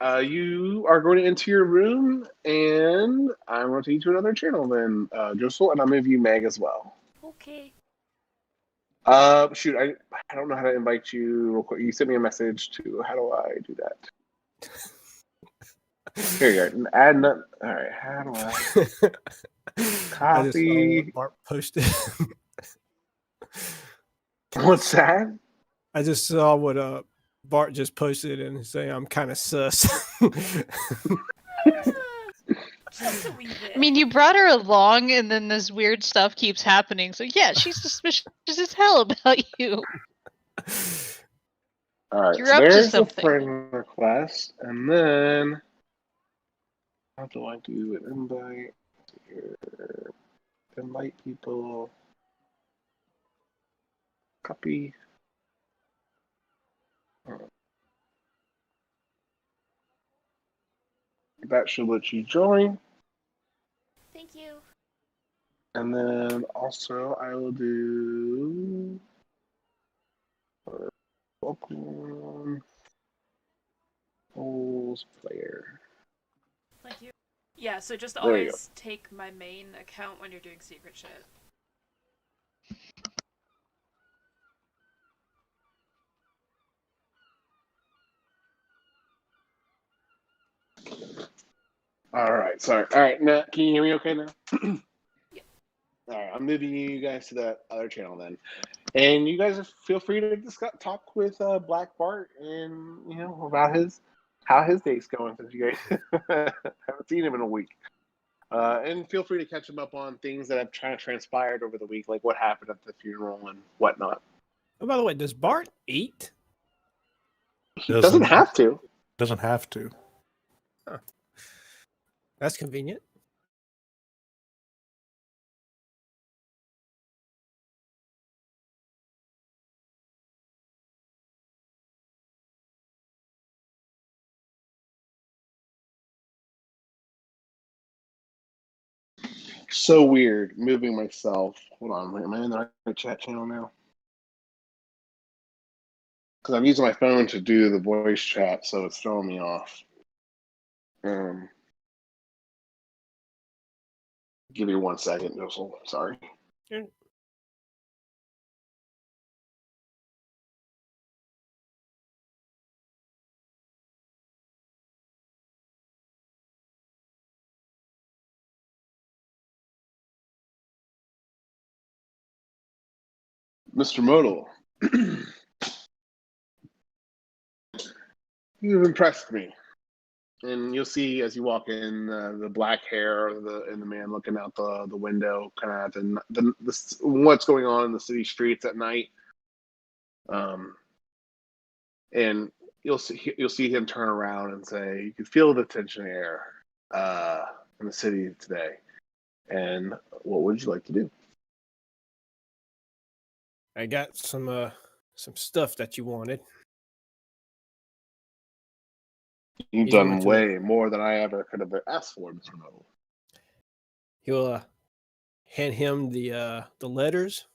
You are going to enter your room, and I'm going to take you to another channel then, Josel, and I'm going to view Meg as well. Okay. Shoot, I don't know how to invite you real quick. You sent me a message to, how do I do that? Here you go. Add nut. All right, how do I? Copy. I just saw what Bart posted. What's that? I just saw what Bart just posted and saying I'm kind of sus. Just a wee bit. I mean, you brought her along, and then this weird stuff keeps happening. So yeah, she's suspicious as hell about you. All right, You're so up to there's the something. friend request, and then how do I do an invite? Here, invite people. Copy. That should let you join. Thank you. And then also I will do welcome polls player. Thank you. Yeah, so just There you always take my main account when you're doing secret shit. All right, sorry. All right, now can you hear me okay now? Yeah. All right, I'm moving you guys to that other channel then, and you guys feel free to talk with Black Bart and about how his day's going since you guys haven't seen him in a week. And feel free to catch him up on things that have transpired over the week, like what happened at the funeral and whatnot. Oh, by the way, does Bart eat? He doesn't have to. Doesn't have to. Huh. That's convenient. So weird moving myself. Hold on, wait, am I in the right chat channel now? Because I'm using my phone to do the voice chat, so it's throwing me off. Give me 1 second, Josel. Sorry. Yeah. Mr. Modal, you've impressed me. And you'll see as you walk in the black hair and the man looking out the window, kind of at the what's going on in the city streets at night. And you'll see him turn around and say, "You can feel the tension air in the city today. And what would you like to do?" I got some stuff that you wanted. You've He's done going to- way more than I ever could have asked for, Mr. Modal. He'll hand him the letters,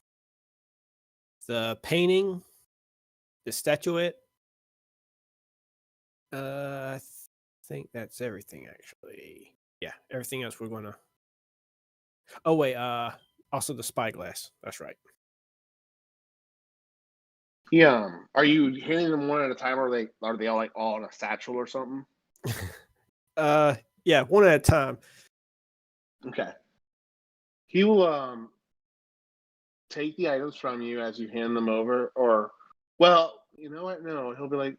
the painting, the statuette. I think that's everything, actually. Yeah, everything else we're gonna. Oh wait, also the spyglass. That's right. Yeah. Are you handing them one at a time, or are they all like all in a satchel or something? Yeah, one at a time. Okay. He will take the items from you as you hand them over, or, well, you know what? No, he'll be like,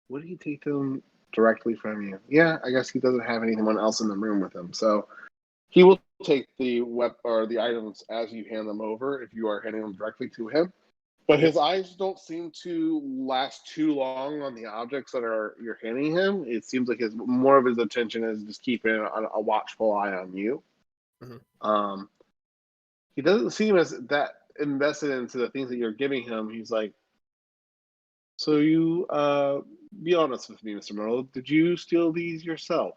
would he take them directly from you? Yeah, I guess he doesn't have anyone else in the room with him, so he will take the the items as you hand them over if you are handing them directly to him. But his eyes don't seem to last too long on the objects that you're handing him. It seems like more of his attention is just keeping a watchful eye on you. Mm-hmm. He doesn't seem as that invested into the things that you're giving him. He's like, "So you, be honest with me, Mr. Merle. Did you steal these yourself?"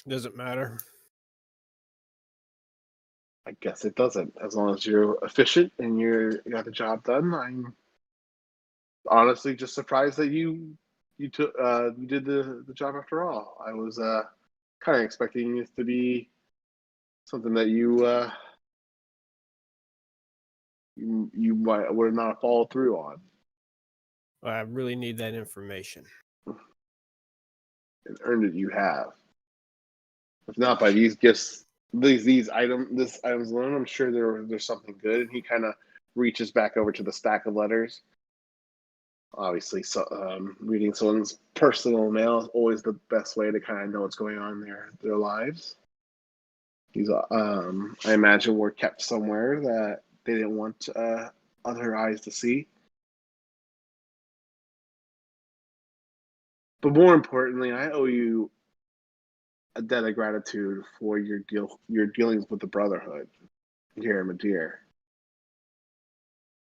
Doesn't matter. I guess it doesn't. As long as you're efficient and you got the job done, I'm honestly just surprised that you did the job after all. I was kind of expecting it to be something that you might would not follow through on. I really need that information. And earned it, you have. If not by these gifts, this items alone, I'm sure there's something good. And he kind of reaches back over to the stack of letters. Obviously, so reading someone's personal mail is always the best way to kind of know what's going on in their lives. These, I imagine, were kept somewhere that they didn't want other eyes to see. But more importantly, I owe you a debt of gratitude for your dealings with the Brotherhood here in Madeira.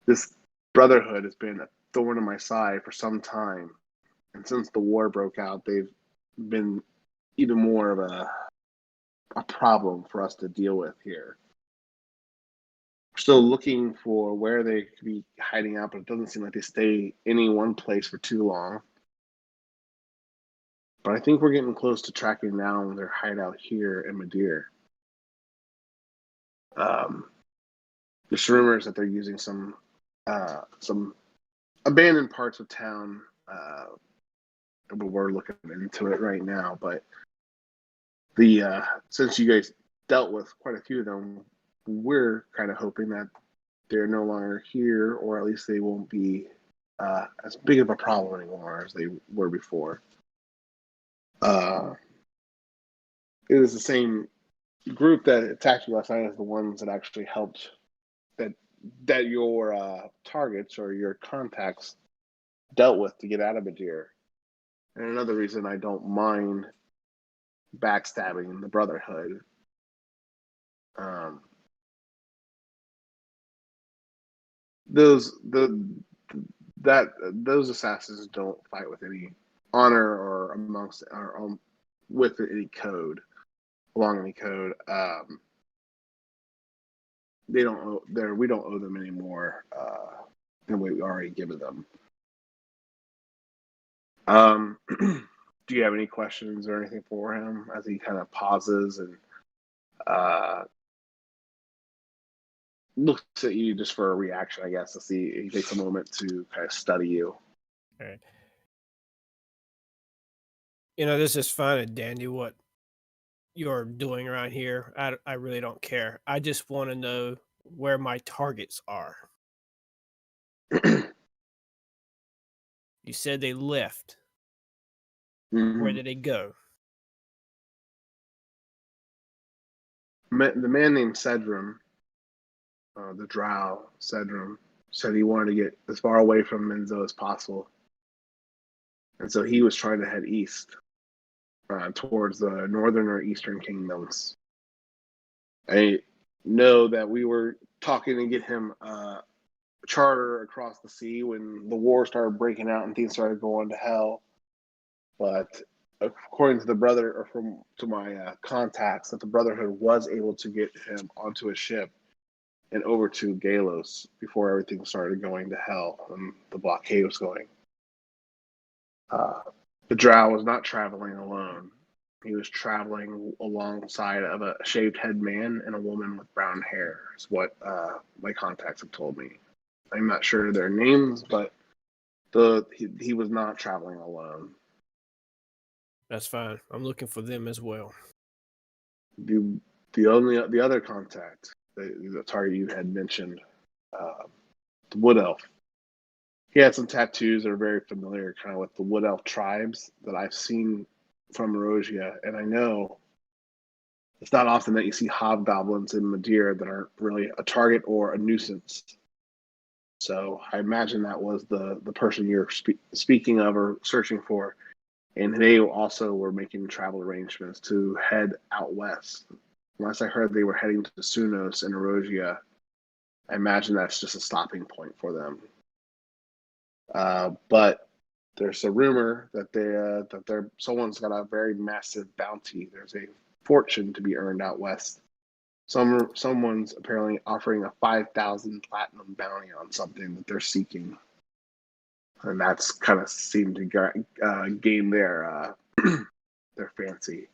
This Brotherhood has been a thorn in my side for some time, and since the war broke out, they've been even more of a problem for us to deal with here. We're still looking for where they could be hiding out, but it doesn't seem like they stay any one place for too long. But I think we're getting close to tracking down their hideout here in Madeira. There's rumors that they're using some abandoned parts of town, but we're looking into it right now. But since you guys dealt with quite a few of them, we're kind of hoping that they're no longer here, or at least they won't be as big of a problem anymore as they were before. It was the same group that attacked you last night as the ones that actually helped that your targets or your contacts dealt with to get out of Madeira. And another reason I don't mind backstabbing the Brotherhood. Those assassins don't fight with any honor or amongst our own with any code, along any code. They don't owe there. We don't owe them any more than we already given them. Do you have any questions or anything for him as he kind of pauses and looks at you just for a reaction, I guess, to see he takes a moment to kind of study you. All right. You know, this is fine and dandy what you're doing around here. I really don't care. I just want to know where my targets are. You said they left. Where did they go? The man named Cedrum, the drow Cedrum, said he wanted to get as far away from Menzo as possible. And so he was trying to head east towards the northern or eastern kingdoms. I know that we were talking to get him a charter across the sea when the war started breaking out and things started going to hell. But according to the brother, or to my contacts, that the Brotherhood was able to get him onto a ship and over to Galos before everything started going to hell and the blockade was going. The drow was not traveling alone. He was traveling alongside of a shaved head man and a woman with brown hair, is what my contacts have told me. I'm not sure their names, but he was not traveling alone. That's fine. I'm looking for them as well. The other contact, the target you had mentioned, the Wood Elf. He had some tattoos that are very familiar, kind of with the Wood Elf tribes that I've seen from Erosia, and I know it's not often that you see hobgoblins in Madeira that aren't really a target or a nuisance. So I imagine that was the person you're speaking of or searching for, and they also were making travel arrangements to head out west. Unless I heard they were heading to Sunos and Erosia, I imagine that's just a stopping point for them. But there's a rumor that someone's got a very massive bounty. There's a fortune to be earned out west. Someone's apparently offering a 5,000 platinum bounty on something that they're seeking, and that's kind of seemed to gain their fancy.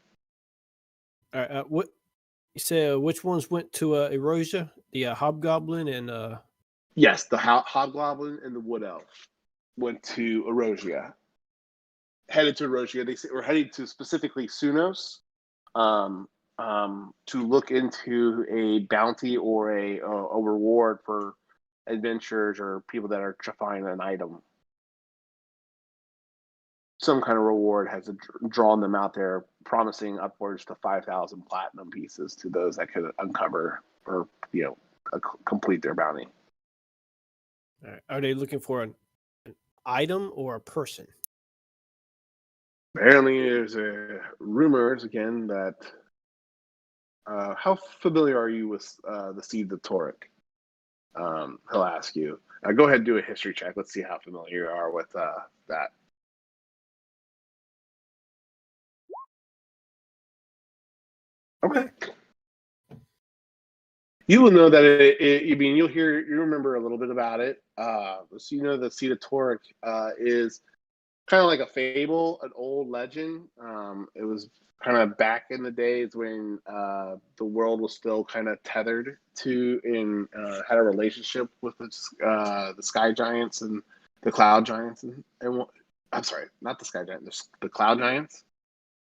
All right. What you said? Which ones went to Erosia? The hobgoblin and Yes, the hobgoblin and the wood elf went to Erosia. Headed to Erosia. They were heading to specifically Sunos to look into a bounty or a reward for adventurers or people that are trying to find an item. Some kind of reward has drawn them out there, promising upwards to 5,000 platinum pieces to those that could uncover or complete their bounty. all right. Are they looking for an item or a person? Apparently, there's rumors again that. How familiar are you with the seed of Toric? He'll ask you. Go ahead and do a history check. Let's see how familiar you are with that. Okay. You will know that you'll remember a little bit about it. So you know the seed of Toric is kind of like a fable, an old legend. It was kind of back in the days when the world was still kind of tethered to and had a relationship with the sky giants and the cloud giants and I'm sorry, not the sky giants, the cloud giants.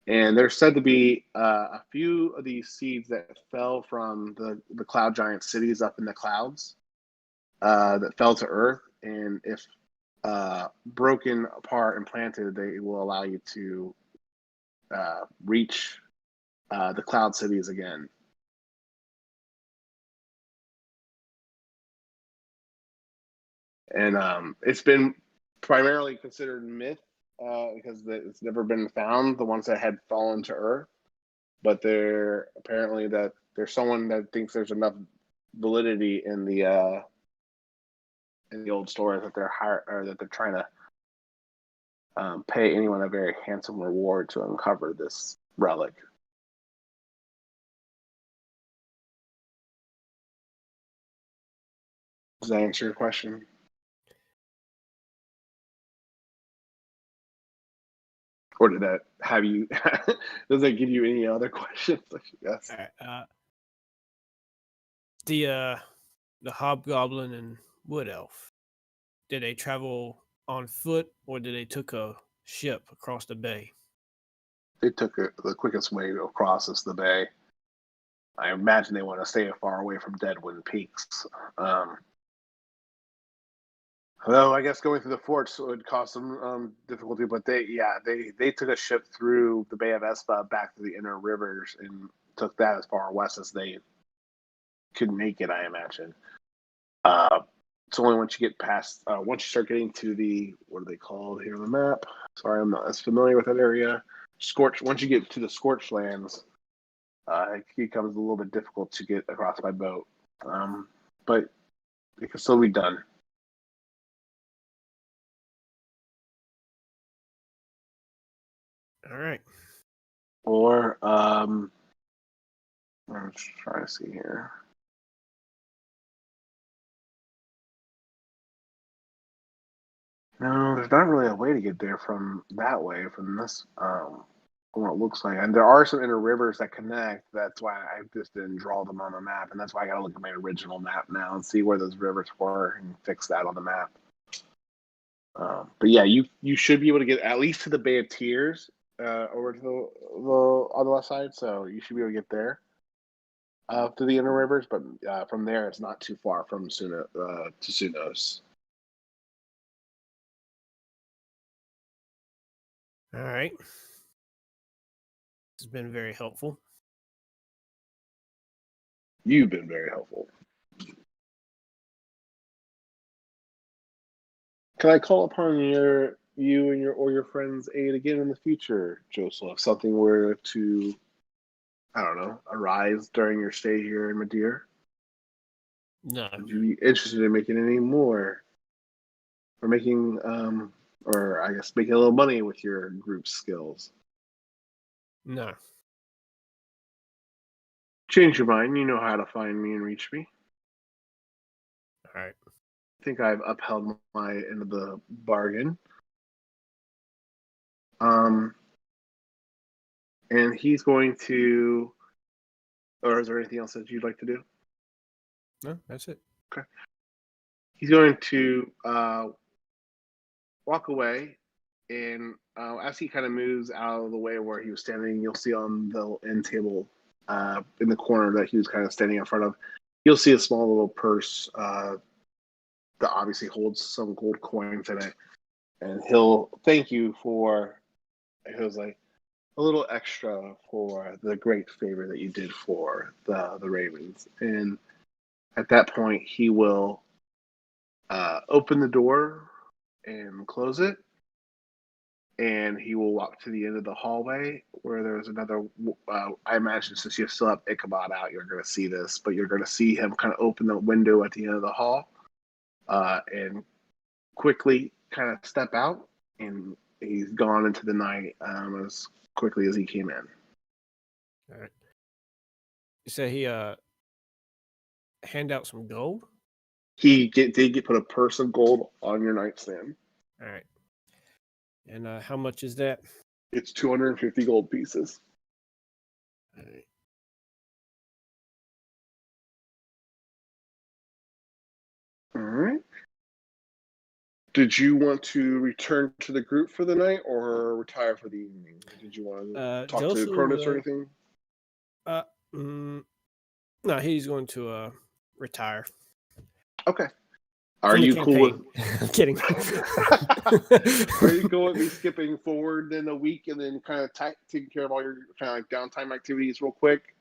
And there's said to be a few of these seeds that fell from the cloud giant cities up in the clouds that fell to Earth, and if broken apart and planted, they will allow you to reach the cloud cities again. And it's been primarily considered myth because it's never been found, the ones that had fallen to Earth. But apparently that there's someone that thinks there's enough validity in the old story that they're trying to pay anyone a very handsome reward to uncover this relic. Does that answer your question? Or did that have you? Does that give you any other questions? Yes. All right. The hobgoblin and wood elf. Did they travel on foot or did they took a ship across the bay? They took the quickest way across is the bay. I imagine they want to stay far away from Deadwind Peaks. Although I guess going through the forts would cause some difficulty, but they took a ship through the Bay of Espa back to the inner rivers and took that as far west as they could make it, I imagine. It's only once you get past, once you start getting to the, what are they called here on the map? Sorry, I'm not as familiar with that area. Once you get to the Scorched Lands, it becomes a little bit difficult to get across by boat. But it can still be done. All right. Or, I'm just trying to see here. No, there's not really a way to get there from that way, from this, what it looks like. And there are some inner rivers that connect. That's why I just didn't draw them on the map. And that's why I got to look at my original map now and see where those rivers were and fix that on the map. But yeah, you should be able to get at least to the Bay of Tears over to the on the left side. So you should be able to get there to the inner rivers. But from there, it's not too far from to Sunos. All right. This has been very helpful. You've been very helpful. Can I call upon you and your friends' aid again in the future, Joseph? If something were to, I don't know, arise during your stay here in Madeira? No. Would you be interested in making any more, or making, or I guess making a little money with your group skills? No. Change your mind. You know how to find me and reach me. All right. I think I've upheld my end of the bargain. And he's going to, or is there anything else that you'd like to do? No, that's it. Okay. He's going to walk away, and as he kind of moves out of the way where he was standing, you'll see on the end table in the corner that he was kind of standing in front of, you'll see a small little purse that obviously holds some gold coins in it. And he'll thank you for, he was like, a little extra for the great favor that you did for the Ravens. And at that point, he will open the door and close it. And he will walk to the end of the hallway where there's another, I imagine since you still have Ichabod out, you're going to see this, but you're going to see him kind of open the window at the end of the hall and quickly kind of step out, and he's gone into the night as quickly as he came in. All right. You said he hand out some gold? He did put a purse of gold on your nightstand. All right. And how much is that? It's 250 gold pieces. All right. All right. Did you want to return to the group for the night or retire for the evening? Did you want to talk to Cronus or anything? No, he's going to retire. Okay. Are you cool with? I'm kidding. Are you cool with me skipping forward then a week and then kind of taking care of all your kind of like downtime activities real quick?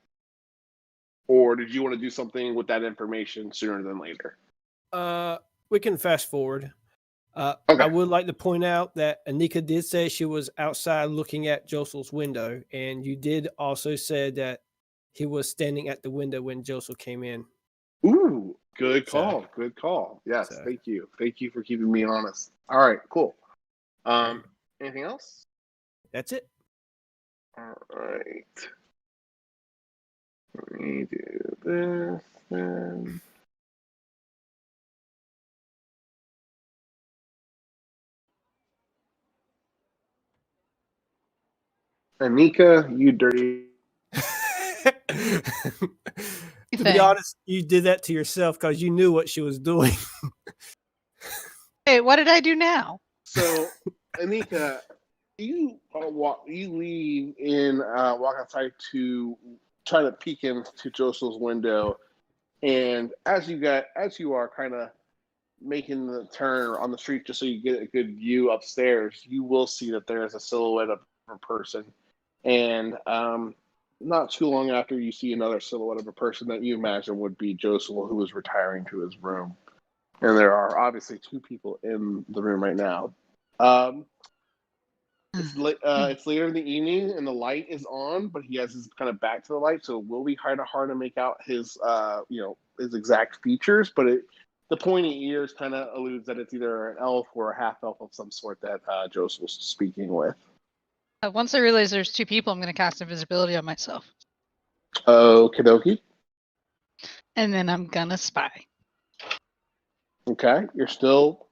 Or did you want to do something with that information sooner than later? We can fast forward. Okay. I would like to point out that Anika did say she was outside looking at Josel's window, and you did also say that he was standing at the window when Josel came in. Ooh, good call. Good call. Yes, thank you. Thank you for keeping me honest. All right, cool. Anything else? That's it. All right. Let me do this then. Anika, you dirty. To be Thing. honest, you did that to yourself because you knew what she was doing. Hey, what did I do now? So, Anika, you leave and walk outside to try to peek into Joseph's window, and as you are kind of making the turn on the street just so you get a good view upstairs, you will see that there is a silhouette of a person, and not too long after, you see another silhouette of a person that you imagine would be Joseph, who was retiring to his room. And there are obviously two people in the room right now. It's later in the evening and the light is on, but he has his kind of back to the light, so it will be kind of hard to make out his his exact features. But the pointy ears kind of alludes that it's either an elf or a half elf of some sort that Joseph was speaking with. Once I realize there's two people, I'm going to cast invisibility on myself. Okie dokie. And then I'm going to spy. Okay, you're still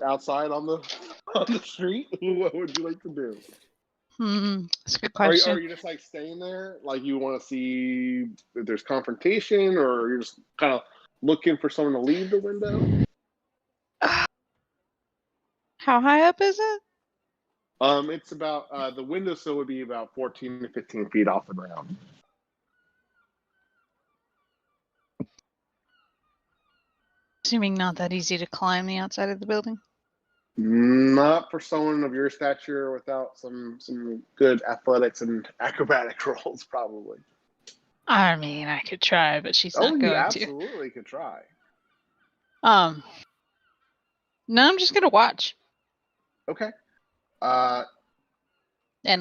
outside on the street. What would you like to do? That's a good question. Are you just like staying there, like you want to see if there's confrontation, or you're just kind of looking for someone to leave the window? How high up is it? It's about the windowsill would be about 14 to 15 feet off the ground. Assuming not that easy to climb the outside of the building. Not for someone of your stature without some good athletics and acrobatic rolls, probably. I mean, I could try, but she's not You going absolutely could try. to. No, I'm just gonna watch Okay. and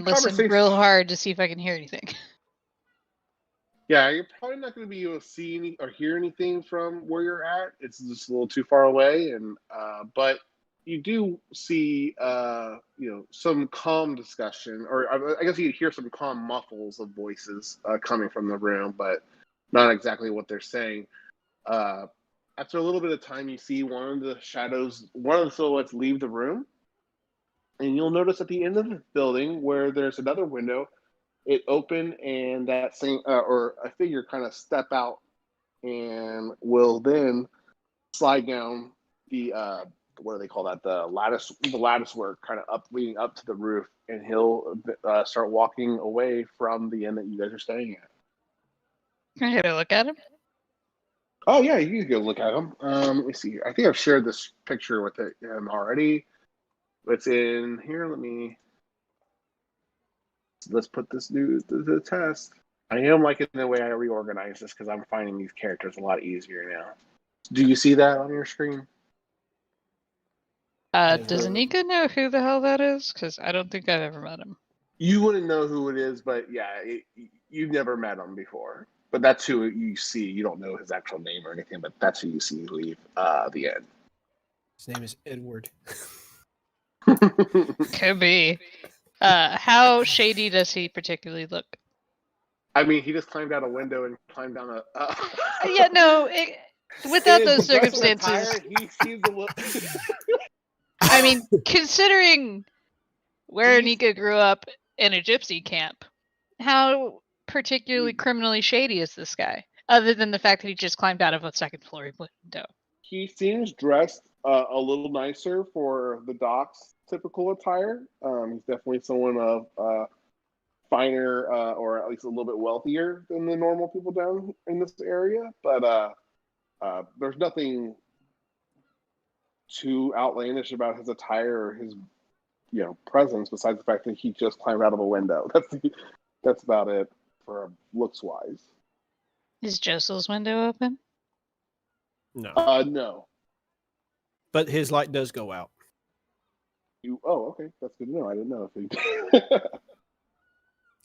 listen real hard to see if I can hear anything. Yeah, you're probably not going to be able to see any or hear anything from where you're at. It's just a little too far away, and but you do see some calm discussion, or I guess you hear some calm muffles of voices coming from the room, but not exactly what they're saying. After a little bit of time, you see one of the silhouettes leave the room, and you'll notice at the end of the building where there's another window, it opened, and that same or a figure kind of step out and will then slide down the what do they call that, the lattice work kind of up leading up to the roof, and he'll start walking away from the inn that you guys are staying at. Can I get a look at him? Oh yeah, you can go look at him. Let me see here. I think I've shared this picture with him already. It's in here. Let's put this dude to the test. I am liking the way I reorganize this because I'm finding these characters a lot easier now. Do you see that on your screen? Does Anika know who the hell that is? Because I don't think I've ever met him. You wouldn't know who it is, but yeah, you've never met him before. But that's who you see. You don't know his actual name or anything, but that's who you see leave the end. His name is Edward. Could be. How shady does he particularly look? I mean, he just climbed out a window and climbed down a. Yeah, no. Without those circumstances, attire, he seems a little. I mean, considering where Anika grew up in a gypsy camp, how particularly criminally shady is this guy? Other than the fact that he just climbed out of a second floor window. He seems dressed a little nicer for the docks typical attire. He's definitely someone of finer or at least a little bit wealthier than the normal people down in this area. But there's nothing too outlandish about his attire or his presence besides the fact that he just climbed out of a window. That's about it for looks wise. Is Josel's window open? No. No. But his light does go out. Okay. That's good to know. I didn't know if he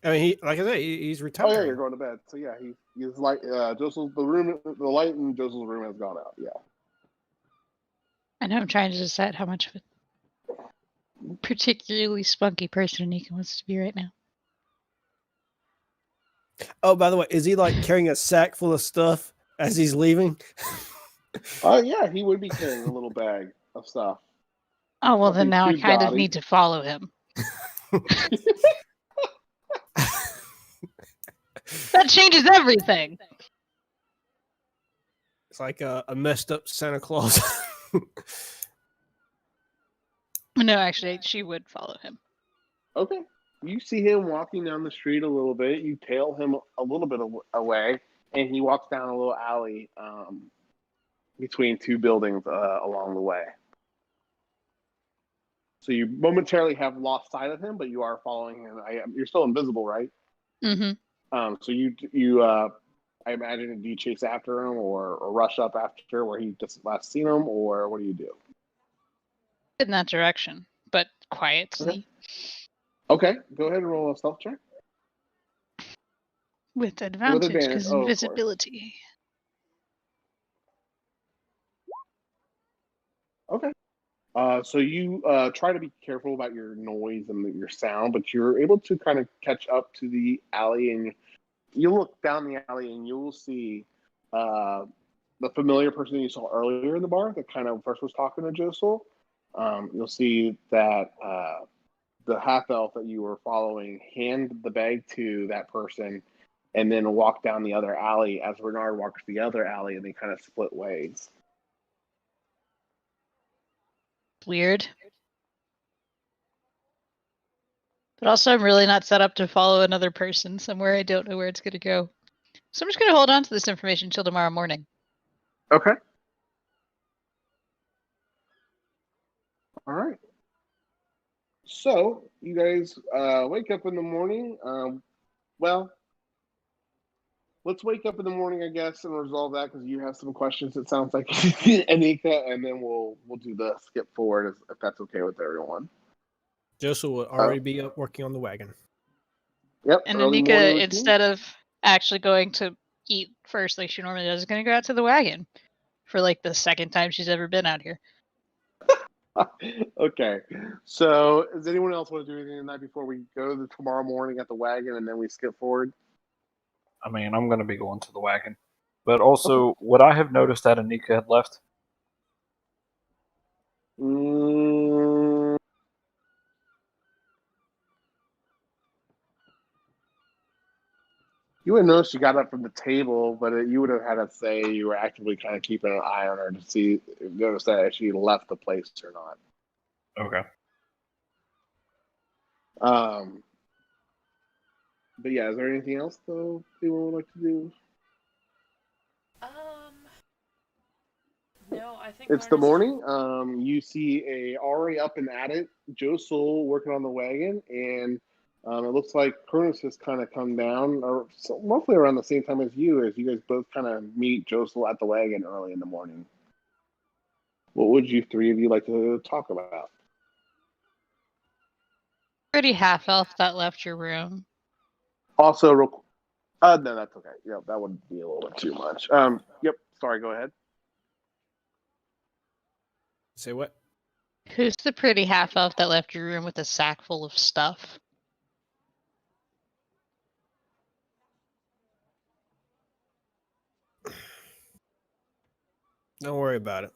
I mean, like I said, he's retired. Oh yeah, you're going to bed. So yeah, he's like Josel's the light in Josel's room has gone out. Yeah. I know I'm trying to decide how much of a particularly spunky person Anika wants to be right now. Oh, by the way, is he like carrying a sack full of stuff as he's leaving? Yeah, he would be carrying a little bag of stuff. Oh, well, then Nothing now I too kind of gaudy. need to follow him. That changes everything. It's like a messed up Santa Claus. No, actually, she would follow him. Okay. You see him walking down the street a little bit. You tail him a little bit away, and he walks down a little alley between two buildings along the way. So you momentarily have lost sight of him, but you are following him. You're still invisible, right? Mm-hmm. So you I imagine, do you chase after him or rush up after where he just last seen him, or what do you do? In that direction, but quietly. Okay, go ahead and roll a stealth check. With advantage, advantage, because of course. invisibility. Okay. So you try to be careful about your noise and your sound, but you're able to kind of catch up to the alley, and you look down the alley and you will see the familiar person you saw earlier in the bar that kind of first was talking to Josel. You'll see that the half elf that you were following hand the bag to that person and then walk down the other alley as Bernard walks the other alley, and they kind of split ways. Weird. But also, I'm really not set up to follow another person somewhere I don't know where it's going to go. So I'm just going to hold on to this information till tomorrow morning. Okay. All right. So you guys wake up in the morning. Well, let's wake up in the morning, I guess, and resolve that because you have some questions. It sounds like Anika, and then we'll do the skip forward if that's okay with everyone. Joseph will already be up working on the wagon. Yep. And early morning Anika, routine. instead of actually going to eat first like she normally does, is going to go out to the wagon for like the second time she's ever been out here. Okay. So does anyone else want to do anything tonight before we go to tomorrow morning at the wagon and then we skip forward? I mean, I'm going to be going to the wagon. But also, would I have noticed that Anika had left? Mm, you would notice she got up from the table, but you would have had to say you were actively kind of keeping an eye on her to notice that she left the place or not. Okay. But yeah, is there anything else though people would like to do? No, I think It's the Marty's- morning. You see already up and at it, Joe Soul working on the wagon, and it looks like Cronus has kind of come down, or roughly around the same time as you guys both kind of meet Joe Soul at the wagon early in the morning. What would you three of you like to talk about? Pretty half elf that left your room. Also, no, that's okay. Yeah, that would be a little bit too much. Yep. Sorry. Go ahead. Say what? Who's the pretty half elf that left your room with a sack full of stuff? Don't worry about it.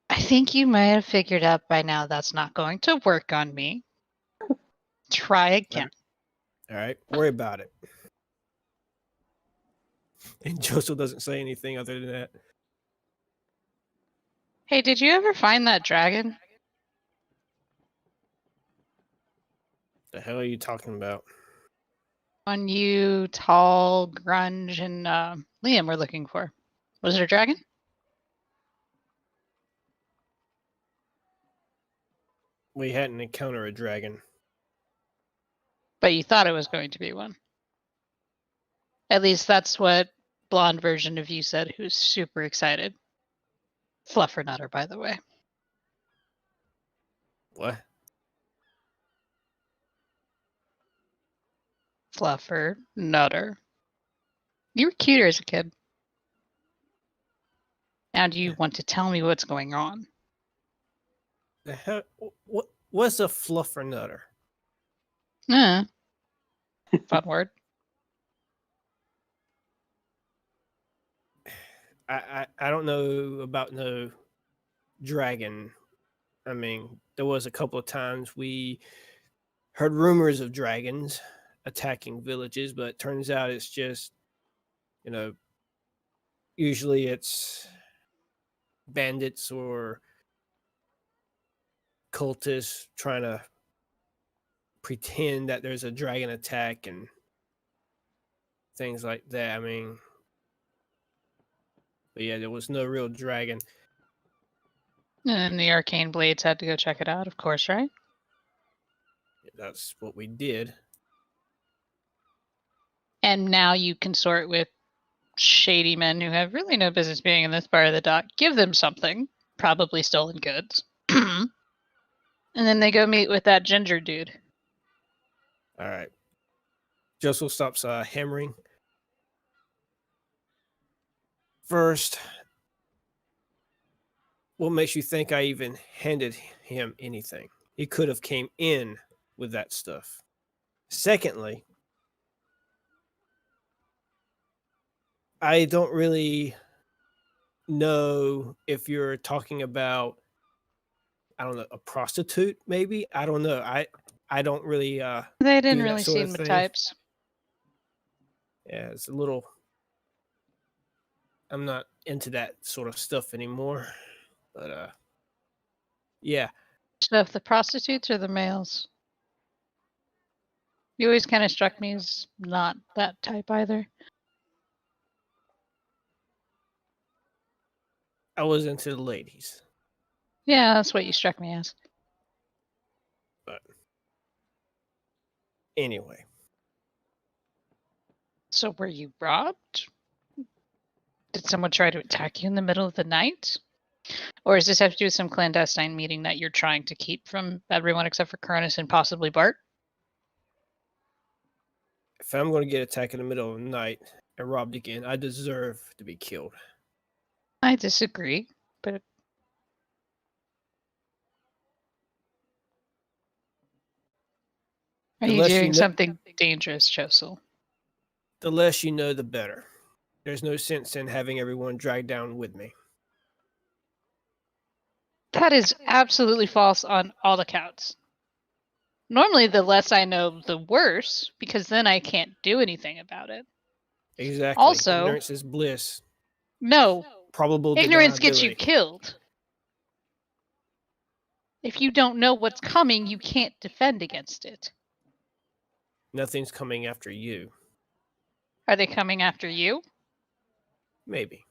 I think you might have figured out by now that's not going to work on me. Try again. All right, worry about it. And Joseph doesn't say anything other than that. Hey, did you ever find that dragon? The hell are you talking about? One you, Tall, Grunge, and Liam were looking for. Was it a dragon? We hadn't encountered a dragon. But you thought it was going to be one. At least that's what blonde version of you said, who's super excited. Fluffernutter, by the way. What? Fluffernutter. You were cuter as a kid. Now do you want to tell me what's going on? The hell? What's a fluffernutter? Fun word. I don't know about no dragon. I mean, there was a couple of times we heard rumors of dragons attacking villages, but it turns out it's just, usually it's bandits or cultists trying to pretend that there's a dragon attack and things like that. I mean, but yeah, there was no real dragon. And the arcane blades had to go check it out, of course, right? That's what we did. And now you consort with shady men who have really no business being in this part of the dock. Give them something, probably stolen goods. And then they go meet with that ginger dude. All right. Joseph stops hammering. First, what makes you think I even handed him anything? He could have came in with that stuff. Secondly, I don't really know if you're talking about, I don't know, a prostitute maybe? I don't know. I don't really They didn't that really sort of seem the thing. types. Yeah, it's a little, I'm not into that sort of stuff anymore. But yeah. Stuff, the prostitutes or the males? You always kind of struck me as not that type either. I was into the ladies. Yeah, that's what you struck me as. But anyway. So were you robbed? Did someone try to attack you in the middle of the night? Or does this have to do with some clandestine meeting that you're trying to keep from everyone except for Cronus and possibly Bart? If I'm going to get attacked in the middle of the night and robbed again, I deserve to be killed. I disagree, but are you doing something dangerous, Chosel? The less you know, the better. There's no sense in having everyone dragged down with me. That is absolutely false on all accounts. Normally, the less I know, the worse, because then I can't do anything about it. Exactly. Also, ignorance is bliss. No, Probable ignorance gets you deniability. killed. If you don't know what's coming, you can't defend against it. Nothing's coming after you. Are they coming after you? Maybe.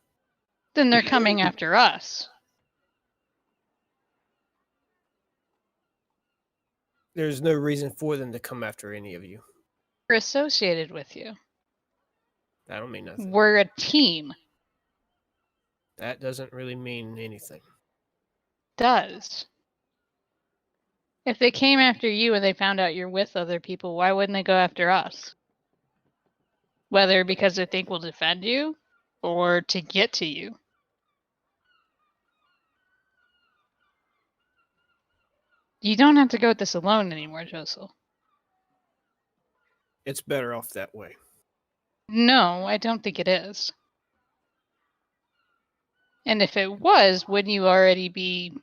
Then they're coming after us. There's no reason for them to come after any of you. We're associated with you. That don't mean nothing. We're a team. That doesn't really mean anything. Does. If they came after you and they found out you're with other people, why wouldn't they go after us? Whether because they think we'll defend you or to get to you. You don't have to go with this alone anymore, Josel. It's better off that way. No, I don't think it is. And if it was, wouldn't you already be,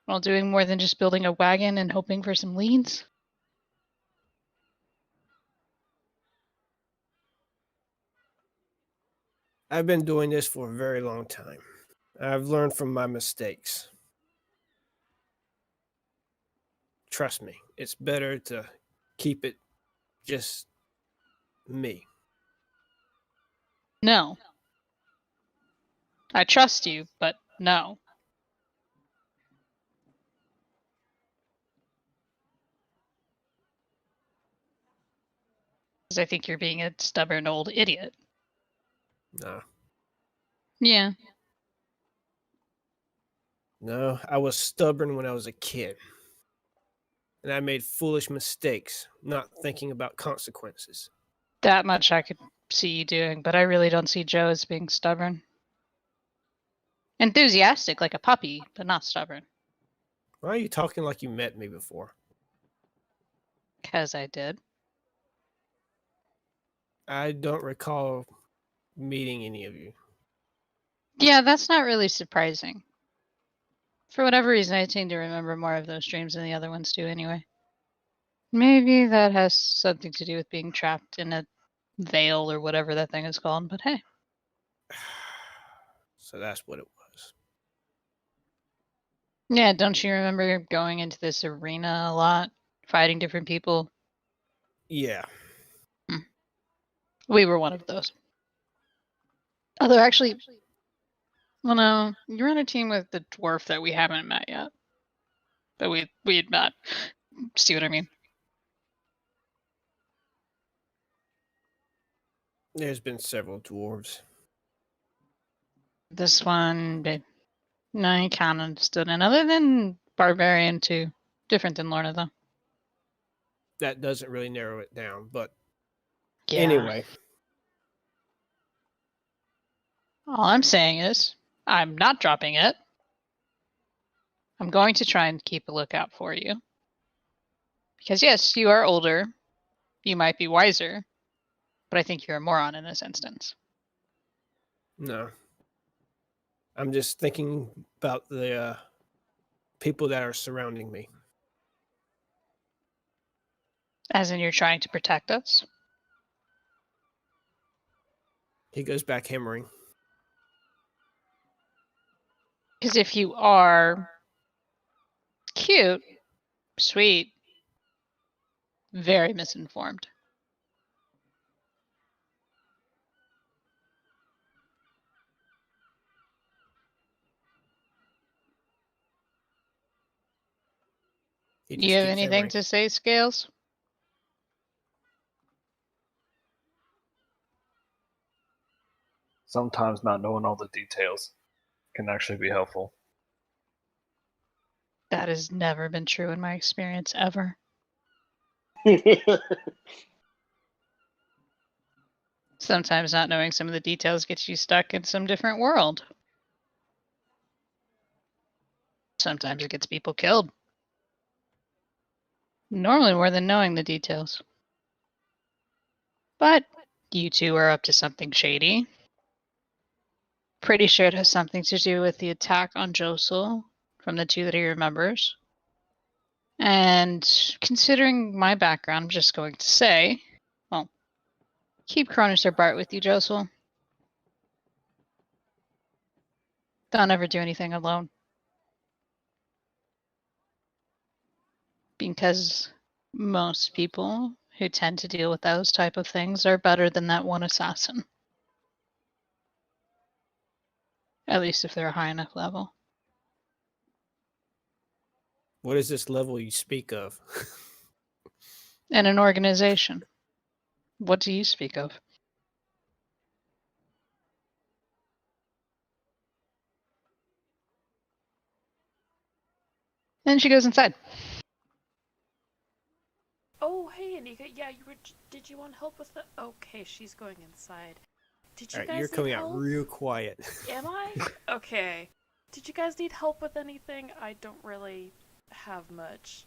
well, doing more than just building a wagon and hoping for some leads? I've been doing this for a very long time. I've learned from my mistakes. Trust me, it's better to keep it just me. No. I trust you, but no. Because I think you're being a stubborn old idiot. No. Yeah. No, I was stubborn when I was a kid. And I made foolish mistakes, not thinking about consequences. That much I could see you doing, but I really don't see Joe as being stubborn. Enthusiastic like a puppy, but not stubborn. Why are you talking like you met me before? Because I did. I don't recall meeting any of you. Yeah, that's not really surprising. For whatever reason, I seem to remember more of those dreams than the other ones do anyway. Maybe that has something to do with being trapped in a veil or whatever that thing is called, but hey. So that's what it was. Yeah, don't you remember going into this arena a lot, fighting different people? Yeah. We were one of those. Although actually, well, no, you're on a team with the dwarf that we haven't met yet. That we had met. See what I mean? There's been several dwarves. This one, no, he kind of stood in. Other than Barbarian, too. Different than Lorna, though. That doesn't really narrow it down, but Yeah. anyway. All I'm saying is, I'm not dropping it. I'm going to try and keep a lookout for you. Because yes, you are older. You might be wiser. But I think you're a moron in this instance. No. I'm just thinking about the people that are surrounding me. As in, you're trying to protect us? He goes back hammering. Because if you are cute, sweet, very misinformed. He Do just you have keeps anything hammering. to say, Scales? Sometimes not knowing all the details can actually be helpful. That has never been true in my experience, ever. Sometimes not knowing some of the details gets you stuck in some different world. Sometimes it gets people killed. Normally more than knowing the details. But you two are up to something shady. Pretty sure it has something to do with the attack on Josel from the two that he remembers. And considering my background, I'm just going to say, well, keep Cronus or Bart with you, Josel. Don't ever do anything alone. Because most people who tend to deal with those type of things are better than that one assassin. At least if they're a high enough level. What is this level you speak of? And an organization. What do you speak of? And she goes inside. Oh, hey, Anika. Yeah, you were. Did you want help with the? Okay, she's going inside. Did you All right, guys you're need coming help? out real quiet. Am I? Okay. Did you guys need help with anything? I don't really have much.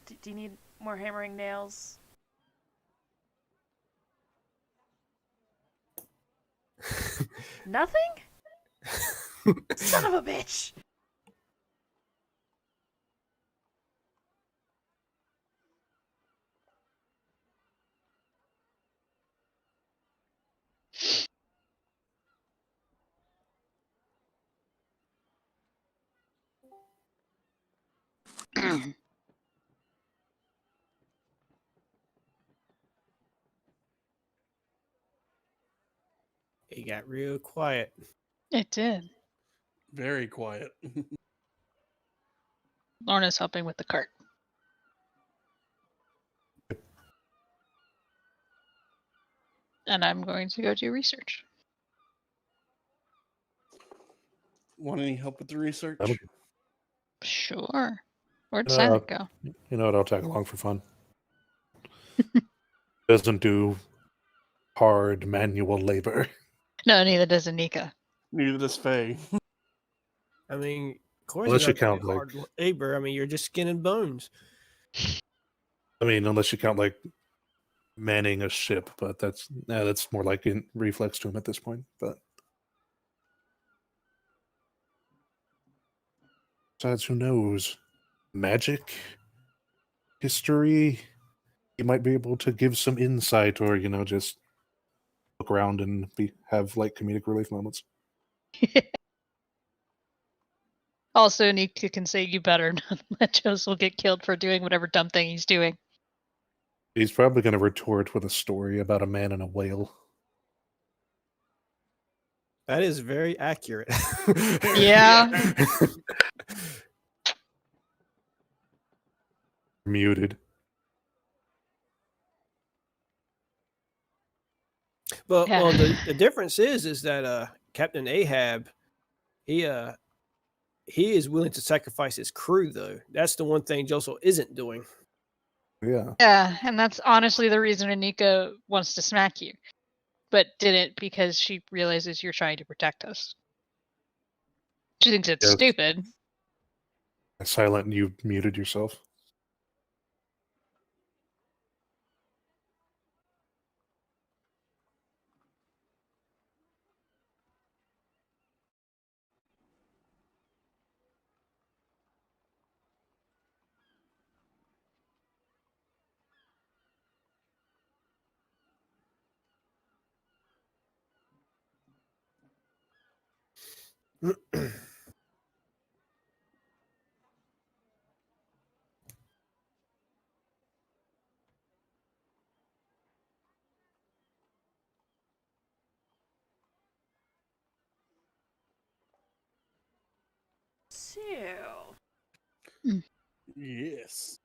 Do you need more hammering nails? Nothing? Son of a bitch! He got real quiet. It did. Very quiet. Lorna's helping with the cart. And I'm going to go do research. Want any help with the research? That'll- Sure. Where'd Silent go? You know what? I'll tag along for fun. Doesn't do hard manual labor. No, neither does Anika. Neither does Faye. I mean, of course, Unless you you don't count, do hard labor. I mean, you're just skin and bones. I mean, unless you count like manning a ship, but that's more like in reflex to him at this point. But besides, who knows? Magic, history. He might be able to give some insight, or just look around and have like comedic relief moments. Also, Nika can say you better not let Josel get killed for doing whatever dumb thing he's doing. He's probably going to retort with a story about a man and a whale. That is very accurate. Yeah. Muted. But Yeah. well, the difference is that Captain Ahab, he is willing to sacrifice his crew, though. That's the one thing Josel isn't doing. Yeah. Yeah, and that's honestly the reason Anika wants to smack you, but didn't because she realizes you're trying to protect us. She thinks it's Yes. stupid. Silent, you muted yourself. So, Yes.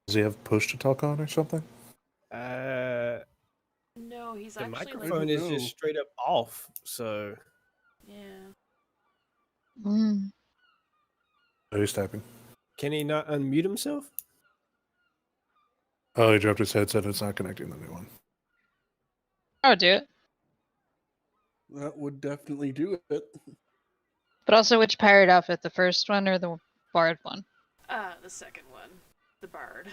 Does he have push to talk on or something? The no, he's actually microphone like, is know. just straight up off. So yeah. Mm. Oh, he's typing. can he not unmute himself? Oh, he dropped his headset. It's not connecting the new one. I would do it. That would definitely do it. But also, which pirate outfit? The first one or the bard one? The second one, the bard.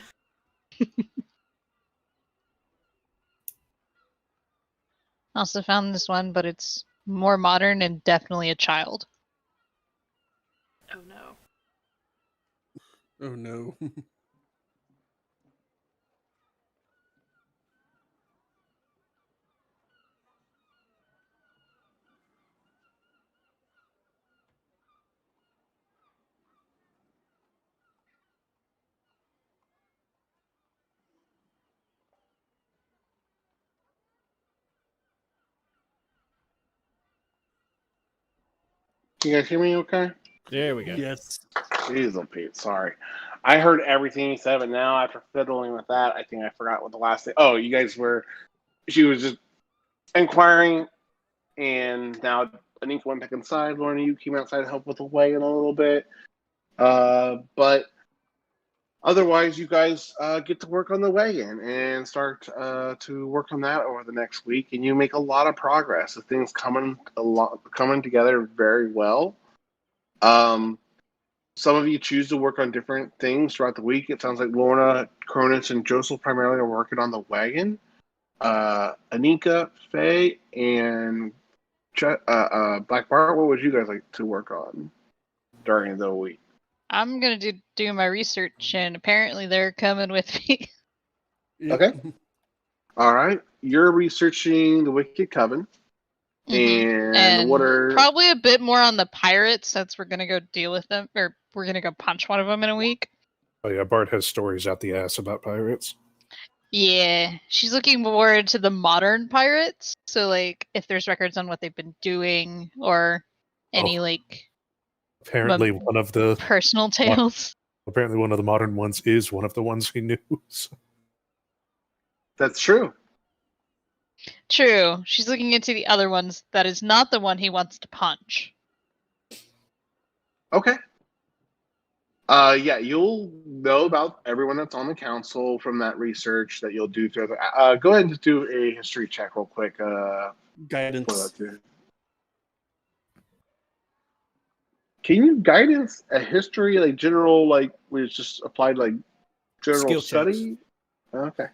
Also found this one, but it's more modern and definitely a child. Oh no. Oh no. You guys hear me okay? There we go. Yes. Jeez, oh, Pete, sorry. I heard everything you said, but now after fiddling with that, I think I forgot what the last thing. Oh, you guys were. She was just inquiring, and now Anika went back inside. Lorna, you came outside to help with the wagon a little bit. But otherwise, you guys get to work on the wagon and start to work on that over the next week, and you make a lot of progress. The thing's coming together very well. Some of you choose to work on different things throughout the week. It sounds like Lorna, Cronus, and Joseph primarily are working on the wagon. Anika, Faye, and Black Bart, what would you guys like to work on during the week? I'm gonna do my research, and apparently they're coming with me. Yep. Okay. All right. You're researching the Wicked Coven. And what are probably a bit more on the pirates, since we're gonna go deal with them, or we're gonna go punch one of them in a week. Oh yeah, Bart has stories out the ass about pirates. Yeah, she's looking more into the modern pirates. So, like, if there's records on what they've been doing, or any like Apparently, one of the personal tales. apparently one of the modern ones is one of the ones he knew. So. that's true. True, she's looking into the other ones. That is not the one he wants to punch. Okay. Yeah, you'll know about everyone that's on the council from that research that you'll do through go ahead and just do a history check real quick. For Guidance. that too. Can you guidance a history like general like we just applied like general Skill checks. study? Okay.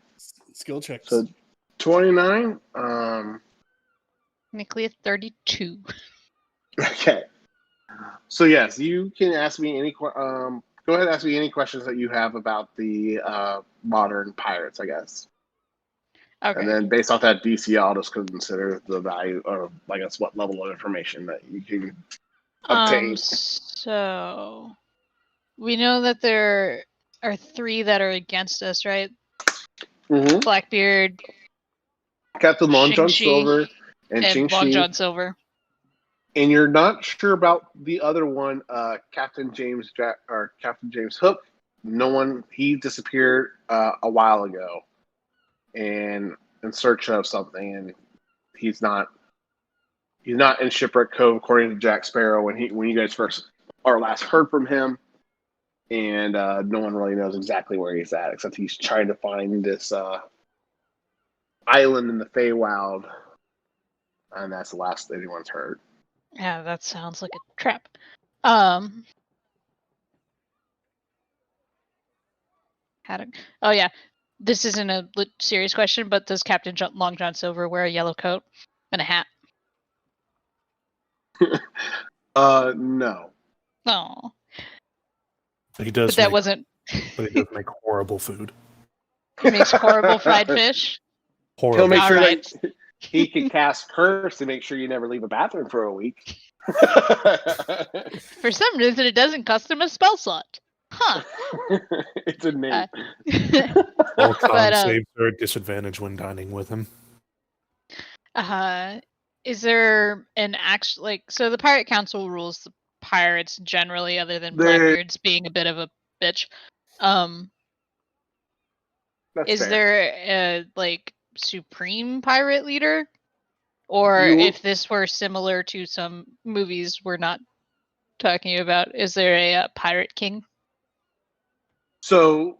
Skill checks. So 29. Technically, 32. Okay. So yes, you can ask me any. Go ahead and ask me any questions that you have about the modern pirates, I guess. Okay. And then based off that DC, I'll just consider the value, or I guess what level of information that you can obtain. So we know that there are 3 that are against us, right? Mm-hmm. Blackbeard, Captain Long John Xing-Shi, Silver and and Xing Long Shi. John Silver. And you're not sure about the other one, Captain James or Captain James Hook. No one. He disappeared a while ago, and in search of something, and he's not in Shipwreck Cove, according to Jack Sparrow. When you guys first or last heard from him, and no one really knows exactly where he's at, except he's trying to find this island in the Feywild, and that's the last anyone's heard. Yeah, that sounds like a trap. Oh yeah, this isn't a serious question, but does Captain Long John Silver wear a yellow coat and a hat? No. No, He does. but that make, wasn't. But he does make horrible food. He makes horrible fried fish. Horrible. He'll make sure Alright. that he can cast curse to make sure you never leave a bathroom for a week. For some reason, it doesn't cost him a spell slot. Huh. It's a name. All con But, saves are at disadvantage when dining with him. is there an actual so the Pirate Council rules the pirates generally, other than They- Blackbeard's being a bit of a bitch. That's Is fair. there a supreme pirate leader? Or if this were similar to some movies we're not talking about, is there a pirate king? So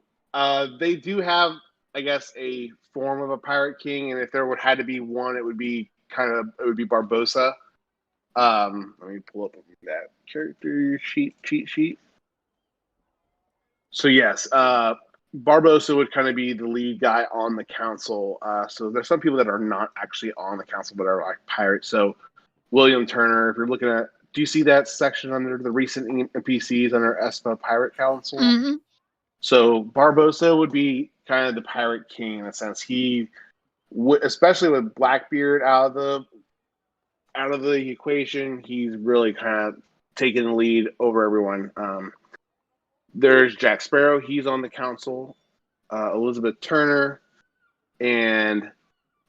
they do have, I guess, a form of a pirate king, and if there had to be one, it would be Barbossa. Let me pull up that character cheat sheet. So yes, Barbossa would kind of be the lead guy on the council. So there's some people that are not actually on the council, but are like pirates. So William Turner, if you're looking at, do you see that section under the recent NPCs under ESPA Pirate Council? Mm-hmm. So Barbossa would be kind of the pirate king in a sense. He would, especially with Blackbeard out of the equation, he's really kind of taking the lead over everyone. There's Jack Sparrow. He's on the council. Elizabeth Turner. And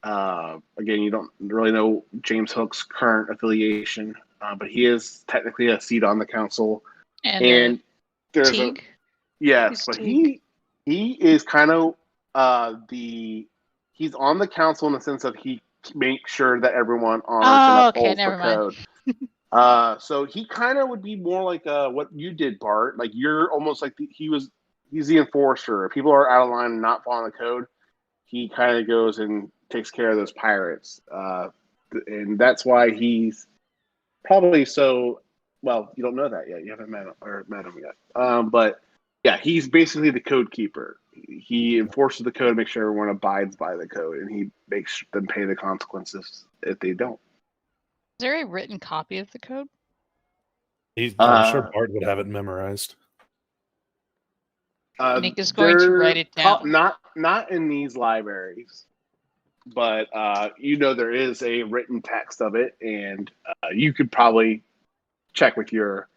again, you don't really know James Hook's current affiliation, but he is technically a seat on the council. And there's Teague? yes, but Teague? he is kind of he's on the council in the sense of he makes sure that everyone honors and upholds the code. So he kind of would be more like what you did, Bart. Like you're almost like he's the enforcer. If people are out of line and not following the code, he kind of goes and takes care of those pirates. And that's why he's probably so, well, you don't know that yet. You haven't met him yet. But yeah, he's basically the code keeper. He enforces the code to make sure everyone abides by the code, and he makes them pay the consequences if they don't. Is there a written copy of the code? I'm sure Bart would have it memorized. Nick is going to write it down. Not in these libraries, but there is a written text of it, and you could probably check with your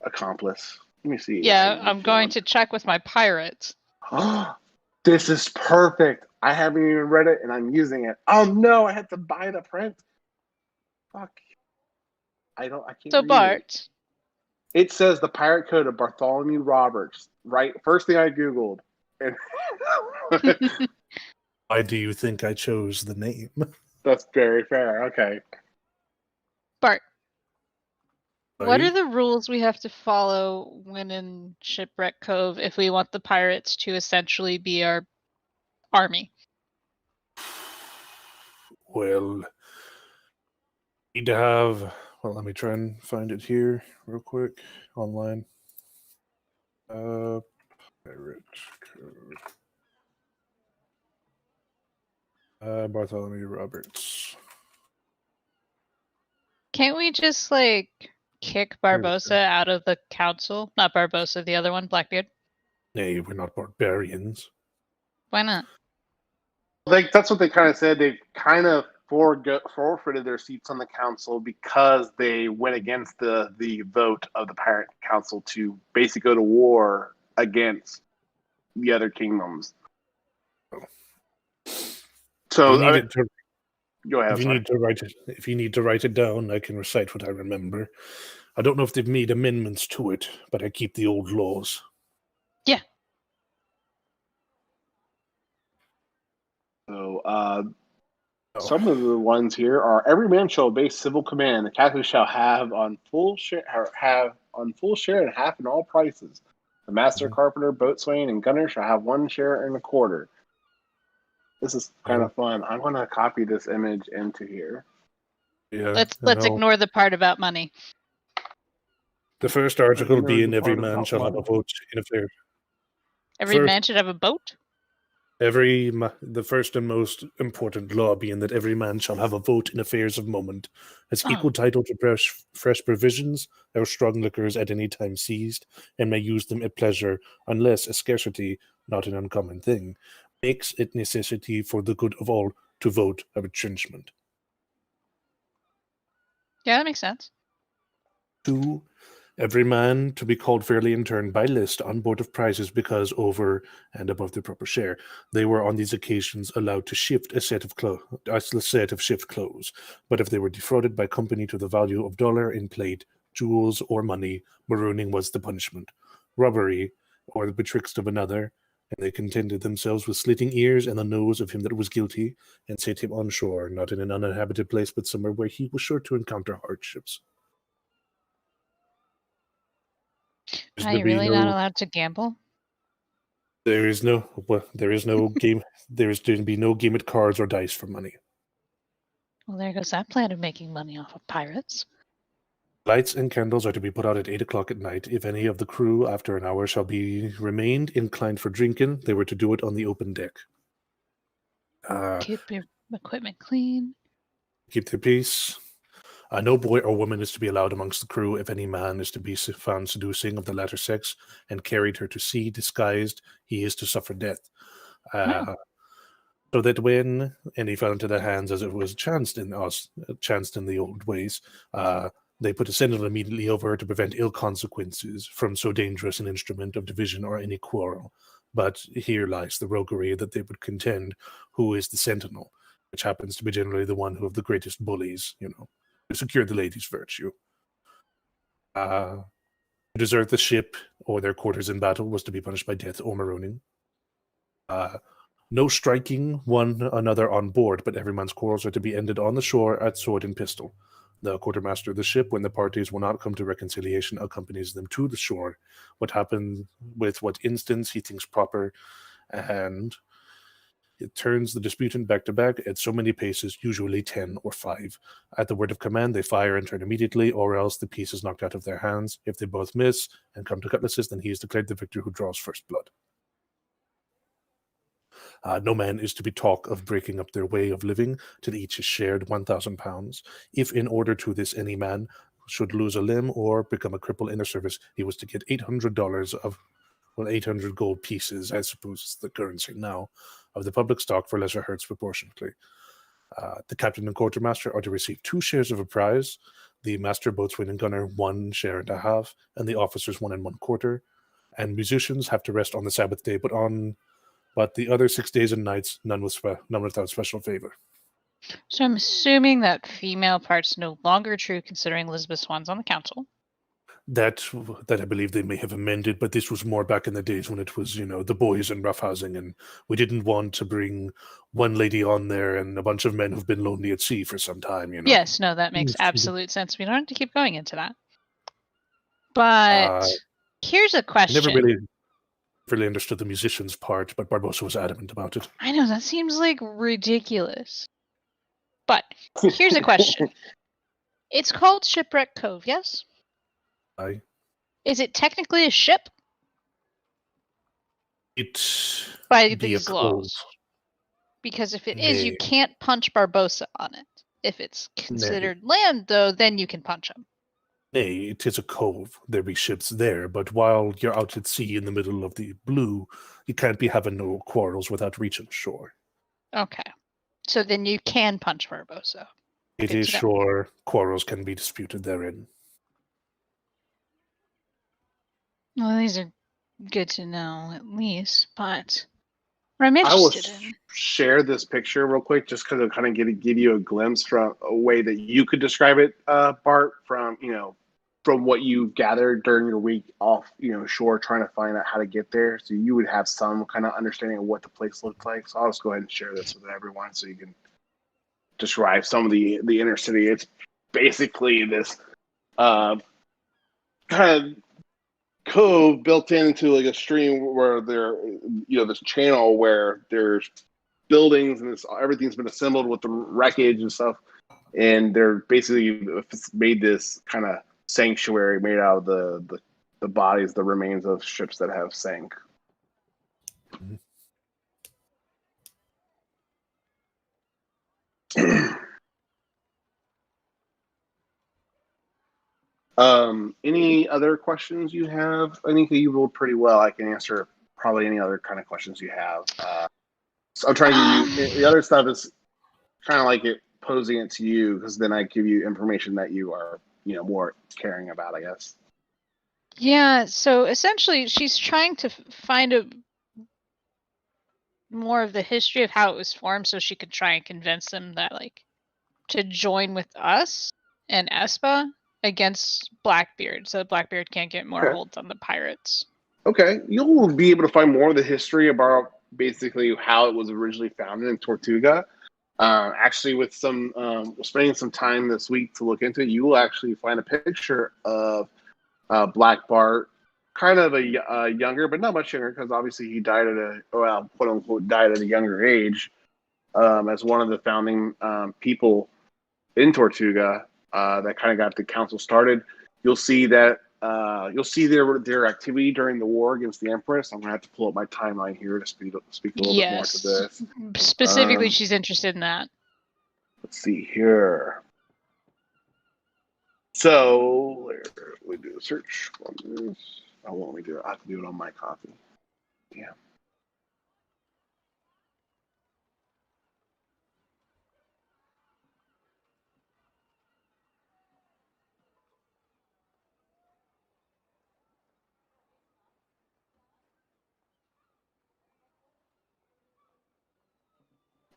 accomplice. Let me see. Yeah, I'm going to check with my pirates. This is perfect. I haven't even read it, and I'm using it. Oh no, I had to buy the print. Fuck. I can't. So read Bart. It says the pirate code of Bartholomew Roberts. Right, first thing I googled. And Why do you think I chose the name? that's very fair. Okay. Bart. What are Aye. the rules we have to follow when in Shipwreck Cove if we want the pirates to essentially be our army? Well, need to have. Well, let me try and find it here real quick online. Pirate Code. Bartholomew Roberts. Can't we just like kick Here we go. Barbosa out of the council? Not Barbosa, the other one, Blackbeard. Nay, we're not barbarians. Why not? That's what they kind of said. They kind of forfeited their seats on the council because they went against the vote of the pirate council to basically go to war against the other kingdoms. So You need it to, go ahead. if you need to write it down, I can recite what I remember. I don't know if they've made amendments to it, but I keep the old laws. Yeah. So some of the ones here are: every man shall obey civil command. The captain shall have on full share and half in all prices. The master, carpenter, boatswain, and gunner shall have 1 share and a quarter. This is kind of fun. I'm going to copy this image into here. Yeah. Let's ignore the part about money. The first article Ignore being the every part man about shall have a money. vote in affair. Every man should have a boat? The first and most important law being that every man shall have a vote in affairs of moment, has equal title to fresh provisions or strong liquors at any time seized, and may use them at pleasure, unless a scarcity, not an uncommon thing, makes it necessity for the good of all to vote of retrenchment. Yeah, that makes sense. 2. Every man to be called fairly in turn by list on board of prizes because over and above their proper share, they were on these occasions allowed to shift a set of shift clothes. But if they were defrauded by company to the value of dollar in plate, jewels, or money, marooning was the punishment. Robbery, or the betwixt of another, and they contented themselves with slitting ears and the nose of him that was guilty, and set him on shore, not in an uninhabited place, but somewhere where he was sure to encounter hardships. Are you really not allowed to gamble? There is no game. There is to be no game at cards or dice for money. Well, there goes that plan of making money off of pirates. Lights and candles are to be put out at 8 o'clock at night. If any of the crew after an hour shall be remained inclined for drinking, they were to do it on the open deck. Keep your equipment clean. Keep their peace. No boy or woman is to be allowed amongst the crew if any man is to be found seducing of the latter sex and carried her to sea disguised, he is to suffer death. So that when any fell into their hands, as it was chanced in the old ways, they put a sentinel immediately over her to prevent ill consequences from so dangerous an instrument of division or any quarrel. But here lies the roguery that they would contend who is the sentinel, which happens to be generally the one who of the greatest bullies, to secure the lady's virtue. To desert the ship or their quarters in battle was to be punished by death or marooning. No striking one another on board, but every man's quarrels are to be ended on the shore at sword and pistol. The quartermaster of the ship, when the parties will not come to reconciliation, accompanies them to the shore. What happened with what instance he thinks proper, and it turns the disputant back to back at so many paces, usually 10 or 5. At the word of command, they fire and turn immediately, or else the piece is knocked out of their hands. If they both miss and come to cutlasses, then he is declared the victor who draws first blood. No man is to be talk of breaking up their way of living till each has shared £1,000. If in order to this any man should lose a limb or become a cripple in their service, he was to get $800 of 800 gold pieces, I suppose is the currency now, of the public stock for lesser hurts proportionately. The captain and quartermaster are to receive 2 shares of a prize, the master, boatswain, and gunner 1 share and a half, and the officers 1 1/4. And musicians have to rest on the Sabbath day, but the other 6 days and nights, none without special favor. So I'm assuming that female part's no longer true, considering Elizabeth Swan's on the council. That I believe they may have amended, but this was more back in the days when it was, the boys and roughhousing, and we didn't want to bring one lady on there and a bunch of men who've been lonely at sea for some time, Yes, no, that makes absolute sense. We don't have to keep going into that. But here's a I question. never really understood the musician's part, but Barbosa was adamant about it. I know, that seems like ridiculous. But here's a question. It's called Shipwreck Cove, yes? Aye. Is it technically a ship It by be a these cove. laws? Because if it is, you Nay. can't punch Barbosa on it. If it's considered land, though, then you can punch him. Nay, it is a cove. There be ships there, but while you're out at sea in the middle of the blue, you can't be having no quarrels without reaching shore. Okay. So then you can punch Barbosa. It Good is to know. sure quarrels can be disputed therein. Well, these are good to know, at least. But what I'm I will interested in. share this picture real quick, just because it'll kind of give you a glimpse from a way that you could describe it, Bart, from what you gathered during your week off, shore, trying to find out how to get there. So you would have some kind of understanding of what the place looked like. So I'll just go ahead and share this with everyone so you can describe some of the inner city. It's basically this kind of cove built into like a stream where this channel where there's buildings and everything's been assembled with the wreckage and stuff, and they're basically made this kind of sanctuary made out of the bodies, the remains of ships that have sank. Any other questions you have? I think you rolled pretty well. I can answer probably any other kind of questions you have. So I'm trying to give you the other stuff is kind of like it posing it to you, because then I give you information that you are more caring about, I guess. Yeah, so essentially she's trying to find more of the history of how it was formed so she could try and convince them that to join with us and Espa against Blackbeard, so Blackbeard can't get more holds on the pirates. Okay, you'll be able to find more of the history about basically how it was originally founded in Tortuga. Actually, with spending some time this week to look into it, you will actually find a picture of Black Bart, kind of a younger, but not much younger, because obviously he died quote unquote, died at a younger age, as one of the founding people in Tortuga that kind of got the council started. You'll see that their activity during the war against the Empress. I'm gonna have to pull up my timeline here to speak a little bit more to this. Specifically, she's interested in that. Let's see here. So we do a search on this. I won't let me do it. I have to do it on my copy. Yeah.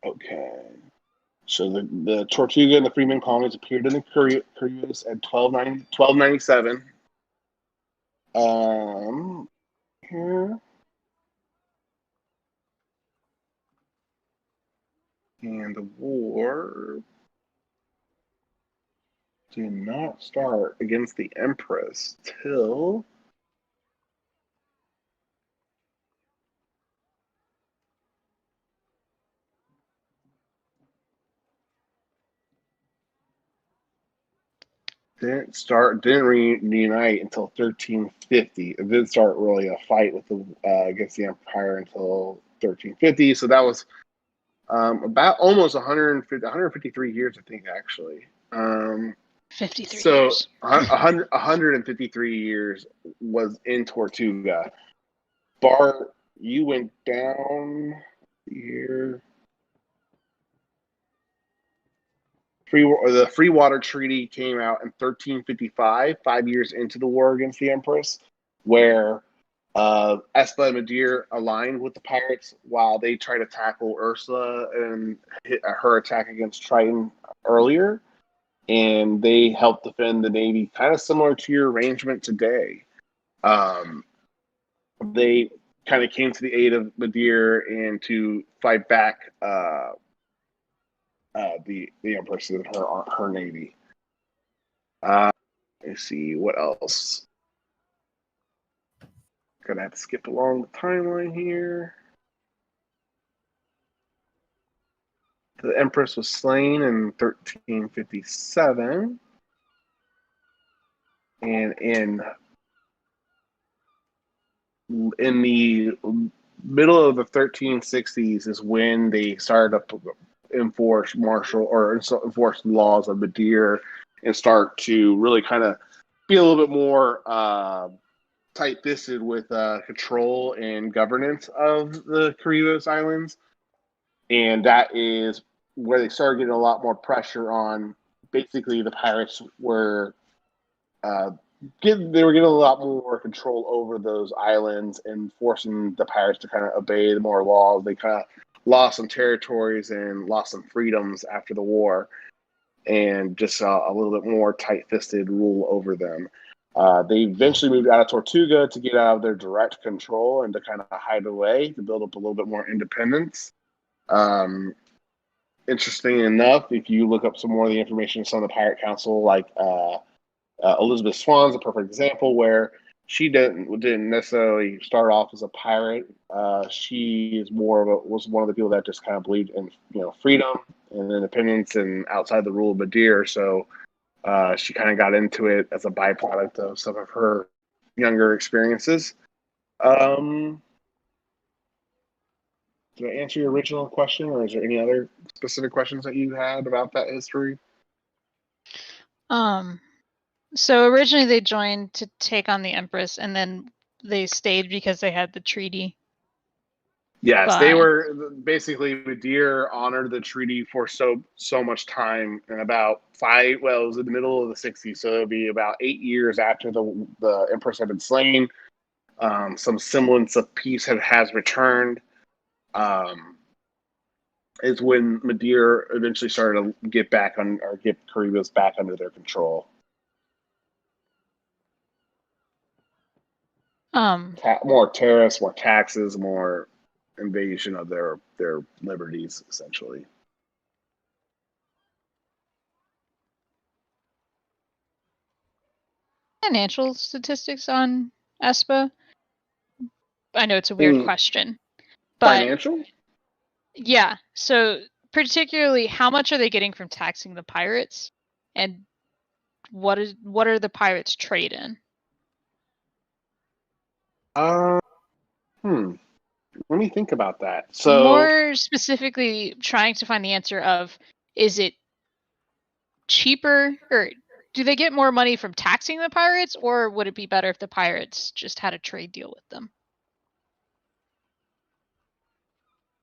Okay. So the Tortuga and the Freeman colonies appeared in the Curious at 1297. Here. And the war did not start against the Empress till didn't reunite until 1350. It didn't start really a fight with against the Empire until 1350. So that was about almost 153 years, I think, actually. 53 so years. 153 years was in Tortuga. Bart, you went down here. The Free Water Treaty came out in 1355, 5 years into the war against the Empress, where Espa and Madeir aligned with the pirates while they tried to tackle Ursula and hit her attack against Triton earlier. And they helped defend the Navy, kind of similar to your arrangement today. They kind of came to the aid of Madeir and to fight back the Empress and her Navy. Let's see what else. Gonna have to skip along the timeline here. The Empress was slain in 1357, and in the middle of the 1360s is when they started to enforce enforce laws of Madeira and start to really kind of be a little bit more tight-fisted with control and governance of the Caribbean Islands. And that is where they started getting a lot more pressure on. Basically, the pirates were getting a lot more control over those islands and forcing the pirates to kind of obey the more laws. They kind of lost some territories and lost some freedoms after the war, and just a little bit more tight-fisted rule over them. They eventually moved out of Tortuga to get out of their direct control and to kind of hide away to build up a little bit more independence. Interesting enough, if you look up some more of the information in some of the Pirate Council, like Elizabeth Swan's a perfect example where she didn't necessarily start off as a pirate. She is was one of the people that just kind of believed in freedom and independence and outside the rule of Madeira. So she kind of got into it as a byproduct of some of her younger experiences. Did I answer your original question, or is there any other specific questions that you had about that history? So originally they joined to take on the Empress, and then they stayed because they had the treaty. Yes, they were basically Madeira honored the treaty for so much time, and about it was in the middle of the 60s, so it'll be about 8 years after the Empress had been slain. Some semblance of peace has returned. Is when Madeira eventually started to get Caribbeans back under their control. More tariffs, more taxes, more invasion of their liberties, essentially. Financial statistics on ESPA? I know it's a weird question, but financial? Yeah. So particularly, how much are they getting from taxing the pirates, and what are the pirates trade in? Let me think about that. So more specifically, trying to find the answer of, is it cheaper, or do they get more money from taxing the pirates, or would it be better if the pirates just had a trade deal with them?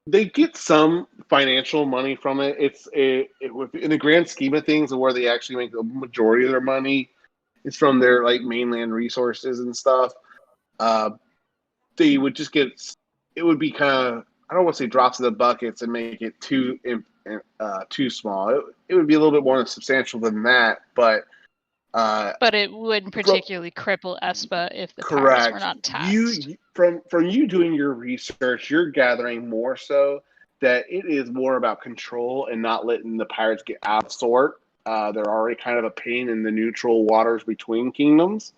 They get some financial money from it. In the grand scheme of things, where they actually make the majority of their money is from their mainland resources and stuff. They would just get. It would be kind of, I don't want to say drops in the buckets and make it too small. It would be a little bit more substantial than that, but it wouldn't particularly cripple ESPA if the correct. pirates were not taxed. From you doing your research, you're gathering more so that it is more about control and not letting the pirates get out of sort. They're already kind of a pain in the neutral waters between kingdoms.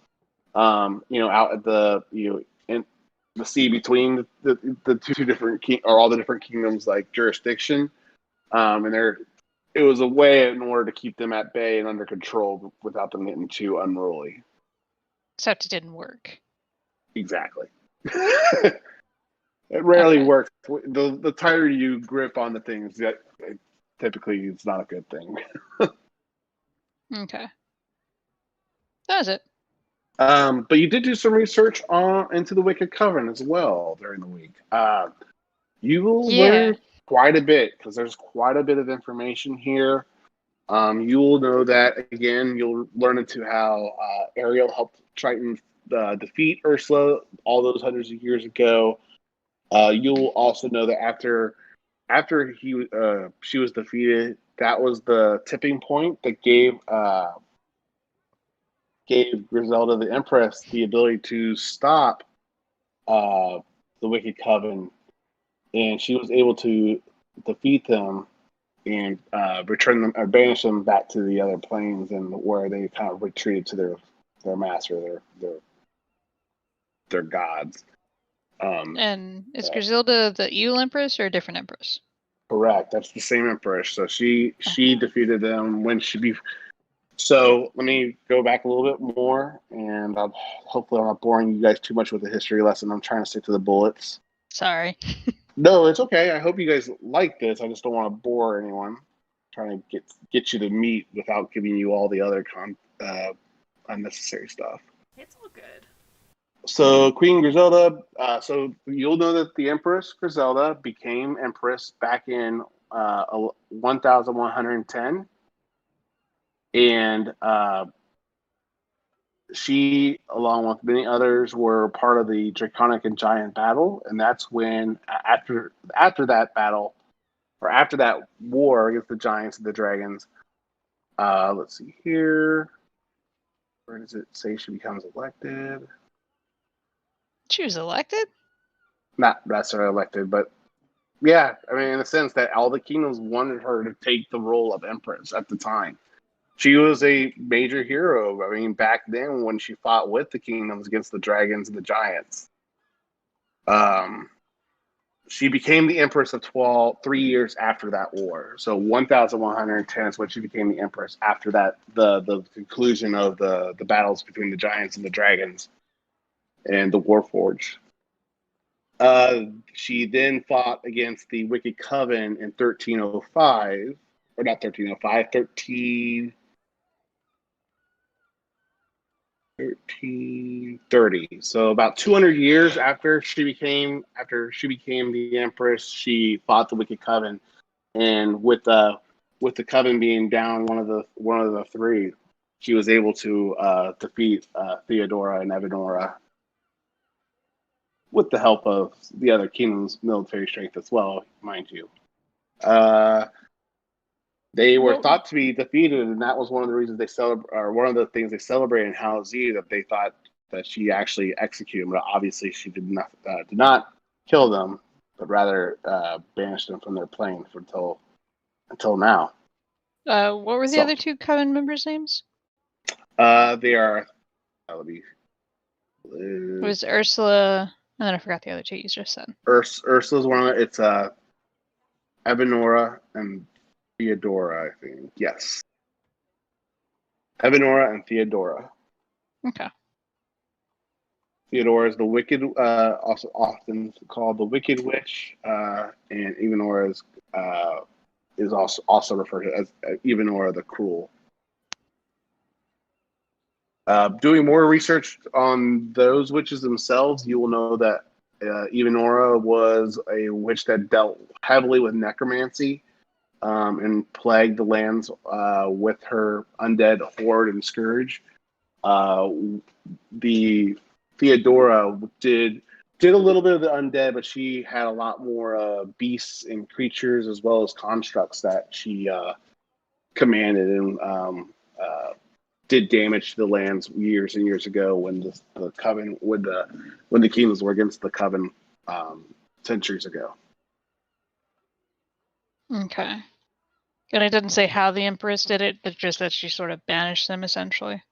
Out at the in the sea between the two different or all the different kingdoms jurisdiction, and it was a way in order to keep them at bay and under control without them getting too unruly. Except it didn't work. Exactly. It rarely works. The tighter you grip on the things, typically it's not a good thing. Okay. That was it. But you did do some research into the Wicked Coven as well during the week. You will learn quite a bit, because there's quite a bit of information here. You will know that, again, you'll learn into how Ariel helped Triton defeat Ursula all those hundreds of years ago. You'll also know that after she was defeated, that was the tipping point that gave Griselda the Empress the ability to stop the Wicked Coven, and she was able to defeat them and return them or banish them back to the other planes, and where they kind of retreated to their master, their gods. And is Griselda the evil empress or a different empress? Correct. That's the same empress. So she defeated them when she. So let me go back a little bit more, and hopefully I'm not boring you guys too much with the history lesson. I'm trying to stick to the bullets. Sorry. No, it's okay. I hope you guys like this. I just don't want to bore anyone. I'm trying to get you to meet without giving you all the other unnecessary stuff. It's all good. So Queen Griselda, so you'll know that the Empress Griselda became Empress back in 1110. And she, along with many others, were part of the Draconic and Giant battle. And that's when, after that battle, or after that war against the Giants and the Dragons, let's see here. Where does it say she becomes elected? She was elected? Not necessarily elected, but yeah, I mean, in the sense that all the kingdoms wanted her to take the role of Empress at the time. She was a major hero. I mean, back then when she fought with the kingdoms against the dragons and the giants, she became the Empress of 3 years after that war. So 1110 is when she became the Empress after that, the conclusion of the battles between the giants and the dragons and the Warforged. She then fought against the Wicked Coven in 1305, or not 1305, 1330. So about 200 years after she became the Empress, she fought the Wicked Coven, and with the Coven being down one of the three, she was able to defeat Theodora and Evanora with the help of the other kingdoms' military strength as well, mind you. They were thought to be defeated, and that was one of the reasons one of the things they celebrated in Halsey, that they thought that she actually executed them. But obviously, she did not kill them, but rather banished them from their plane until now. What were the other two Coven members' names? They are. It was Ursula, and then I forgot the other two you just said. Ursula's one of it. It's Evanora and Theodora, I think. Yes. Evanora and Theodora. Okay. Theodora is the wicked, also often called the Wicked Witch, and Evanora is also referred to as Evanora the Cruel. Doing more research on those witches themselves, you will know that Evanora was a witch that dealt heavily with necromancy and plagued the lands with her undead horde and scourge. The Theodora did a little bit of the undead, but she had a lot more beasts and creatures as well as constructs that she commanded and did damage to the lands years and years ago when the Coven, when the kingdoms were against the Coven centuries ago. Okay. And it doesn't say how the Empress did it, but just that she sort of banished them, essentially.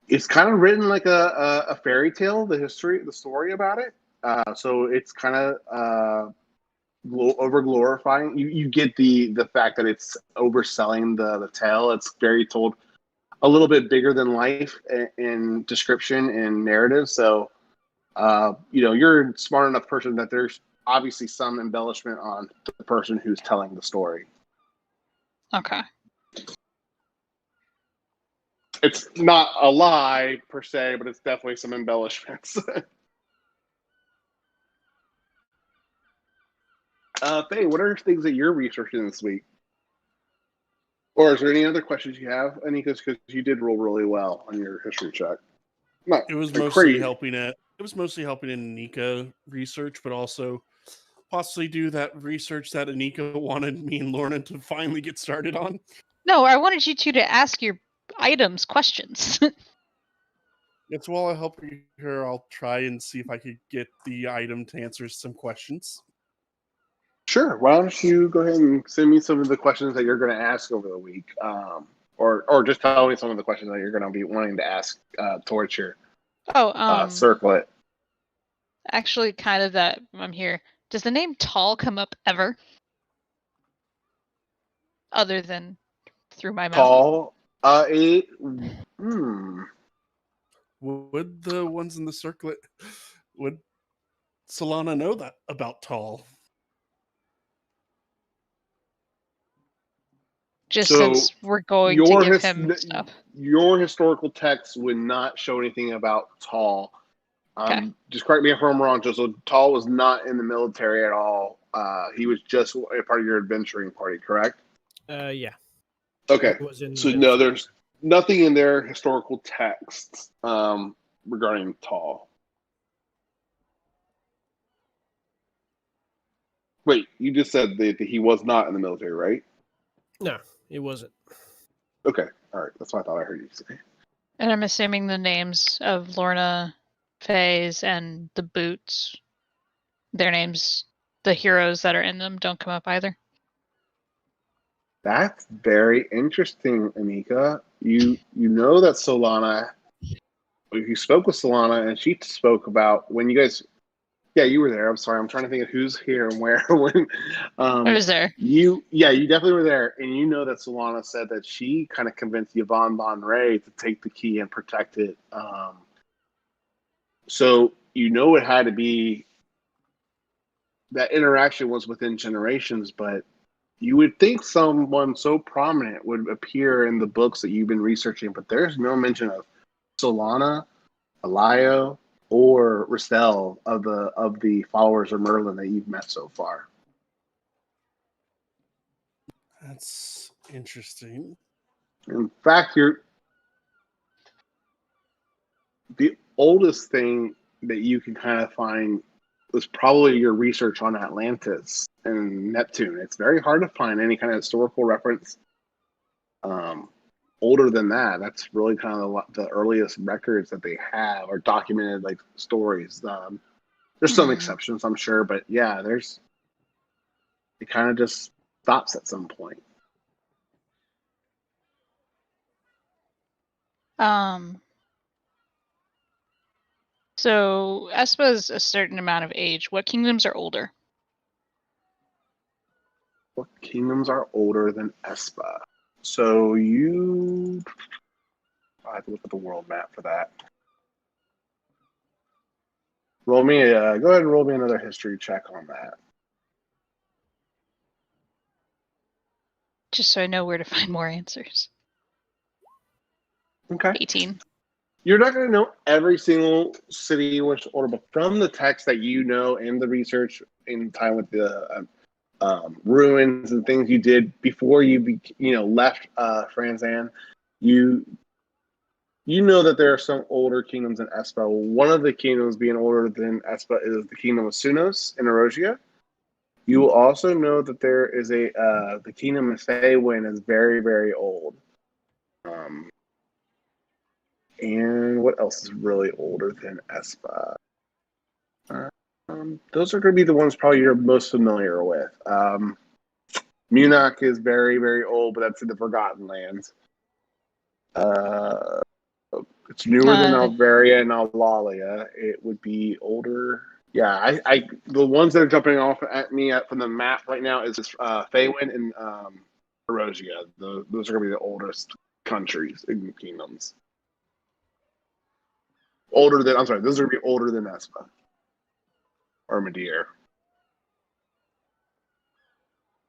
It's kind of written like a fairy tale, the story about it. So it's kind of over glorifying. You get the fact that it's overselling the tale. It's very told a little bit bigger than life in description and narrative. So, you're a smart enough person that there's obviously some embellishment on the person who's telling the story. Okay. It's not a lie per se, but it's definitely some embellishments. Faye, what are things that you're researching this week? Or is there any other questions you have? Because you did roll really well on your history check. It was mostly helping in Nika research, but also possibly do that research that Anika wanted me and Lorna to finally get started on. No, I wanted you two to ask your items questions. It's while I help you here, I'll try and see if I could get the item to answer some questions. Sure. Why don't you go ahead and send me some of the questions that you're going to ask over the week, or just tell me some of the questions that you're going to be wanting to ask towards your circlet. Actually, kind of that I'm here. Does the name Tall come up ever? Other than through my mouth? Tall. Would the ones in the circlet, would Solana know that about Tall? Just So since we're going to give him stuff. Your historical text would not show anything about Tall. Okay. Just correct me if I'm wrong, so Tall was not in the military at all. He was just a part of your adventuring party, correct? Yeah. Okay. He was in the So no, military. there's nothing in their historical texts regarding Tall. Wait, you just said that he was not in the military, right? No, it wasn't. Okay, all right. That's what I thought I heard you say. And I'm assuming the names of Lorna, Faze, and the Boots, their names, the heroes that are in them, don't come up either. That's very interesting, Anika. You know that Solana. You spoke with Solana, and she spoke about when you guys. Yeah, you were there. I'm sorry. I'm trying to think of who's here and where. When I was there. you definitely were there, and you know that Solana said that she kind of convinced Yvonne Von Ray to take the key and protect it. So you know it had to be that interaction was within generations, but you would think someone so prominent would appear in the books that you've been researching, but there's no mention of Solana, Elio, or Ristel of the followers of Merlin that you've met so far. That's interesting. In fact, the oldest thing that you can kind of find was probably your research on Atlantis and Neptune. It's very hard to find any kind of historical reference older than that. That's really kind of the earliest records that they have or documented like stories. There's some exceptions, I'm sure, but yeah, it kind of just stops at some point. So Espa's a certain amount of age. What kingdoms are older? What kingdoms are older than Espa? So I have to look at the world map for that. Go ahead and roll me another history check on that. Just so I know where to find more answers. Okay. 18. You're not going to know every single city in which order, but from the text that you know and the research in time with the ruins and things you did before you left Franzan, you know that there are some older kingdoms in Espa. One of the kingdoms being older than Espa is the kingdom of Sunos in Erosia. You will also know that there is the kingdom of Faywin is very, very old. And what else is really older than Espa? Those are going to be the ones probably you're most familiar with. Munich is very, very old, but that's in the Forgotten Lands. It's newer than Alvaria and Alalia. It would be older. Yeah, the ones that are jumping off at me from the map right now is Faywin and Erosia. Those are going to be the oldest countries and kingdoms. Those are going to be older than Espa or Madeir.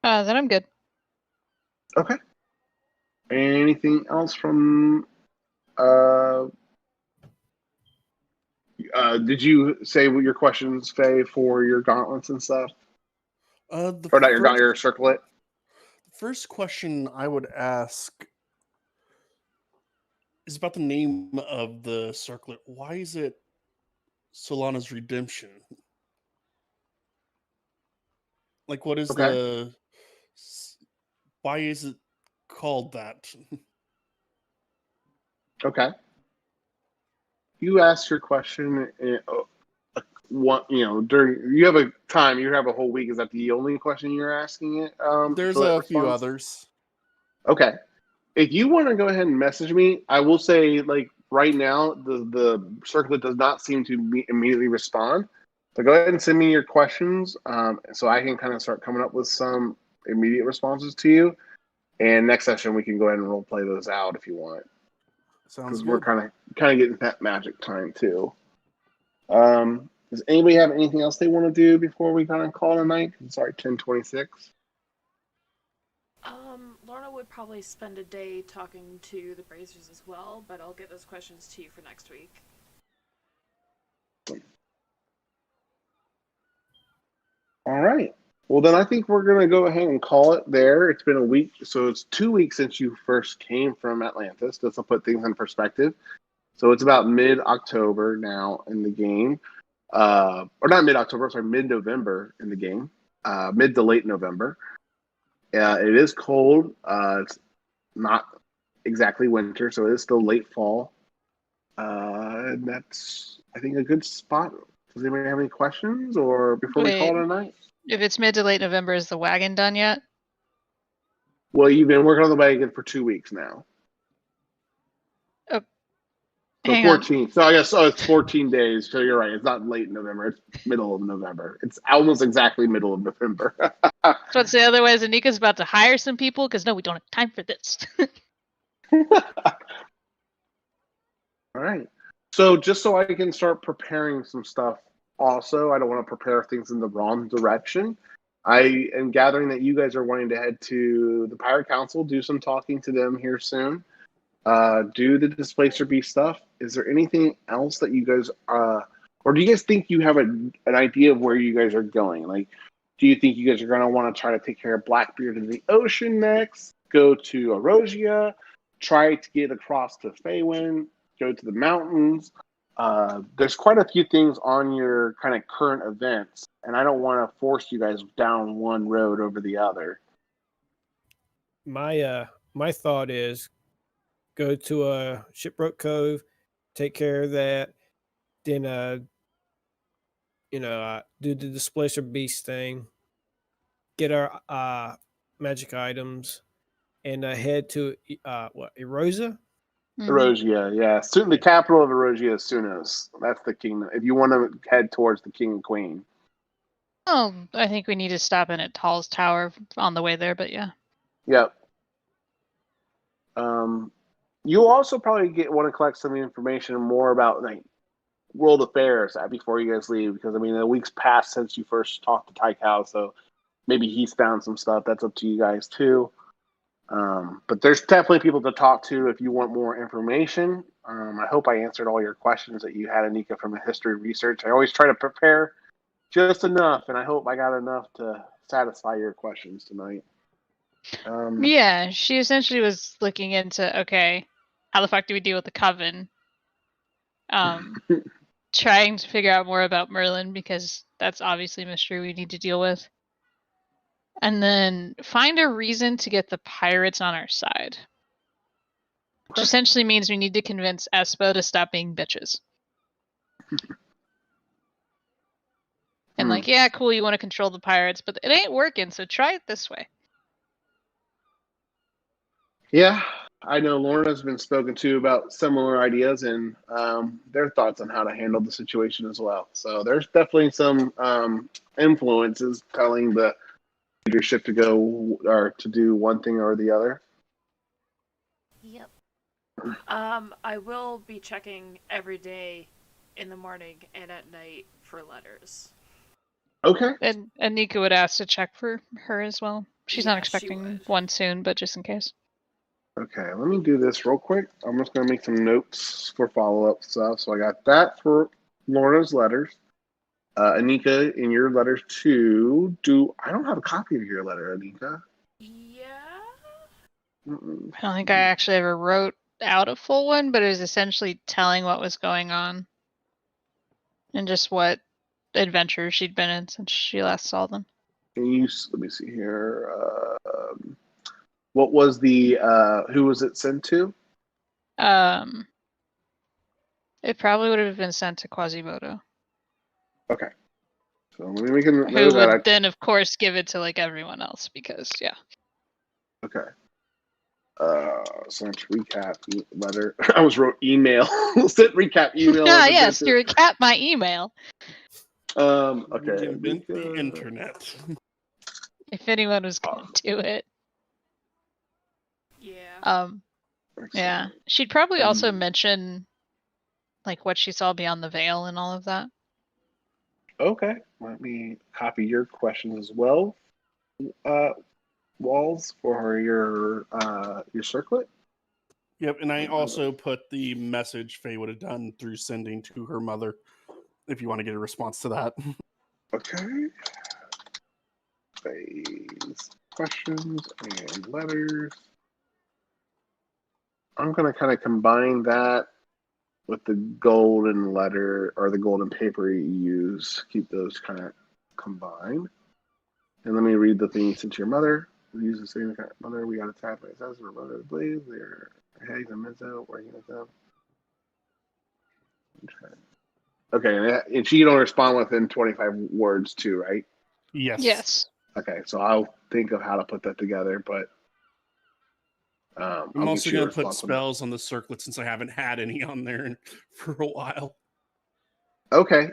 Then I'm good. Okay. Anything else from? Did you say what your questions, Faye, for your gauntlets and stuff? Or not your gauntlet, your circlet? The first question I would ask is about the name of the circlet. Why is it Solana's Redemption? Like, what is why is it called that? Okay. You asked your question. During you have a time. You have a whole week. Is that the only question you're asking it? There's a few others. Okay. If you want to go ahead and message me, I will say, like, right now, the circlet does not seem to immediately respond. So go ahead and send me your questions, so I can kind of start coming up with some immediate responses to you. And next session we can go ahead and role play those out if you want, Sounds because good. we're kind of getting that magic time too. Does anybody have anything else they want to do before we kind of call it a night? It's already 10:26. Lorna would probably spend a day talking to the Brazers as well, but I'll get those questions to you for next week. All right. Well, then I think we're going to go ahead and call it there. It's been a week. So it's 2 weeks since you first came from Atlantis. Just to put things in perspective. So it's about mid-October now in the game. Or not mid-October, sorry, mid-November in the game. Mid to late November. It is cold. It's not exactly winter, so it is still late fall. And that's, I think, a good spot. Does anybody have any questions or before we call it a night? If it's mid to late November, is the wagon done yet? Well, you've been working on the wagon for 2 weeks now. Oh, So hang on. 14. So I guess it's 14 days. So you're right. It's not late November. It's middle of November. It's almost exactly middle of November. So it's the other way. Anika's about to hire some people because no, we don't have time for this. All right. So just so I can start preparing some stuff also, I don't want to prepare things in the wrong direction. I am gathering that you guys are wanting to head to the Pirate Council, do some talking to them here soon, do the Displacer Beast stuff. Is there anything else that you guys, or do you guys think you have an idea of where you guys are going? Like, do you think you guys are going to want to try to take care of Blackbeard in the ocean next, go to Erosia, try to get across to Feywind, go to the mountains? There's quite a few things on your kind of current events, and I don't want to force you guys down one road over the other. My thought is go to Shipwreck Cove, take care of that, then do the Displacer Beast thing, get our magic items, and head to Erosia? Erosia, yeah. Soon, the capital of Erosia is Sunos. That's the kingdom. If you want to head towards the king and queen. Oh, I think we need to stop in at Tall's Tower on the way there, but yeah. Yep. You'll also probably want to collect some information more about like world affairs before you guys leave, because I mean the week's passed since you first talked to Tycow, so maybe he's found some stuff. That's up to you guys too. But there's definitely people to talk to if you want more information. I hope I answered all your questions that you had, Anika, from the history research. I always try to prepare just enough, and I hope I got enough to satisfy your questions tonight. Yeah, she essentially was looking into, okay, how the fuck do we deal with the Coven? Trying to figure out more about Merlin, because that's obviously a mystery we need to deal with. And then find a reason to get the pirates on our side. Which essentially means we need to convince Espo to stop being bitches. And like, yeah, cool, you want to control the pirates, but it ain't working, so try it this way. Yeah, I know Lorna's been spoken to about similar ideas and their thoughts on how to handle the situation as well. So there's definitely some influences telling the leadership to go or to do one thing or the other. Yep. I will be checking every day in the morning and at night for letters. Okay. And Nika would ask to check for her as well. She's not expecting one soon, but just in case. Okay, let me do this real quick. I'm just going to make some notes for follow-up stuff. So I got that for Lorna's letters. Anika, in your letters too. I don't have a copy of your letter, Anika. Yeah? I don't think I actually ever wrote out a full one, but it was essentially telling what was going on. And just what adventures she'd been in since she last saw them. Let me see here. What was the who was it sent to? It probably would have been sent to Quasimodo. Okay. So let me make a note Who of that. would then, of course, give it to like everyone else because, yeah. Okay. Sent recap letter. I almost wrote email. Sent recap email. Yes, to recap my email. Okay. Reinvent the Mika. internet. If anyone was gonna do it. Yeah. Yeah. She'd probably also Um, mention like what she saw beyond the veil and all of that. Okay. Let me copy your questions as well. Walls for your circlet. Yep, and I also put the message Faye would have done through sending to her mother, if you want to get a response to that. Okay. Phase questions and letters. I'm gonna kind of combine that with the golden letter or the golden paper you use. Keep those kind of combined. And let me read the thing sent to your mother. We use the same kind of mother. We got attacked by assassins or mother blaze. They're heading to Mezzo, working with them. Okay, and she don't respond within 25 words too, right? Yes. Yes. Okay, so I'll think of how to put that together, but I'm I'll also get you a going to put response on spells on the circlet since I haven't had any on there for a while. that. Okay,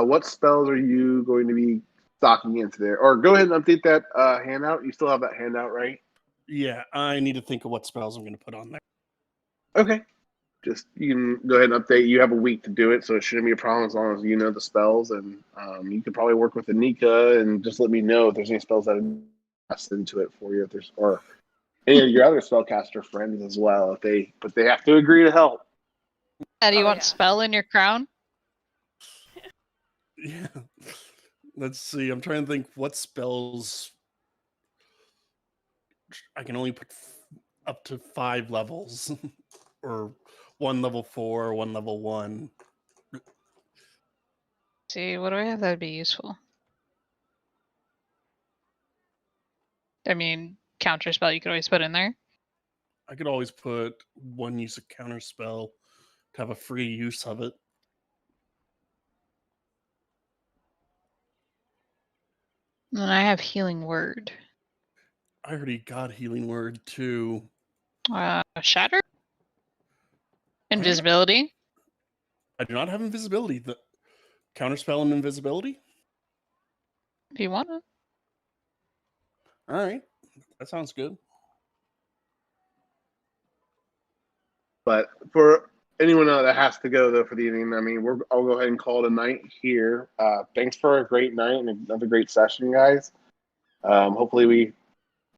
what spells are you going to be stocking into there? Or go ahead and update that handout. You still have that handout, right? Yeah, I need to think of what spells I'm going to put on there. Okay. Just you can go ahead and update. You have a week to do it, so it shouldn't be a problem as long as you know the spells. And you can probably work with Anika and just let me know if there's any spells that are passed into it for you. If there's or any of your other spellcaster friends as well. But they have to agree to help. Do you Oh, want yeah. spell in your crown? Yeah. Let's see. I'm trying to think what spells I can only put up to 5 levels, or 1 level 4, 1 level 1. See, what do I have that would be useful? I mean, counter spell you could always put in there. I could always put 1 use of counter spell to have a free use of it. And then I have healing word. I already got healing word too. Shatter? Invisibility? I do not have invisibility. The counterspell and invisibility. If you want it. All right, that sounds good. But for anyone that has to go though for the evening, I mean, I'll go ahead and call it a night here. Thanks for a great night and another great session, guys. Hopefully we